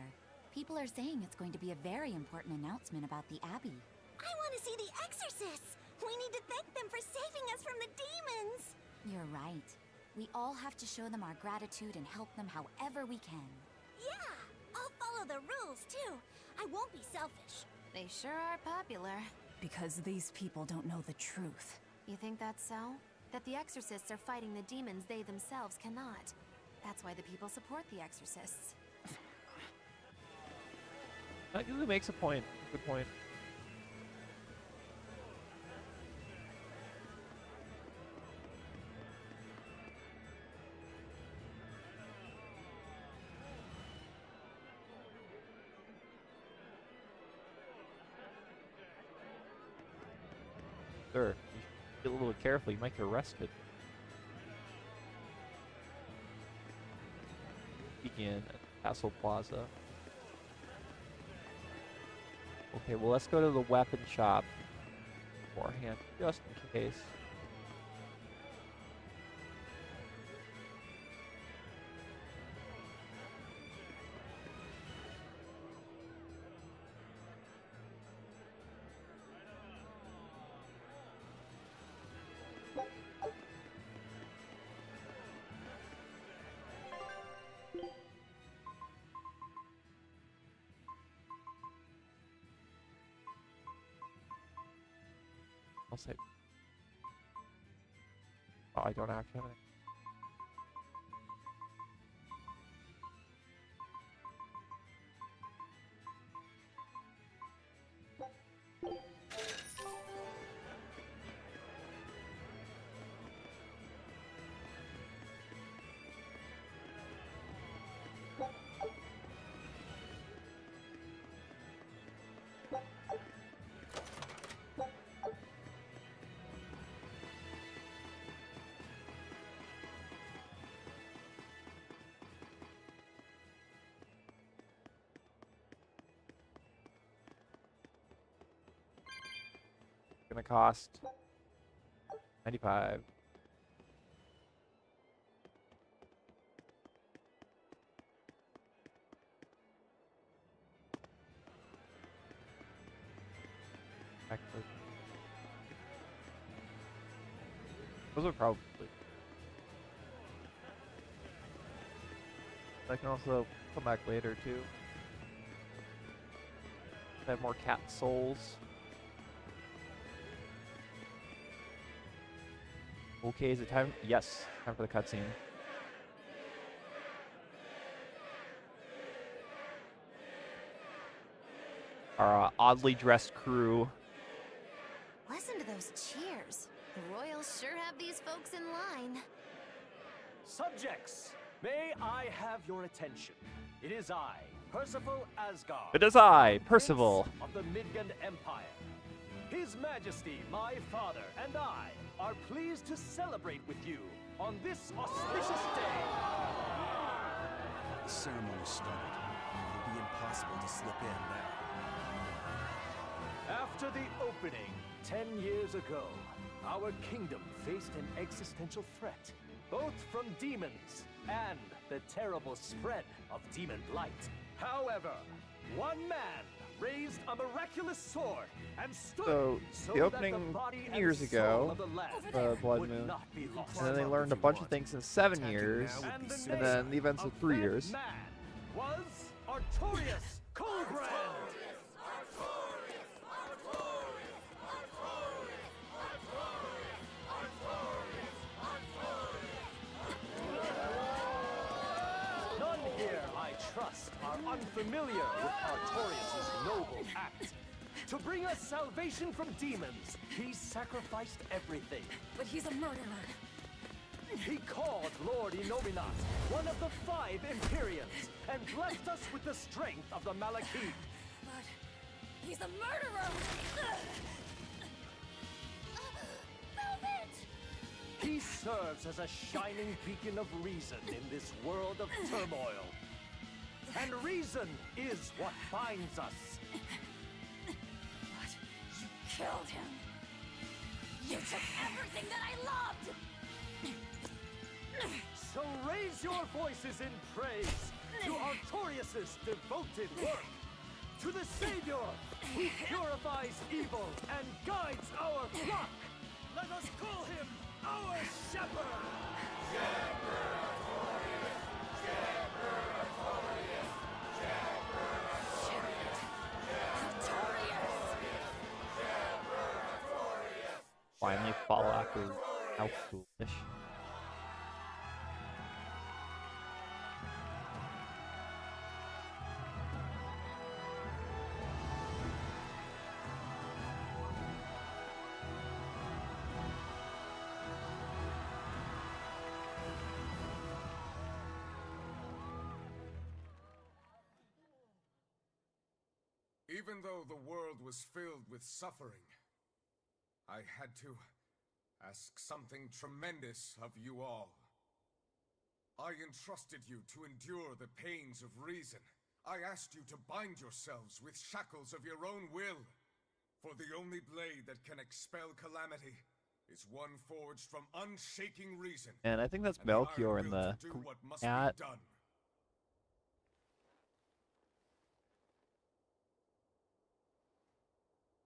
People are saying it's going to be a very important announcement about the Abbey. I want to see the exorcists! We need to thank them for saving us from the demons! You're right. We all have to show them our gratitude and help them however we can. Yeah! I'll follow the rules, too. I won't be selfish. They sure are popular. Because these people don't know the truth. You think that's so? That the exorcists are fighting the demons they themselves cannot. That's why the people support the exorcists. That usually makes a point. Good point. Sir, you should be a little careful. You might get arrested. Begin at Castle Plaza. Okay, well, let's go to the weapon shop beforehand, just in case. I'll say. Oh, I don't actually have any. Gonna cost 95. Actually, those are probably. I can also come back later too. I have more cat souls. Okay, is it time? Yes, time for the cutscene. Our oddly dressed crew. Listen to those cheers. The royals sure have these folks in line. Subjects, may I have your attention? It is I, Percival Asgard. It is I, Percival. Prince of the Midgard Empire. His Majesty, my father, and I are pleased to celebrate with you on this auspicious day. The ceremony started. It will be impossible to slip in now. After the opening, 10 years ago, our kingdom faced an existential threat, both from demons and the terrible spread of demon blight. However, one man raised a miraculous sword and stood So the opening 10 years ago, the Blood Moon, and then they learned a bunch of things in 7 years, and then the events of 3 years. Man was Artorias Coldbrand. None here, I trust, are unfamiliar with Artorias' noble act. To bring us salvation from demons, he sacrificed everything. But he's a murderer. He called Lord Innominat, one of the 5 Empyreans, and blessed us with the strength of the Malekith. But he's a murderer! He serves as a shining beacon of reason in this world of turmoil. And reason is what binds us. But you killed him. You took everything that I loved! So raise your voices in praise to Artorias' devoted work, to the Savior who purifies evil and guides our flock. Let us call him our shepherd! Shepherd Artorias! Shepherd Artorias! Shepherd Artorias! for how foolish. Even though the world was filled with suffering, I had to ask something tremendous of you all. I entrusted you to endure the pains of reason. I asked you to bind yourselves with shackles of your own will. For the only blade that can expel calamity is one forged from unshaking reason. And I think that's and the Melchior iron in will the to do what must cat. be done.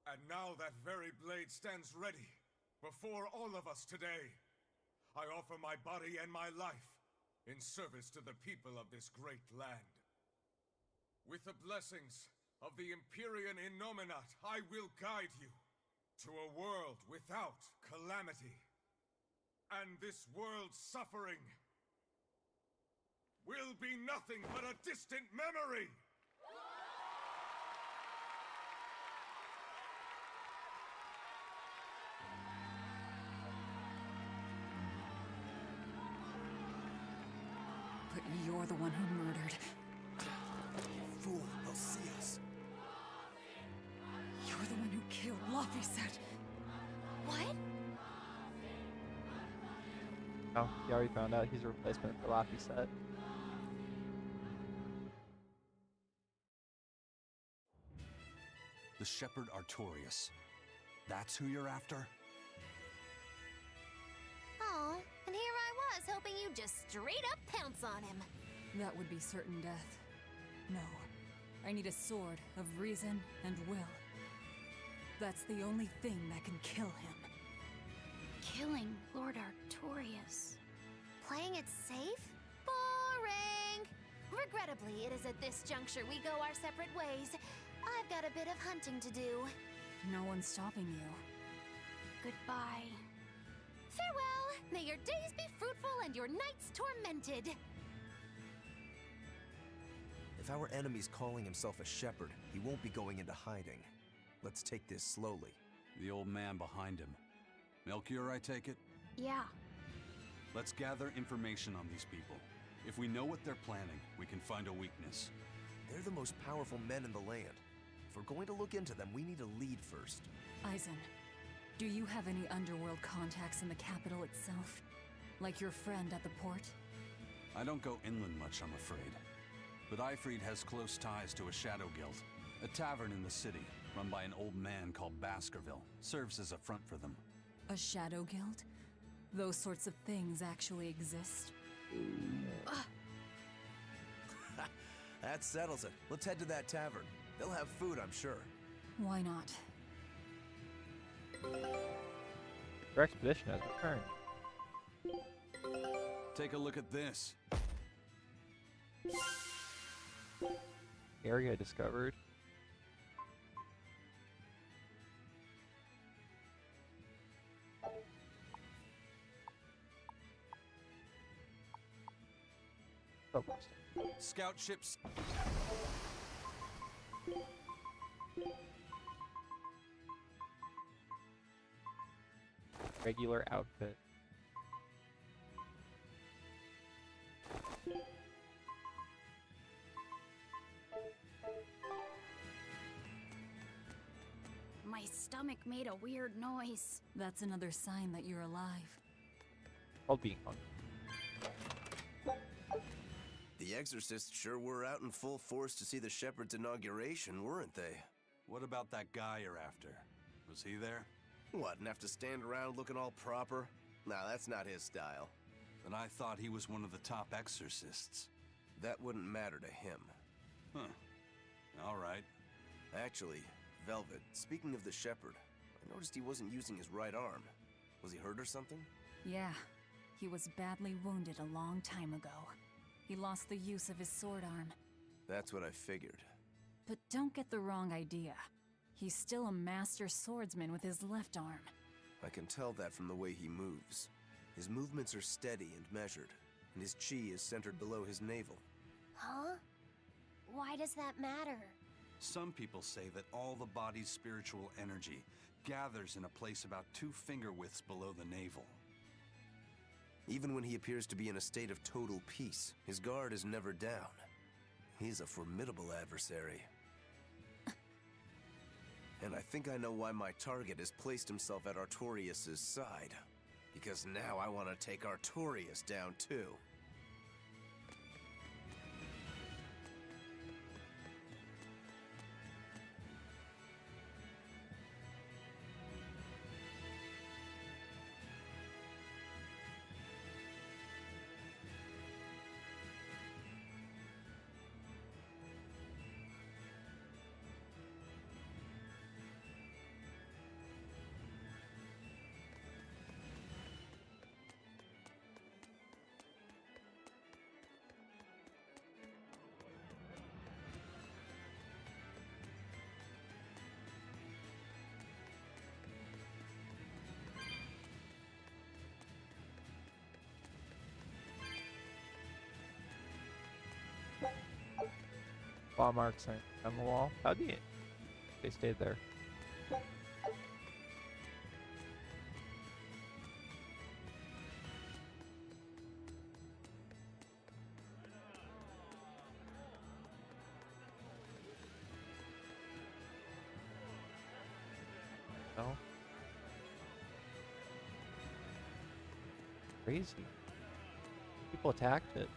And now that very blade stands ready before all of us today. I offer my body and my life in service to the people of this great land. With the blessings of the Empyrean Innominat, I will guide you to a world without calamity. And this world's suffering will be nothing but a distant memory! But you're the one who murdered. Fool, they'll see us. You're the one who killed Laphicet. What? Oh, he already found out he's a replacement for Laphicet. The Shepherd Artorias. That's who you're after? Oh, and here I was hoping you'd just straight up pounce on him. That would be certain death. No. I need a sword of reason and will. That's the only thing that can kill him. Killing Lord Artorias. Playing it safe? Boring! Regrettably, it is at this juncture we go our separate ways. I've got a bit of hunting to do. No one's stopping you. Goodbye. Farewell! May your days be fruitful and your nights tormented. If our enemy's calling himself a shepherd, he won't be going into hiding. Let's take this slowly. The old man behind him. Melchior, I take it? Yeah. Let's gather information on these people. If we know what they're planning, we can find a weakness. They're the most powerful men in the land. If we're going to look into them, we need a lead first. Eisen, do you have any underworld contacts in the capital itself? Like your friend at the port? I don't go inland much, I'm afraid. But Eifried has close ties to a shadow guild. A tavern in the city, run by an old man called Baskerville. Serves as a front for them. A shadow guild? Those sorts of things actually exist? That settles it. Let's head to that tavern. They'll have food, I'm sure. Why not? Your expedition has returned. Take a look at this. Area discovered. Oh, Scout ships. Regular outfit. My stomach made a weird noise. That's another sign that you're alive. Called being hungry. The exorcists sure were out in full force to see the shepherd's inauguration, weren't they? What about that guy you're after? Was he there? What, and have to stand around looking all proper? Nah, that's not his style. Then I thought he was one of the top exorcists. That wouldn't matter to him. Huh. All right. Actually, Velvet, speaking of the shepherd, I noticed he wasn't using his right arm. Was he hurt or something? Yeah. He was badly wounded a long time ago. He lost the use of his sword arm. That's what I figured. But don't get the wrong idea. He's still a master swordsman with his left arm. I can tell that from the way he moves. His movements are steady and measured, and his chi is centered below his navel. Huh? Why does that matter? Some people say that all the body's spiritual energy gathers in a place about 2 finger widths below the navel. Even when he appears to be in a state of total peace, his guard is never down. He's a formidable adversary. And I think I know why my target has placed himself at Artorias' side. Because now I want to take Artorias down too. Claw marks on the wall. How neat. They stayed there. No. Crazy. People attacked it.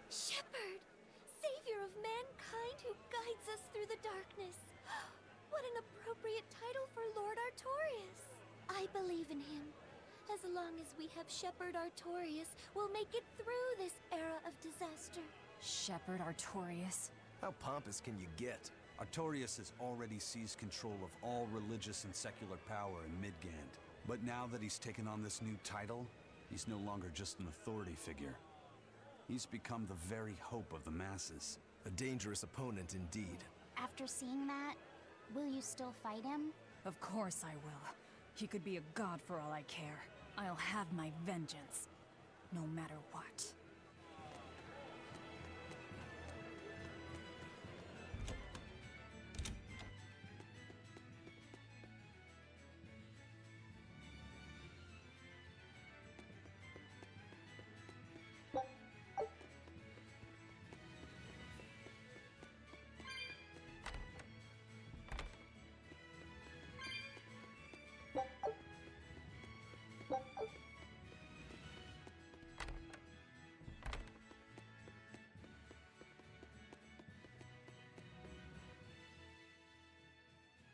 Shepherd! Savior of mankind who guides us through the darkness. What an appropriate title for Lord Artorias. I believe in him. As long as we have Shepherd Artorias, we'll make it through this era of disaster. Shepherd Artorias? How pompous can you get? Artorias has already seized control of all religious and secular power in Midgand. But now that he's taken on this new title, he's no longer just an authority figure. He's become the very hope of the masses. A dangerous opponent indeed. After seeing that, will you still fight him? Of course I will. He could be a god for all I care. I'll have my vengeance, no matter what.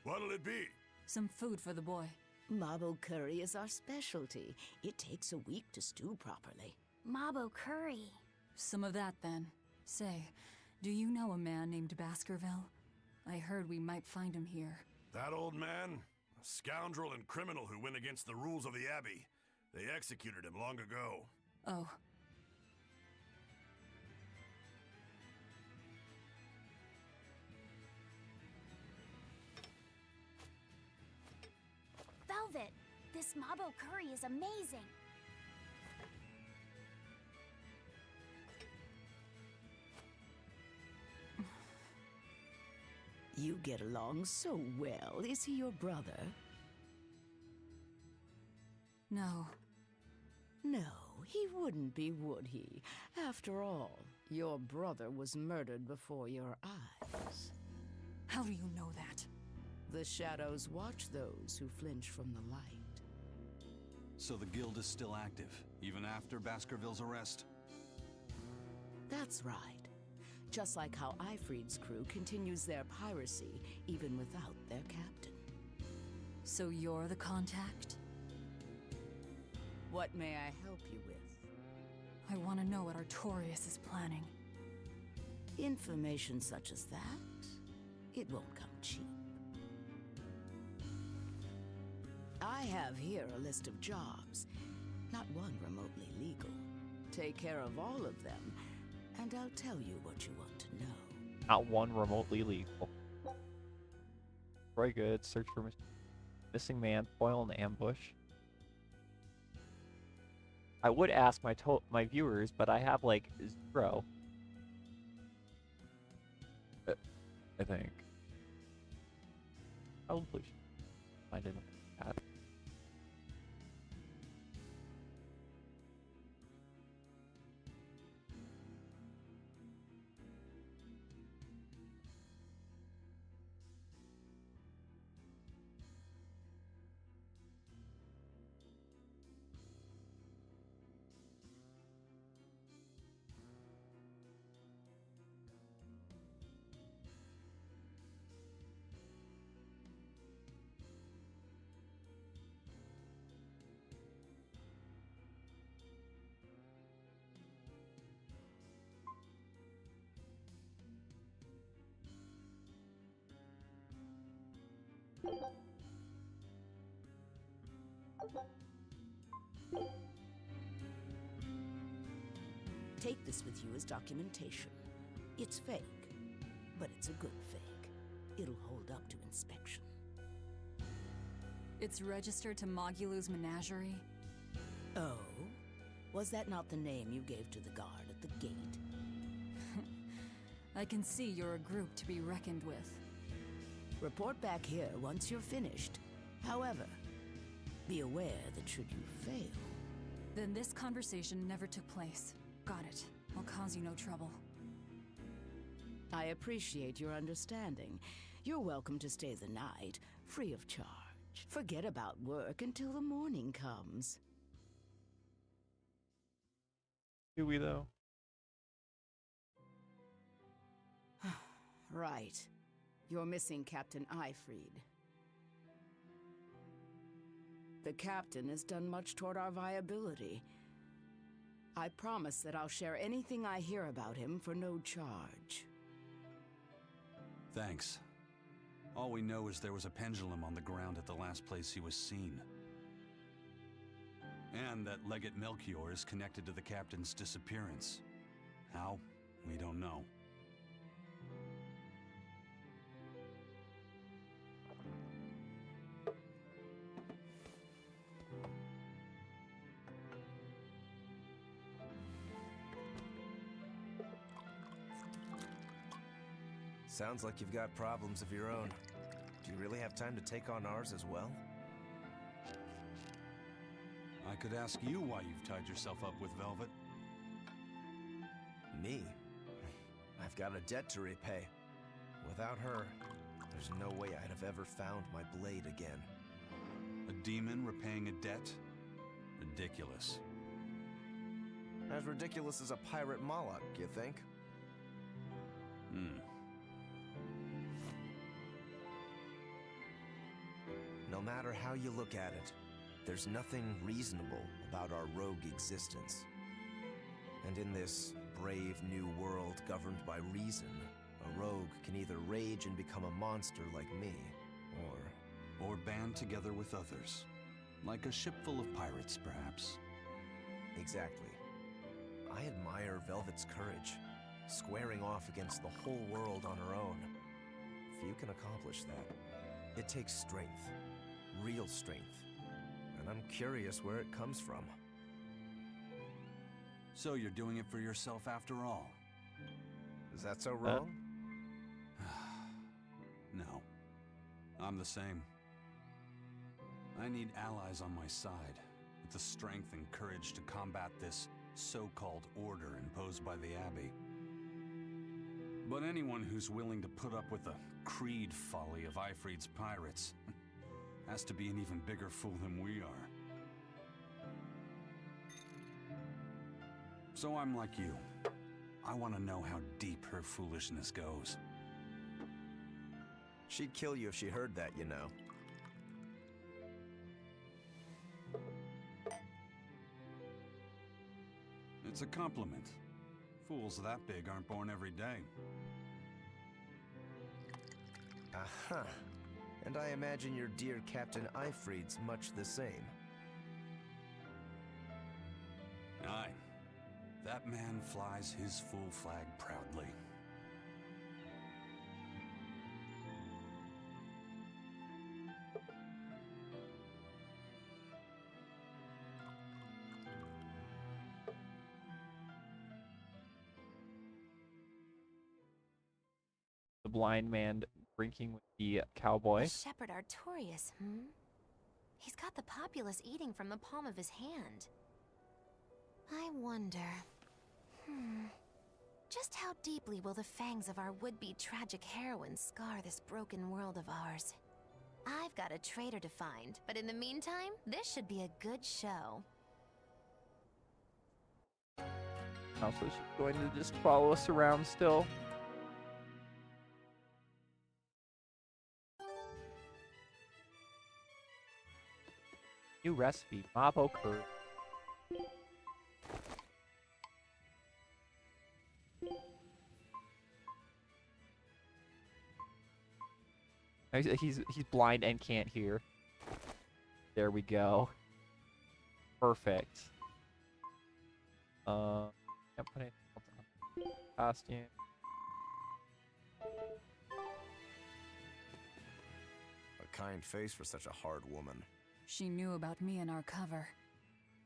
What'll it be? Some food for the boy. Mabo curry is our specialty. It takes a week to stew properly. Mabo curry. Some of that, then. Say, do you know a man named Baskerville? I heard we might find him here. That old man? A scoundrel and criminal who went against the rules of the Abbey. They executed him long ago. Oh. Velvet, this Mabo curry is amazing. You get along so well. Is he your brother? No. No, he wouldn't be, would he? After all, your brother was murdered before your eyes. How do you know that? The shadows watch those who flinch from the light. So the guild is still active, even after Baskerville's arrest? That's right. Just like how Ifreed's crew continues their piracy even without their captain. So you're the contact? What may I help you with? I want to know what Artorias is planning. Information such as that, it won't come cheap. I have here a list of jobs, not one remotely legal. Take care of all of them, and I'll tell you what you want to know. Not one remotely legal. Very good. Search for missing man, foil and ambush. I would ask my viewers, but I have like 0. I think. Probably should find it. Take this with you as documentation. It's fake, but it's a good fake. It'll hold up to inspection. It's registered to Mogulu's menagerie? Oh? Was that not the name you gave to the guard at the gate? I can see you're a group to be reckoned with. Report back here once you're finished. However, be aware that should you fail... Then this conversation never took place. Got it. I'll cause you no trouble. I appreciate your understanding. You're welcome to stay the night, free of charge. Forget about work until the morning comes. Do we, though? Right. You're missing Captain Ifreed. The captain has done much toward our viability. I promise that I'll share anything I hear about him for no charge. Thanks. All we know is there was a pendulum on the ground at the last place he was seen. And that Legate Melchior is connected to the captain's disappearance. How? We don't know. Sounds like you've got problems of your own. Do you really have time to take on ours as well? I could ask you why you've tied yourself up with Velvet. Me? I've got a debt to repay. Without her, there's no way I'd have ever found my blade again. A demon repaying a debt? Ridiculous. As ridiculous as a pirate Moloch, you think? No matter how you look at it, there's nothing reasonable about our rogue existence. And in this brave new world governed by reason, a rogue can either rage and become a monster like me, or band together with others. Like a ship full of pirates, perhaps. Exactly. I admire Velvet's courage, squaring off against the whole world on her own. Few can accomplish that. It takes strength. Real strength. And I'm curious where it comes from. So you're doing it for yourself after all? Is that so wrong? No. I'm the same. I need allies on my side. with the strength and courage to combat this so-called order imposed by the Abbey. But anyone who's willing to put up with the creed folly of Ifrid's pirates has to be an even bigger fool than we are. So I'm like you. I want to know how deep her foolishness goes. She'd kill you if she heard that, you know. It's a compliment. Fools that big aren't born every day. Aha. And I imagine your dear Captain Ifrid's much the same. Aye. That man flies his full flag proudly. The blind man drinking with the cowboy. The shepherd Artorius, He's got the populace eating from the palm of his hand. I wonder... Just how deeply will the fangs of our would-be tragic heroine scar this broken world of ours? I've got a traitor to find, but in the meantime, this should be a good show. Oh, so she's going to just follow us around still. New recipe, Mabo curry. He's blind and can't hear. There we go. Perfect. Can't put anything else on. Costume. A kind face for such a hard woman. She knew about me and our cover.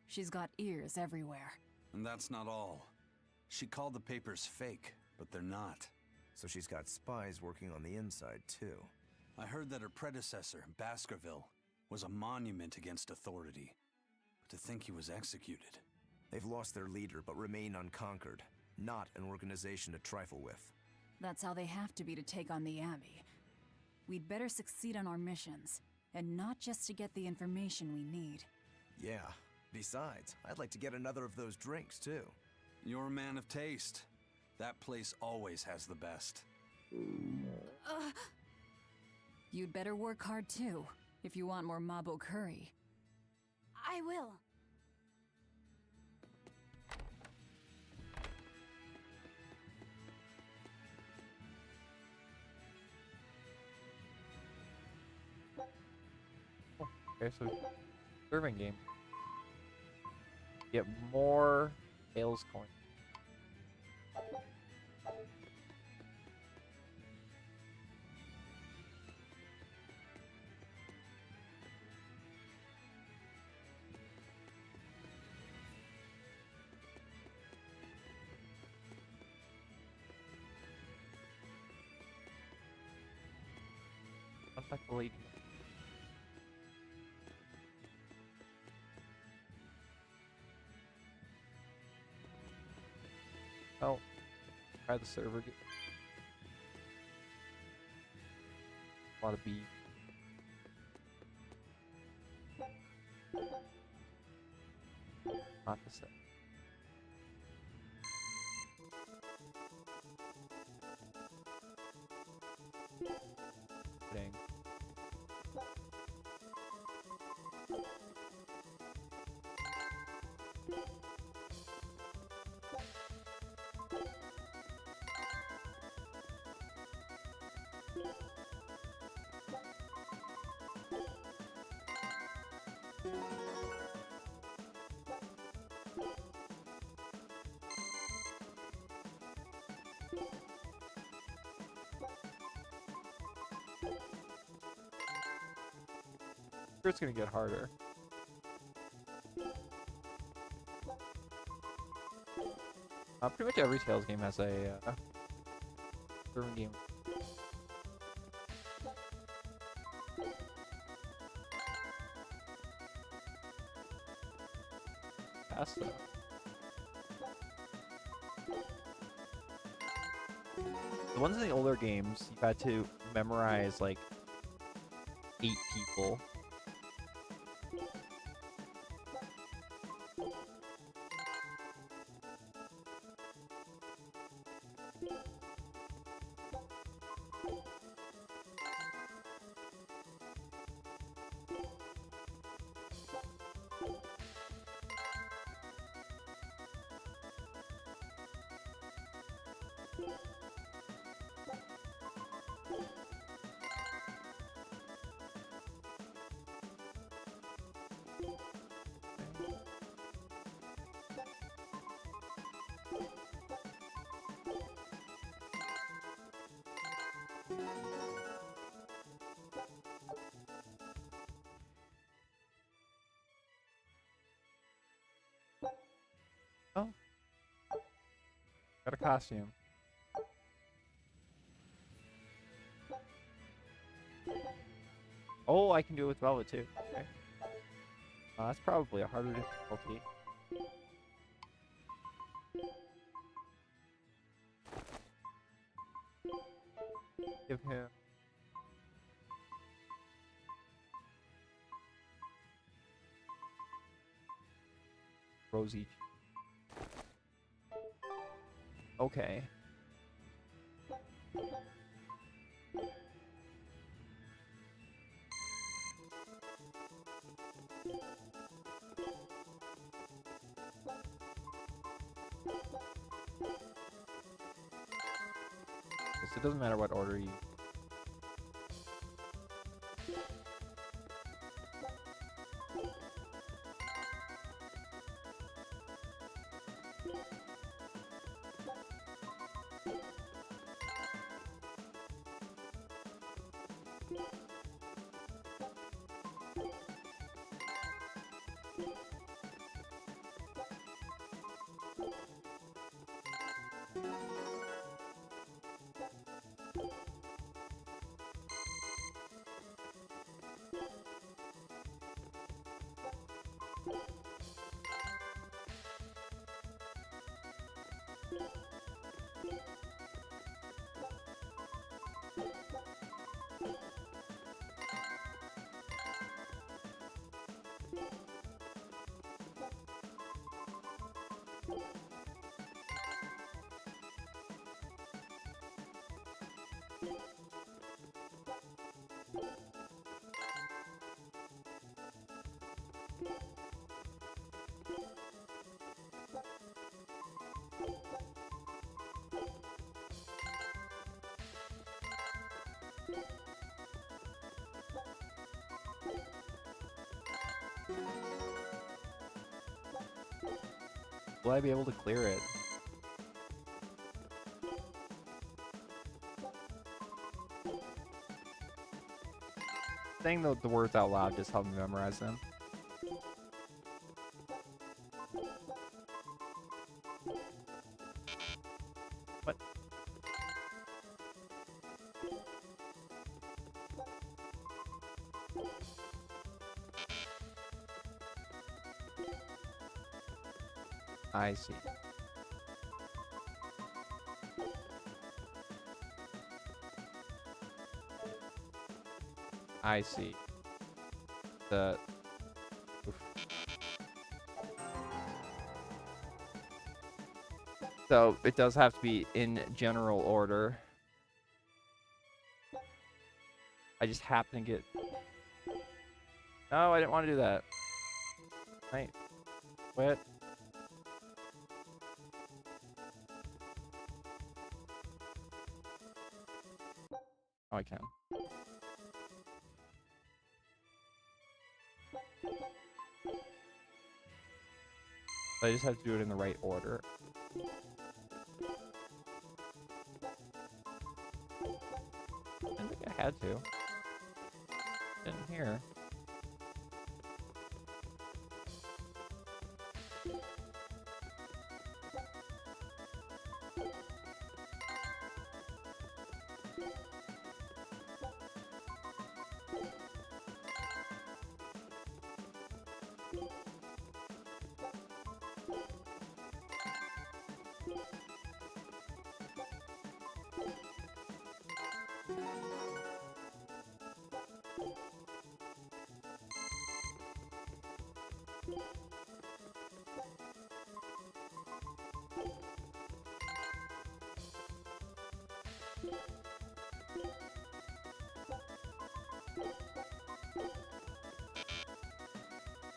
She's got ears everywhere. And that's not all. She called the papers fake, but they're not. So she's got spies working on the inside, too. I heard that her predecessor, Baskerville, was a monument against authority. But to think he was executed. They've lost their leader, but remain unconquered. Not an organization to trifle with. That's how they have to be to take on the Abbey. We'd better succeed on our missions, and not just to get the information we need. Yeah. Besides, I'd like to get another of those drinks, too. You're a man of taste. That place always has the best. You'd better work hard too, if you want more Mabo curry. I will. Okay, so serving game. Get more Tails coins. Contact the lady. Oh, try the server. A lot of beef. Not the same. Dang. Sure, it's gonna get harder. Pretty much every Tales game has a server game. fast though. The ones in the older games, you had to memorize like 8 people. Oh. Got a costume. Oh, I can do it with Velvet too. Okay. That's probably a harder difficulty. Give him Rosie. Okay. Guess it doesn't matter what order you. Will I be able to clear it? Saying the words out loud just helped me memorize them. What? I see. I see. Oof. So it does have to be in general order. I just happen to get. No, I didn't want to do that. Right. Quit. Oh, I can. So I just have to do it in the right order. I didn't think I had to. Didn't hear.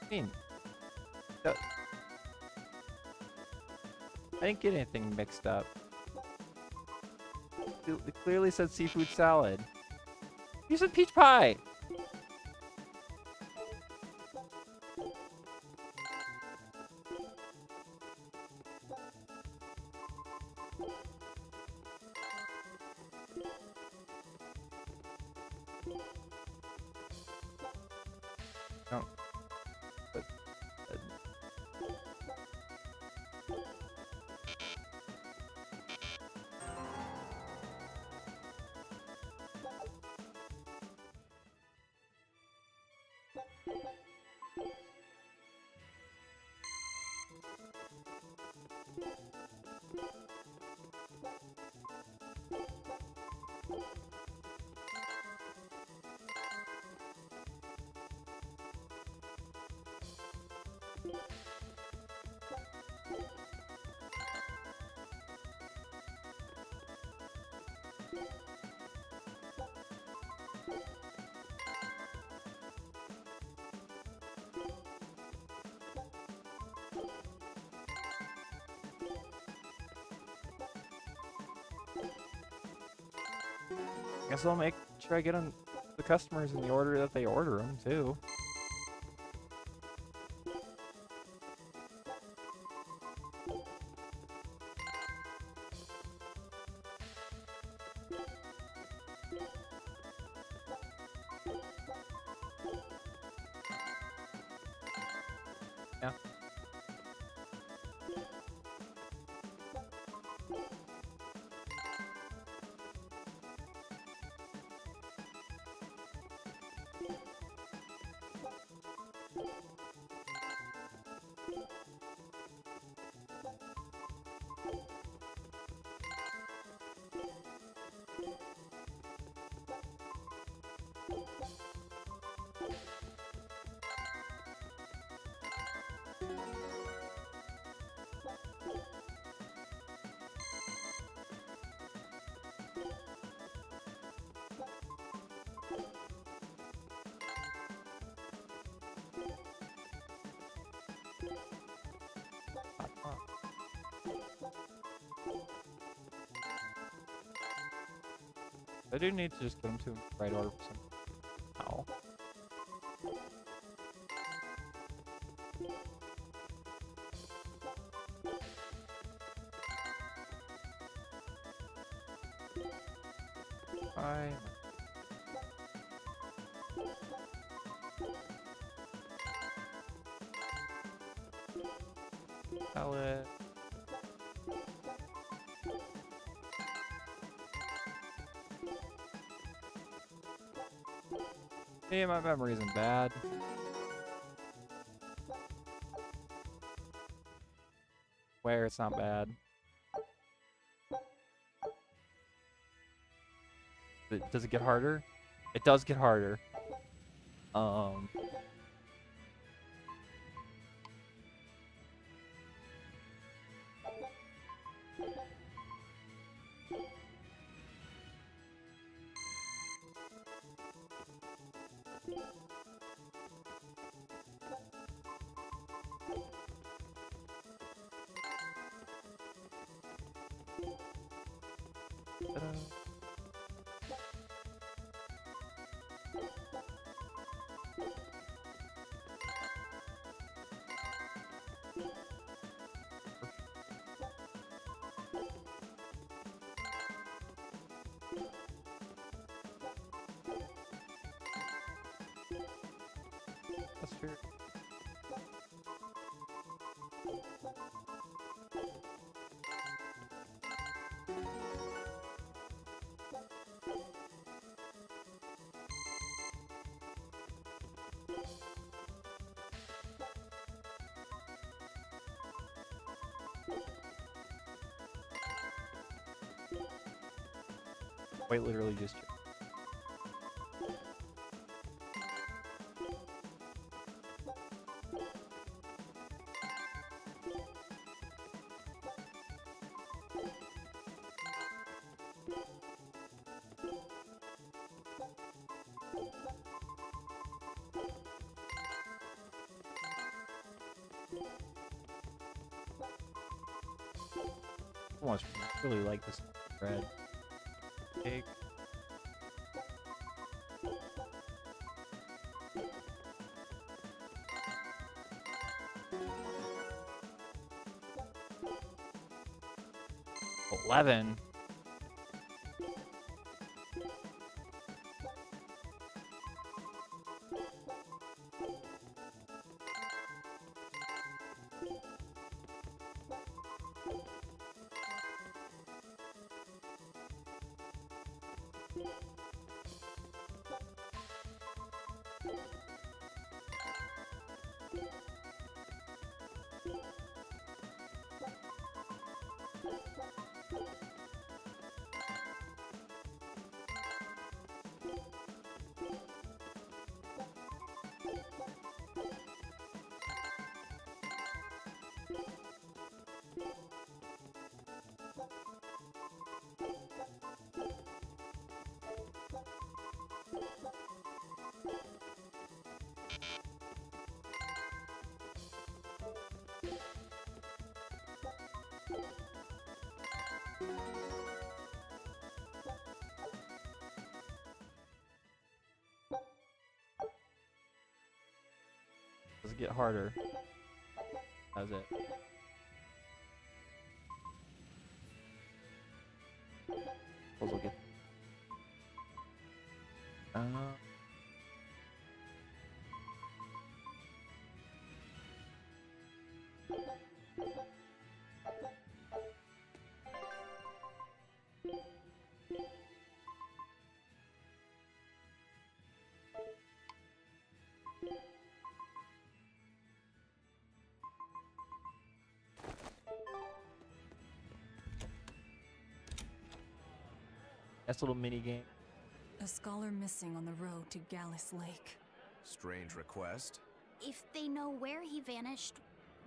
I mean, I didn't get anything mixed up. It clearly said seafood salad. You said peach pie! No. But, guess I'll make sure I get them the customers in the order that they order them too. Yeah. I do need to just get them to the right order somehow. Fine. Salad. Hey, my memory isn't bad. Where it's not bad. Does it get harder? It does get harder. Ta-da. That's true. Quite literally just Almost really like this bread. Cake. $11. Does it get harder? How's it? Puzzle get. Nice little mini game. A scholar missing on the road to Gallus Lake. Strange request. If they know where he vanished,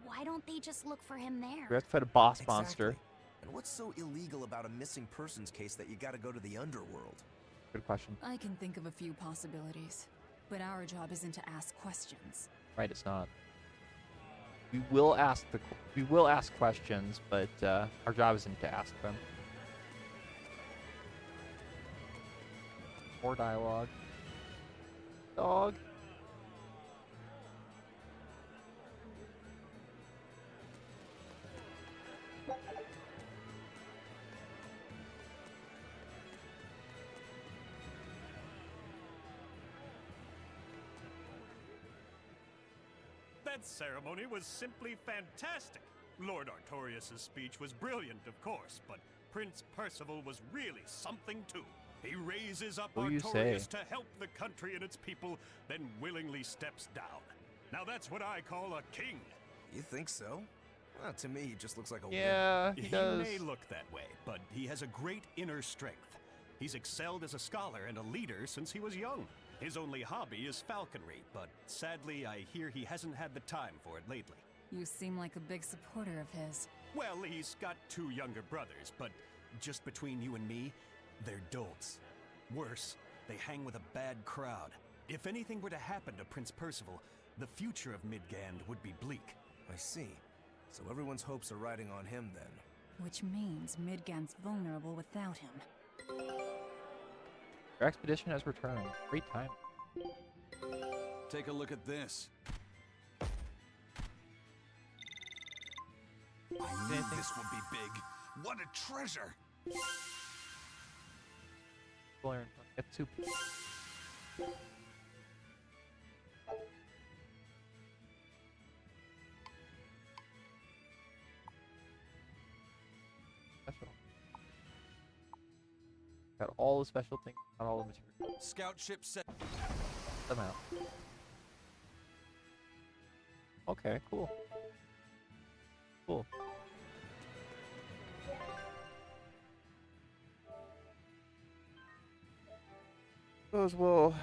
why don't they just look for him there? We have to fight a boss Exactly. monster. And what's so illegal about a missing persons case that you gotta go to the underworld? Good question. I can think of a few possibilities, but our job isn't to ask questions. Right, it's not. We will ask questions, but our job isn't to ask them. More dialogue. Dog. That ceremony was simply fantastic. Lord Artorias' speech was brilliant, of course, but Prince Percival was really something too. He raises up Who you Artorias say? to help the country and its people, then willingly steps down. Now that's what I call a king. You think so? Well, to me, he just looks like a Yeah, wimp. he does. may look that way, but he has a great inner strength. He's excelled as a scholar and a leader since he was young. His only hobby is falconry, but sadly, I hear he hasn't had the time for it lately. You seem like a big supporter of his. Well, he's got 2 younger brothers, but just between you and me, they're dolts. Worse, they hang with a bad crowd. If anything were to happen to Prince Percival, the future of Midgand would be bleak. I see. So everyone's hopes are riding on him then. Which means Midgand's vulnerable without him. Your expedition has returned. Great time. Take a look at this. I knew this would be big. What a treasure! Get soup. Special. Got all the special things, not all the material. Scout ship set. Them out. Okay, cool. Cool. Suppose we'll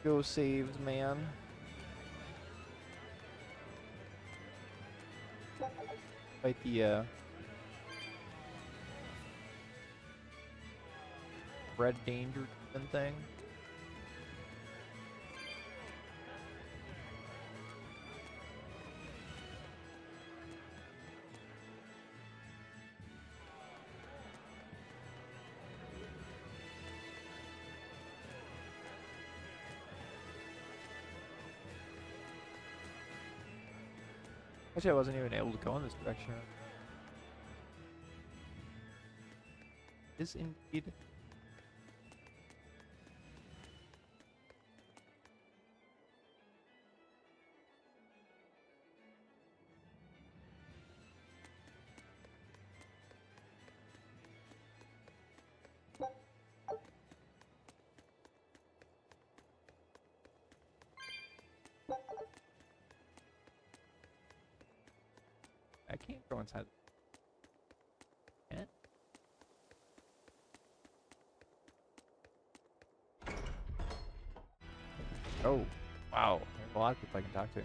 go save the man. Fight the red danger thing. Actually, I wasn't even able to go in this direction. Is indeed. I can't go inside. Can't? Oh, wow. There's a lot of people I can talk to.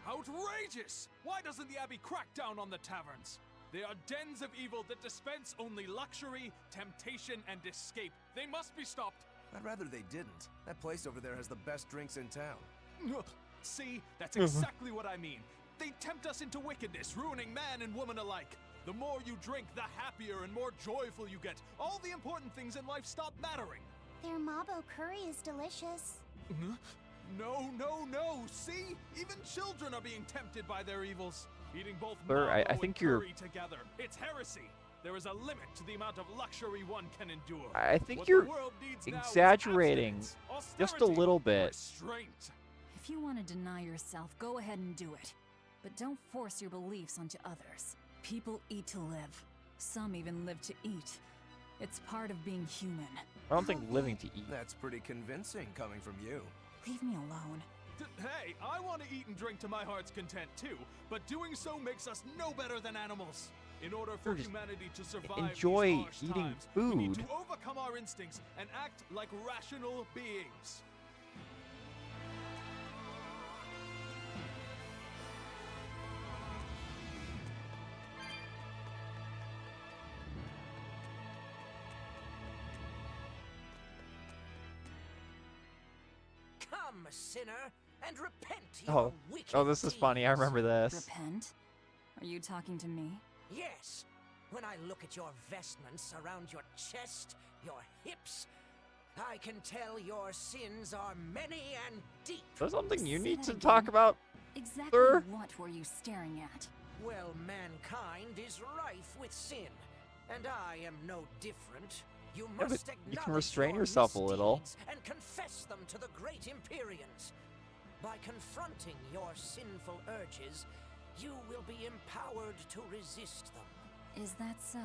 Outrageous! Why doesn't the Abbey crack down on the taverns? They are dens of evil that dispense only luxury, temptation, and escape. They must be stopped. I'd rather they didn't. That place over there has the best drinks in town. See, that's exactly what I mean. They tempt us into wickedness, ruining man and woman alike. The more you drink, the happier and more joyful you get. All the important things in life stop mattering. Their mabo curry is delicious. No, no, no! See? Even children are being tempted by their evils. Eating both Sir, I mabo think and you're- curry together. It's heresy. There is a limit to the amount of luxury one can endure. I think What you're the world needs now is exaggerating abstinence, just a austerity, little bit. restraint. If you want to deny yourself, go ahead and do it. But don't force your beliefs onto others. People eat to live. Some even live to eat. It's part of being human. I don't think living to eat. That's pretty convincing coming from you. Leave me alone. Hey, I want to eat and drink to my heart's content too, but doing so makes us no better than animals. In order for Just humanity to survive enjoy these harsh eating times, we need food. to overcome our instincts and act like rational beings. Come, sinner, and repent Oh, your wicked oh, this is funny. I remember this. Repent? Are you talking to me? Yes. When I look at your vestments around your chest, your hips, I can tell your sins are many and deep. There's something you Say need that to again. talk about, Exactly sir? what were you staring at? Well, mankind is rife with sin, and I am no different. You Yeah, but must you can acknowledge restrain your yourself a little. misdeeds and confess them to the great Empyreans. By confronting your sinful urges, you will be empowered to resist them. Is that so?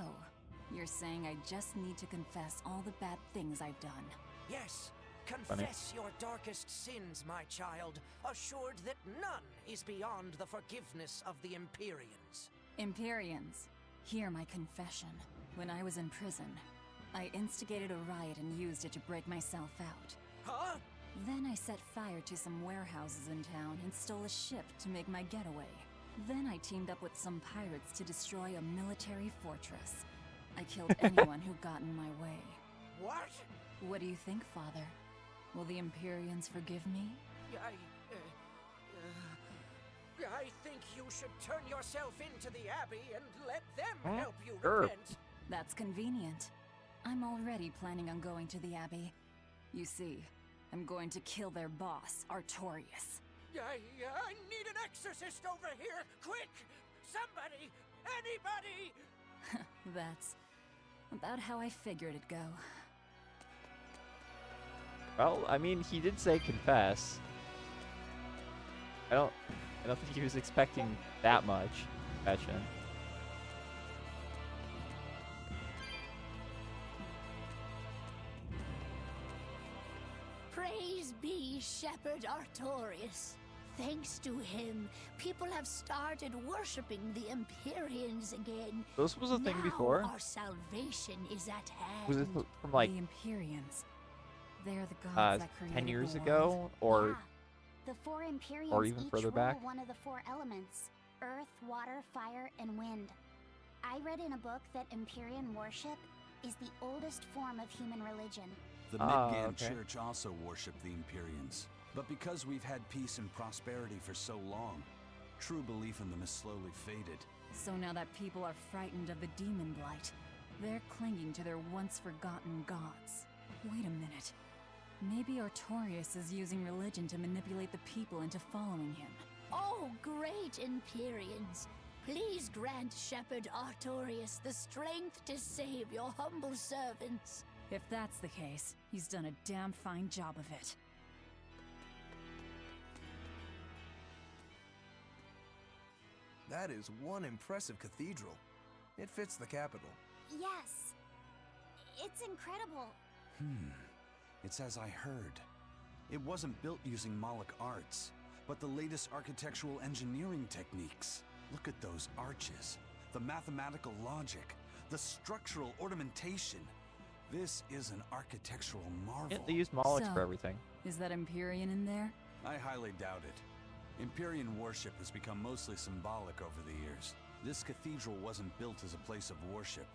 You're saying I just need to confess all the bad things I've done. Yes, confess your darkest sins, my child, assured that none is beyond the forgiveness of the Empyreans. Empyreans, hear my confession. When I was in prison, I instigated a riot and used it to break myself out. Huh? Then I set fire to some warehouses in town and stole a ship to make my getaway. Then I teamed up with some pirates to destroy a military fortress. I killed anyone who got in my way. What? What do you think, Father? Will the Empyreans forgive me? I think you should turn yourself into the Abbey and let them Huh? help you Sure. repent. That's convenient. I'm already planning on going to the Abbey. You see, I'm going to kill their boss, Artorius. I need an exorcist over here! Quick! Somebody! Anybody! That's about how I figured it'd go. Well, I mean, he did say confess. I don't think he was expecting that much confession. Praise be Shepherd Artorius. Thanks to him, people have started worshipping the Empyreans again. This was a thing Now before? Our salvation is at hand. Was this from like The Empyreans. They're the gods that created 10 years the ago, world. or The four Empyreans or even each further rule back? one of the four elements: earth, water, fire, and wind. I read in a book that Empyrean worship is the oldest form of human religion. The Ah, Midgand okay. Church also worshipped the Empyreans. But because we've had peace and prosperity for so long, true belief in them has slowly faded. So now that people are frightened of the demon blight, they're clinging to their once forgotten gods. Wait a minute. Maybe Artorias is using religion to manipulate the people into following him. Oh, great Empyreans! Please grant Shepherd Artorias the strength to save your humble servants. If that's the case, he's done a damn fine job of it. That is one impressive cathedral. It fits the capital. Yes. It's incredible. It's as I heard. It wasn't built using Moloch arts, but the latest architectural engineering techniques. Look at those arches, the mathematical logic, the structural ornamentation. This is an architectural marvel. Yeah, they use Moloch for everything. Is that Empyrean in there? I highly doubt it. Empyrean worship has become mostly symbolic over the years. This cathedral wasn't built as a place of worship.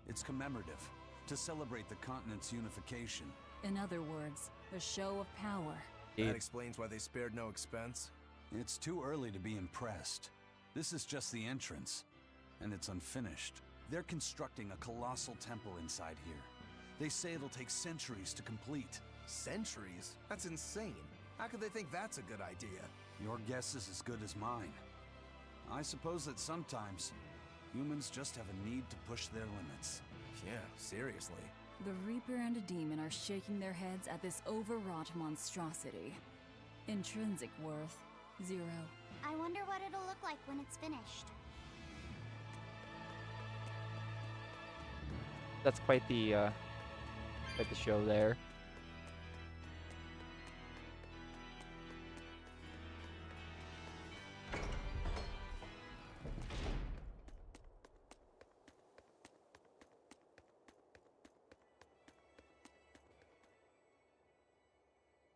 It's commemorative, to celebrate the continent's unification. In other words, a show of power. That explains why they spared no expense. It's too early to be impressed. This is just the entrance, and it's unfinished. They're constructing a colossal temple inside here. They say it'll take centuries to complete. Centuries? That's insane. How could they think that's a good idea? Your guess is as good as mine. I suppose that sometimes humans just have a need to push their limits. Yeah, seriously. The Reaper and a demon are shaking their heads at this overwrought monstrosity. Intrinsic worth, 0. I wonder what it'll look like when it's finished. That's quite the show there.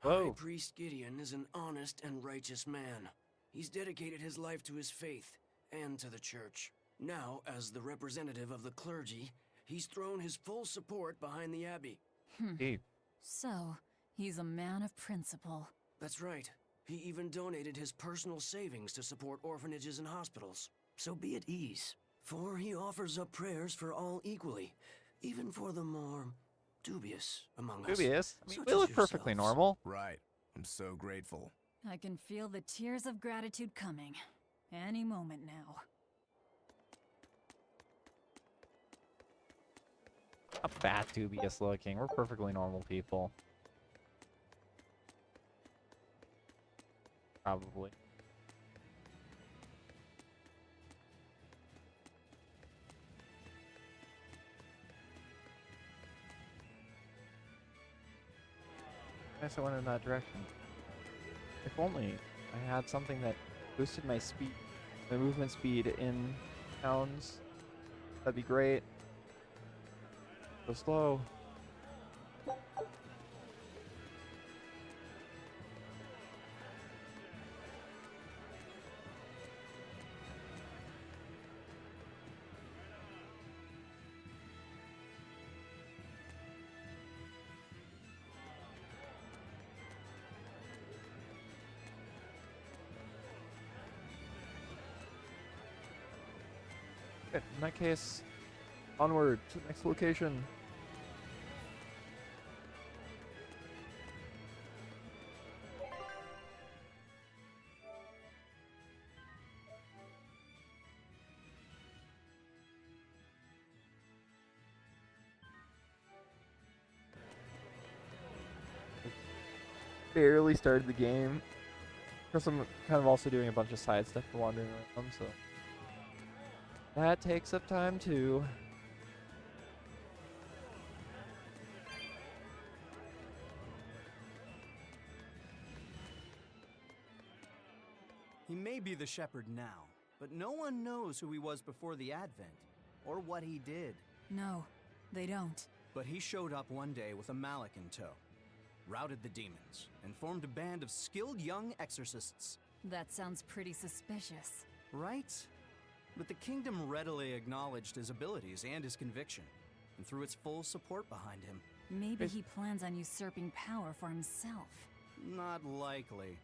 High Priest Gideon is an honest and righteous man. He's dedicated his life to his faith and to the church. Now, as the representative of the clergy, he's thrown his full support behind the abbey. So, he's a man of principle. That's right. He even donated his personal savings to support orphanages and hospitals. So be at ease, for he offers up prayers for all equally, even for the more dubious among us. Dubious? I mean, Such we as look perfectly yourselves. normal. Right. I'm so grateful. I can feel the tears of gratitude coming. Any moment now. Not that dubious looking. We're perfectly normal people. Probably. I guess I went in that direction. If only I had something that boosted my speed, my movement speed in towns. That'd be great. So slow. Good. In that case, onward to the next location. Barely started the game because I'm kind of also doing a bunch of side stuff and wandering around, so that takes up time too. He may be the shepherd now, but no one knows who he was before the Advent, or what he did. No, they don't. But he showed up one day with a mallet in tow, routed the demons, and formed a band of skilled young exorcists. That sounds pretty suspicious. Right? But the kingdom readily acknowledged his abilities and his conviction, and threw its full support behind him. Maybe he plans on usurping power for himself. Not likely.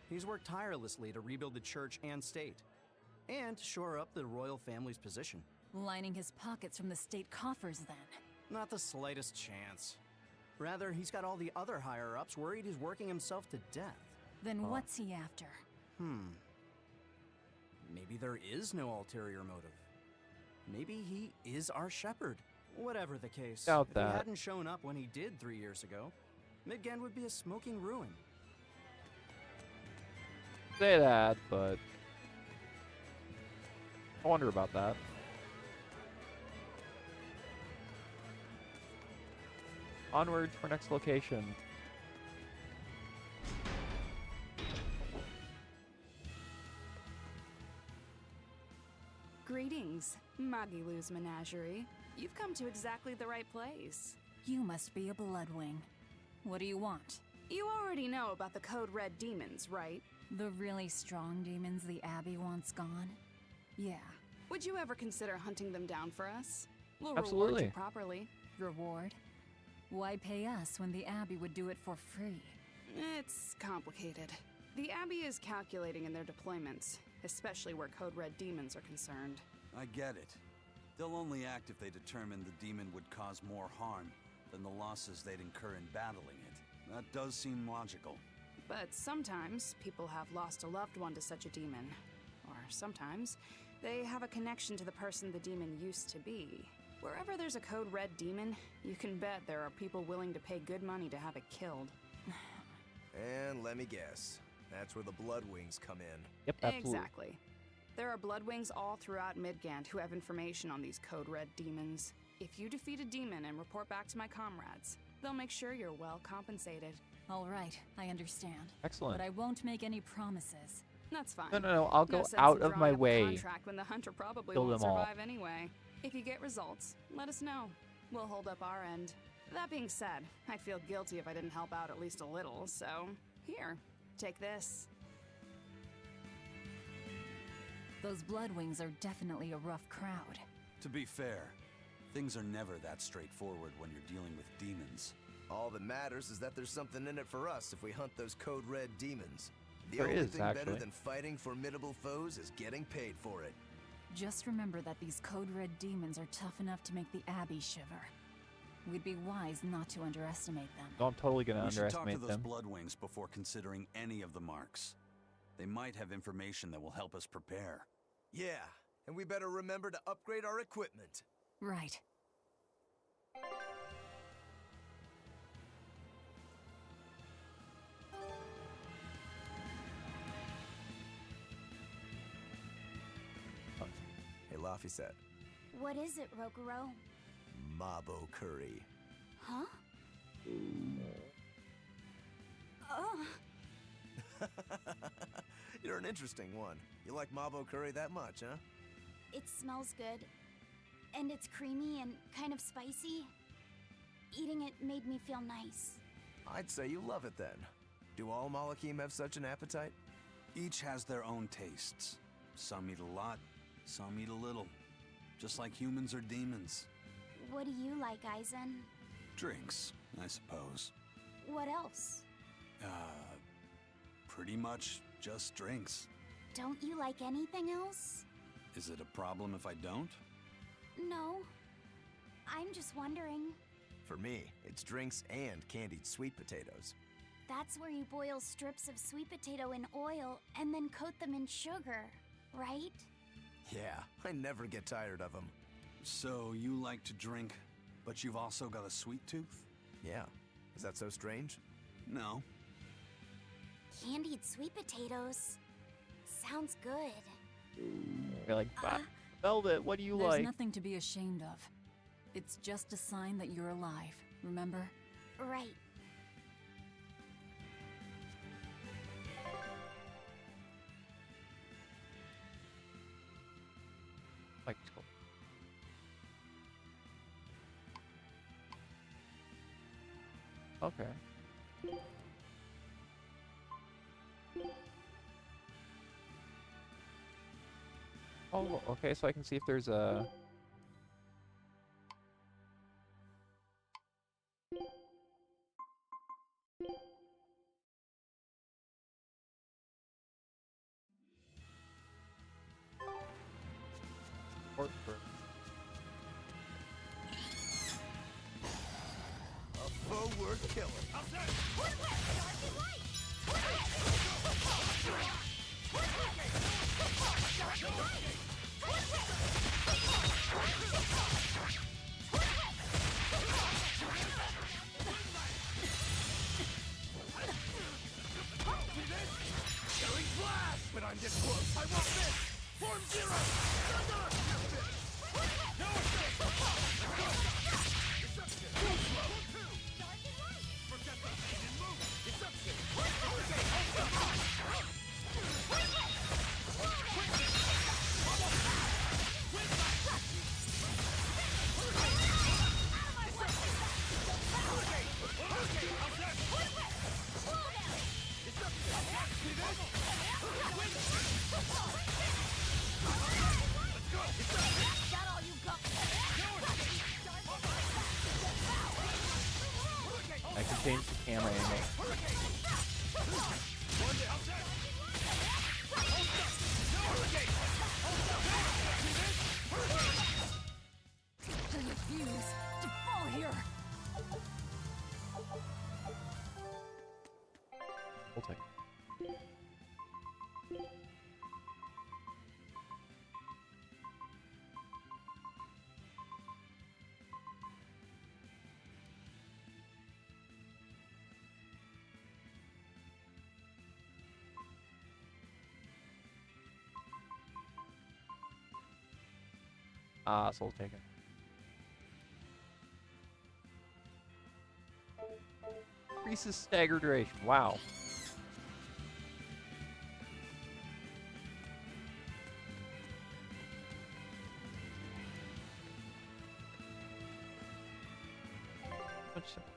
He's worked tirelessly to rebuild the church and state, and shore up the royal family's position. Lining his pockets from the state coffers, then. Not the slightest chance. Rather, he's got all the other higher-ups worried he's working himself to death. Then what's he after? Maybe there is no ulterior motive. Maybe he is our shepherd. Whatever the case, Doubt if that. he hadn't shown up when he did 3 years ago, Midgand would be a smoking ruin. Say that, but I wonder about that. Onward to our next location. Greetings, Magilou's menagerie. You've come to exactly the right place. You must be a Bloodwing. What do you want? You already know about the Code Red demons, right? The really strong demons the Abbey wants gone? Yeah. Would you ever consider hunting them down for us? We'll reward Absolutely. you properly. Reward? Why pay us when the Abbey would do it for free? It's complicated. The Abbey is calculating in their deployments, especially where Code Red demons are concerned. I get it. They'll only act if they determine the demon would cause more harm than the losses they'd incur in battling it. That does seem logical. But sometimes people have lost a loved one to such a demon. Or sometimes they have a connection to the person the demon used to be. Wherever there's a Code Red demon, you can bet there are people willing to pay good money to have it killed. And let me guess, that's where the Bloodwings come in. Yep, absolutely. Exactly. There are Bloodwings all throughout Midgand who have information on these Code Red demons. If you defeat a demon and report back to my comrades, they'll make sure you're well compensated. All right, I understand. Excellent. But I won't make any promises. That's fine. No, I'll go sense out in of my drawing up a way. contract when the hunter probably Kill won't them all. survive anyway. If you get results, let us know. We'll hold up our end. That being said, I'd feel guilty if I didn't help out at least a little, so here, take this. Those Bloodwings are definitely a rough crowd. To be fair, things are never that straightforward when you're dealing with demons. All that matters is that there's something in it for us if we hunt those Code Red demons. The There only is, thing better actually. than fighting formidable foes is getting paid for it. Just remember that these Code Red demons are tough enough to make the Abbey shiver. We'd be wise not to underestimate them. No, I'm totally gonna We should talk to underestimate those them. Bloodwings before considering any of the marks. They might have information that will help us prepare. Yeah, and we better remember to upgrade our equipment. Right. Hey, Laphicet. What is it, Rokuro? Mabo curry. Huh? Oh. You're an interesting one. You like Mabo curry that much, huh? It smells good. And it's creamy and kind of spicy. Eating it made me feel nice. I'd say you love it then. Do all Malakim have such an appetite? Each has their own tastes. Some eat a lot, some eat a little. Just like humans or demons. What do you like, Aizen? Drinks, I suppose. What else? Pretty much just drinks. Don't you like anything else? Is it a problem if I don't? No. I'm just wondering. For me, it's drinks and candied sweet potatoes. That's where you boil strips of sweet potato in oil and then coat them in sugar, right? Yeah, I never get tired of them. So you like to drink, but you've also got a sweet tooth? Yeah. Is that so strange? No. Candied sweet potatoes. Sounds good. You're like, Velvet, what do you There's like? nothing to be ashamed of. It's just a sign that you're alive, remember? Right. Like, okay. Oh, okay, so I can see if there's a... A foe well worth killing. Going blast! When I'm this close, I want this! Form zero! No escape! Too slow! Forget the pain and move! Deception! I can change the camera angle. I refuse to fall here. We'll take it. Soul Taken. Increases stagger duration. Wow. Much simpler.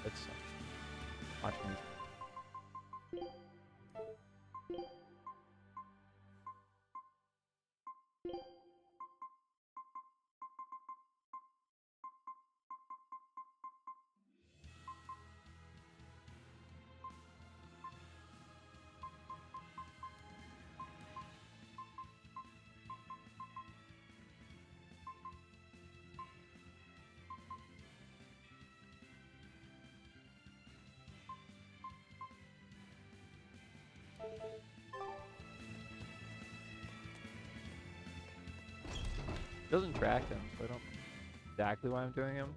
It's much easier. Doesn't track them, so I don't know exactly why I'm doing them.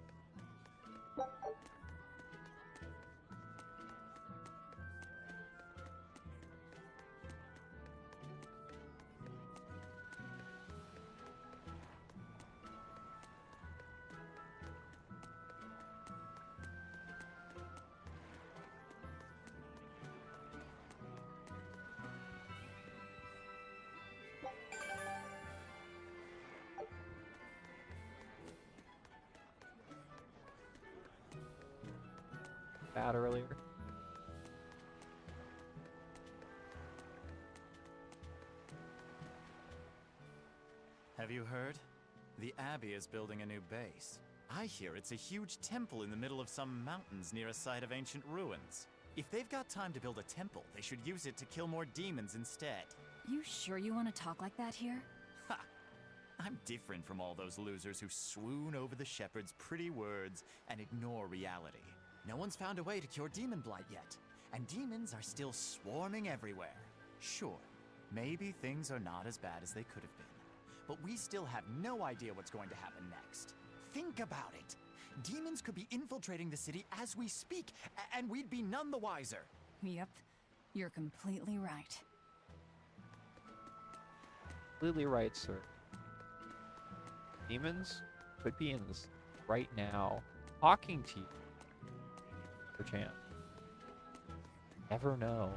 Bad earlier. Have you heard? The Abbey is building a new base. I hear it's a huge temple in the middle of some mountains near a site of ancient ruins. If they've got time to build a temple, they should use it to kill more demons instead. You sure you want to talk like that here? Ha! I'm different from all those losers who swoon over the shepherd's pretty words and ignore reality. No one's found a way to cure demon blight yet, and demons are still swarming everywhere. Sure, maybe things are not as bad as they could have been, but we still have no idea what's going to happen next. Think about it. Demons could be infiltrating the city as we speak, and we'd be none the wiser. Yep, you're completely right. Completely right, sir. Demons could be in this right now, talking to you. Perchance. Never know.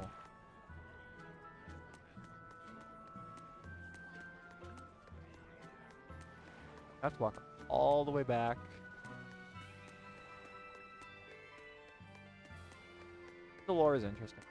I have to walk all the way back. The lore is interesting.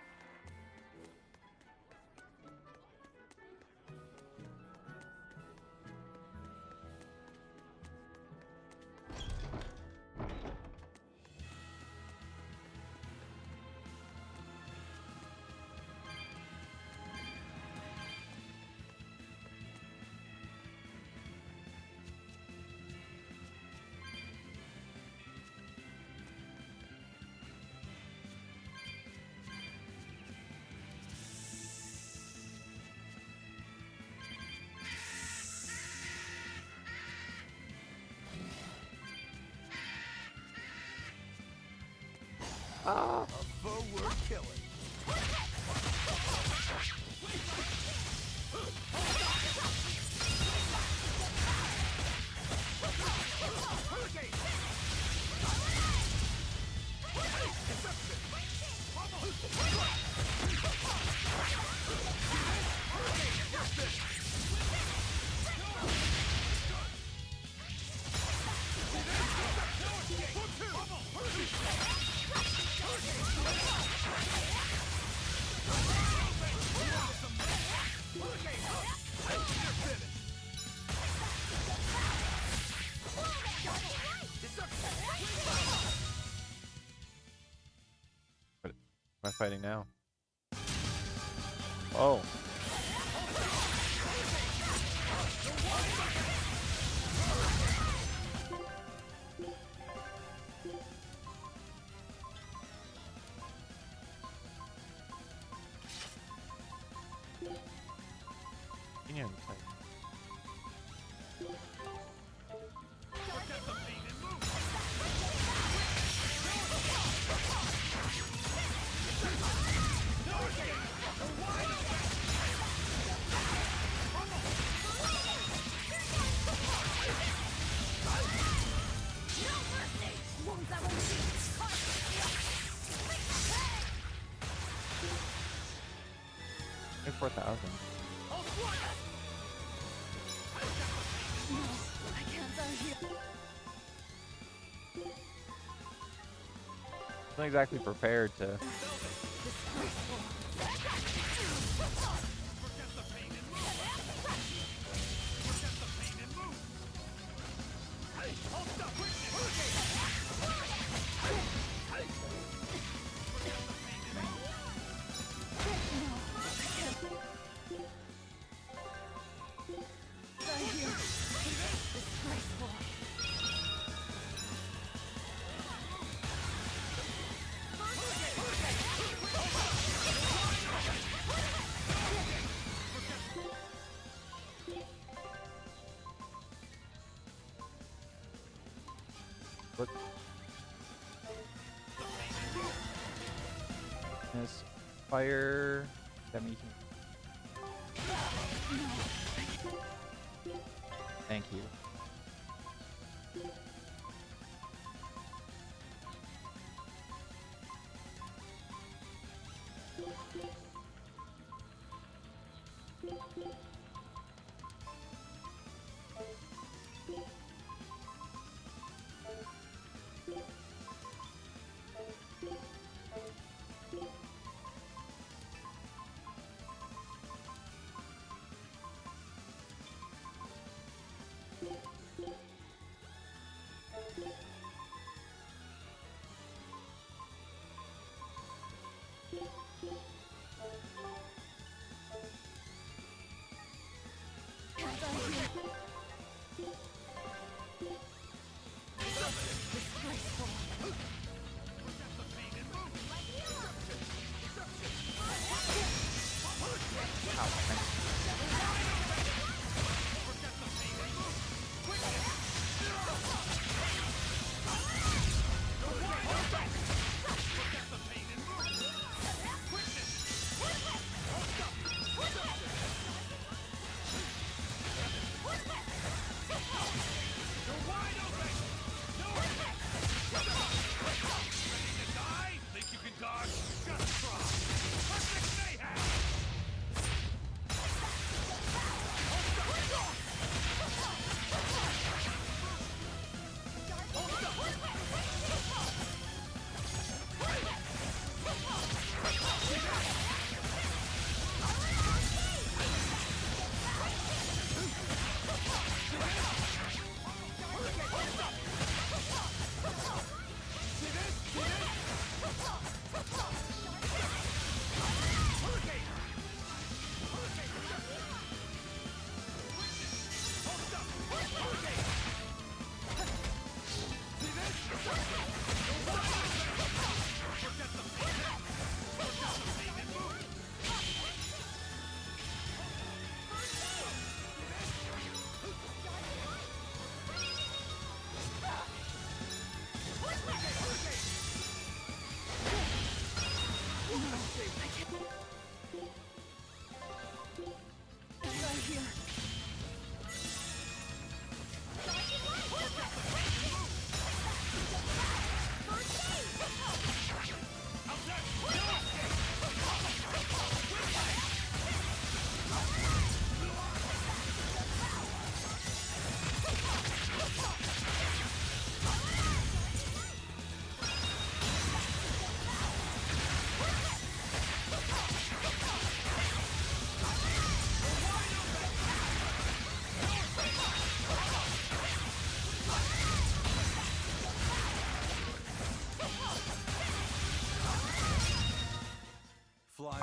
A foe worth killing. What am I fighting now? Oh. Union type. Like 4,000. Not exactly prepared to. What? This fire. That means. Thank you.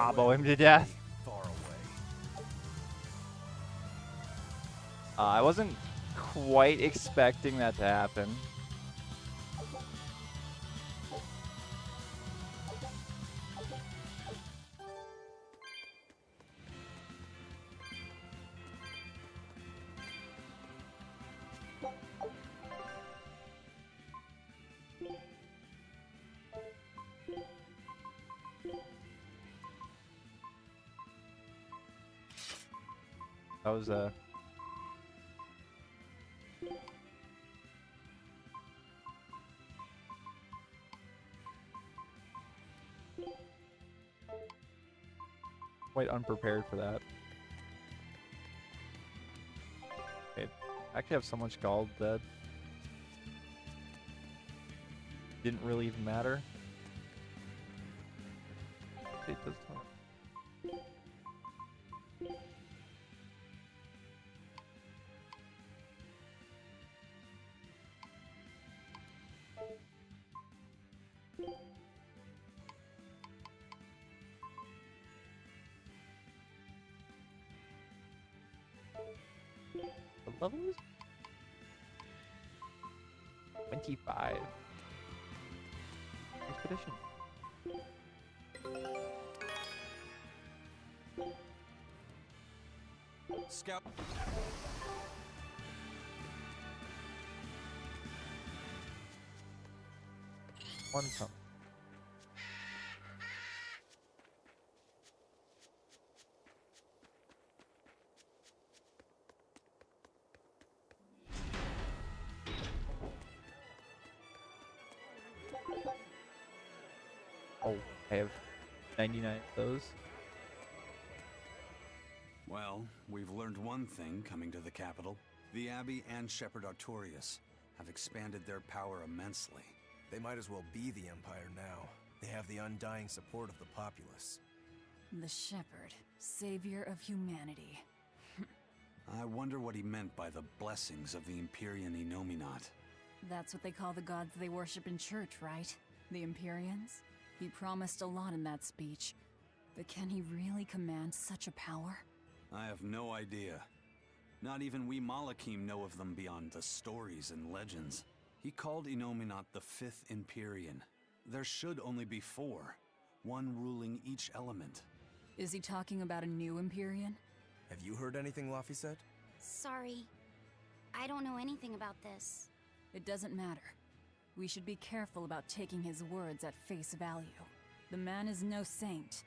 combo him to death. Far away. I wasn't quite expecting that to happen. That was quite unprepared for that. Okay, I actually have so much gold that didn't really even matter. It does talk. What level is it? 25. Expedition. Scout. One pump. Oh, I have 99 of those. Well, we've learned one thing coming to the capital. The Abbey and Shepherd Artorius have expanded their power immensely. They might as well be the Empire now. They have the undying support of the populace. The Shepherd, savior of humanity. I wonder what he meant by the blessings of the Empyrean Enominat. That's what they call the gods they worship in church, right? The Empyreans? He promised a lot in that speech. But can he really command such a power? I have no idea. Not even we Malakim know of them beyond the stories and legends. He called Enominat the 5th Empyrean. There should only be 4, one ruling each element. Is he talking about a new Empyrean? Have you heard anything Laffy said? Sorry. I don't know anything about this. It doesn't matter. We should be careful about taking his words at face value. The man is no saint.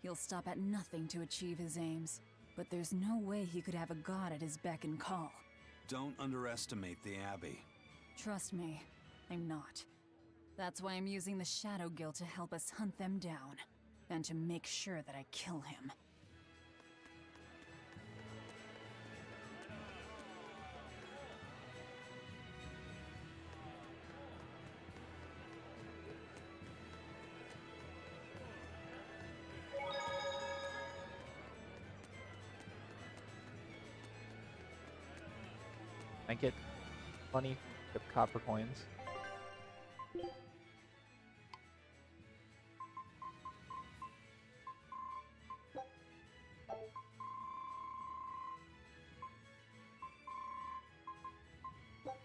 He'll stop at nothing to achieve his aims. But there's no way he could have a god at his beck and call. Don't underestimate the Abbey. Trust me, I'm not. That's why I'm using the Shadow Guild to help us hunt them down. And to make sure that I kill him. I get money with copper coins.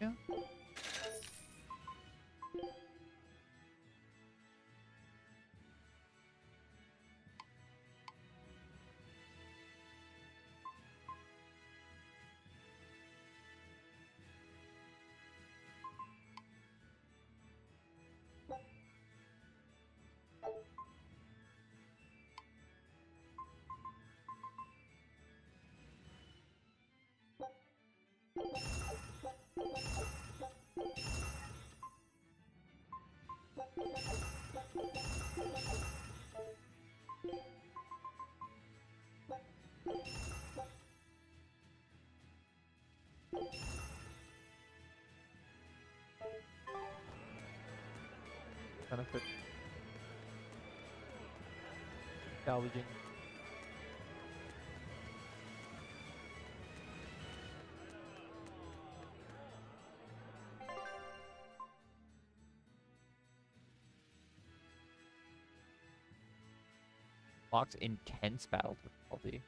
Yeah. Benefit. Salvaging. Unlocks intense battle difficulty.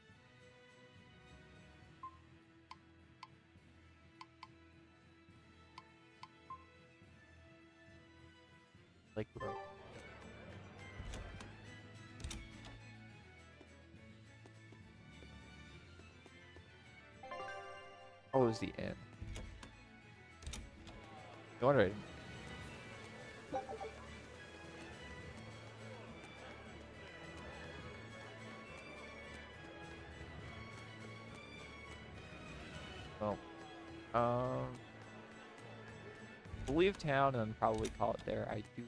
Like bro. Oh, it was the end. No wonder I didn't. Well, we'll leave town and probably call it there. I do.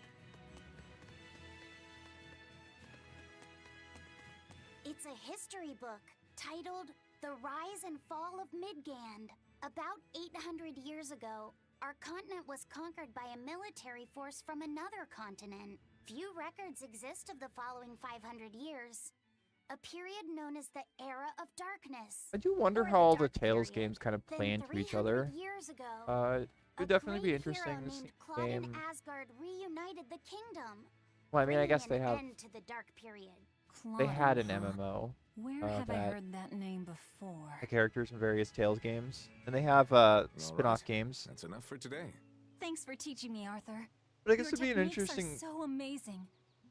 It's a history book titled The Rise and Fall of Midgand. About 800 years ago, our continent was conquered by a military force from another continent. Few records exist of the following 500 years. A period known as the Era of Darkness. I do wonder how all the Tales games kind of play into each other. Years ago, It would definitely be interesting to see Claudin game. Asgard reunited the kingdom. Well, I mean, I bringing guess they an have. end to the dark period. They had Claudin, an huh? MMO. Where have I that heard that name before? the characters from various Tales games, and they have spin-off games. That's enough for today. Thanks for teaching me, Arthur. But I guess Your it'd be an techniques interesting are so amazing.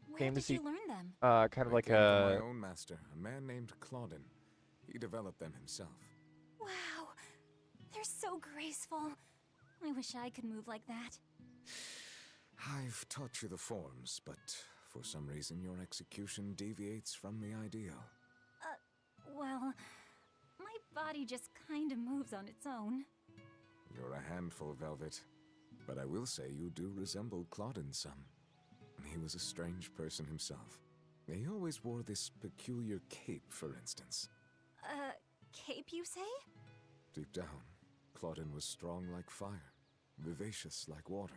Where game to did see. you learn them? Kind of like I came from a. my own master, a man named Claudin. He developed them himself. Wow, they're so graceful. I wish I could move like that. I've taught you the forms, but for some reason your execution deviates from the ideal. Well, my body just kind of moves on its own. You're a handful, Velvet. But I will say you do resemble Claudin some. He was a strange person himself. He always wore this peculiar cape, for instance. Cape, you say? Deep down, Claudin was strong like fire, vivacious like water,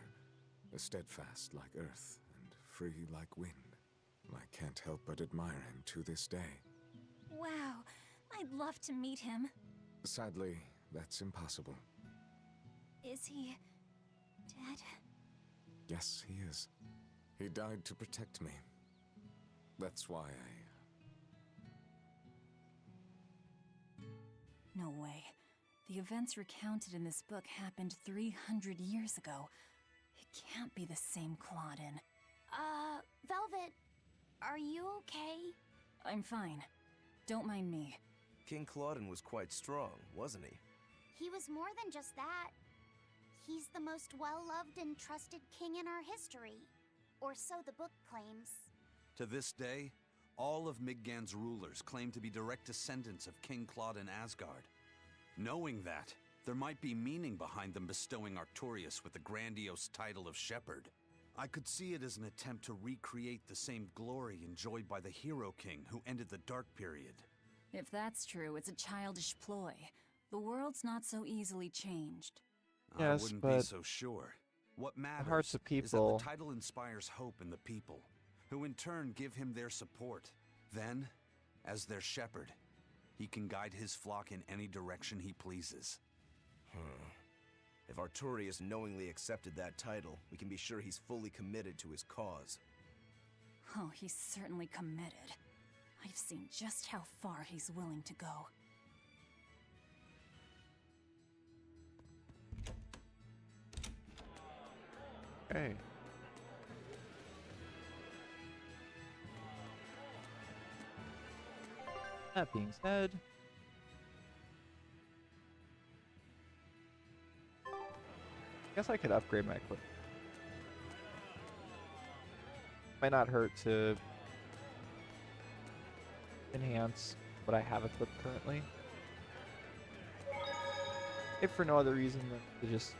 steadfast like earth, and free like wind. I can't help but admire him to this day. Wow, I'd love to meet him. Sadly, that's impossible. Is he dead? Yes, he is. He died to protect me. That's why No way. The events recounted in this book happened 300 years ago. It can't be the same Claudin. Velvet, are you okay? I'm fine. Don't mind me. King Claudin was quite strong, wasn't he? He was more than just that. He's the most well-loved and trusted king in our history. Or so the book claims. To this day, all of Midgand's rulers claim to be direct descendants of King Claudin Asgard. Knowing that, there might be meaning behind them bestowing Artorias with the grandiose title of Shepherd. I could see it as an attempt to recreate the same glory enjoyed by the Hero King who ended the Dark Period. If that's true, it's a childish ploy. The world's not so easily changed. I Yes, wouldn't but be so sure. What matters hearts of is people. that the title inspires hope in the people, who in turn give him their support. Then, as their shepherd, he can guide his flock in any direction he pleases. If Artorias knowingly accepted that title, we can be sure he's fully committed to his cause. Oh, he's certainly committed. I've seen just how far he's willing to go. Okay. That being said, I guess I could upgrade my equipment. Might not hurt to enhance what I have equipped currently. If for no other reason than to just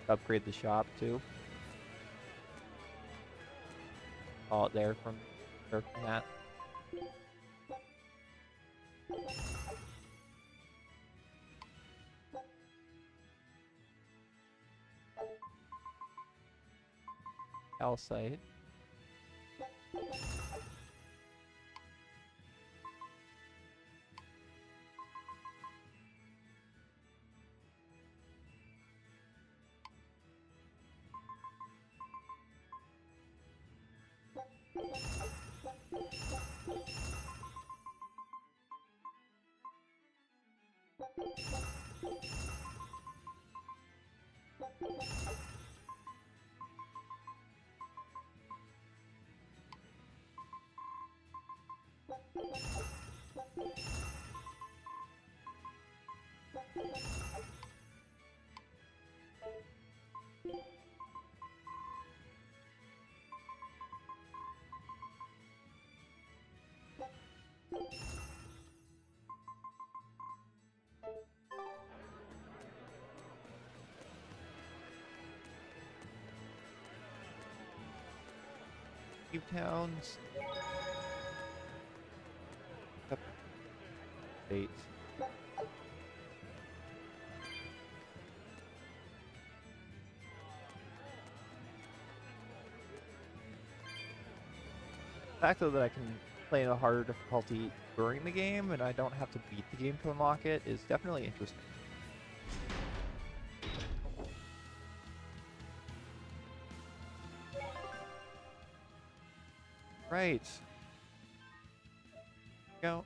upgrade the shop too. Call it there from that. Calcite. Cube towns. Eight. The fact though that I can play in a harder difficulty during the game and I don't have to beat the game to unlock it is definitely interesting. Right. Go.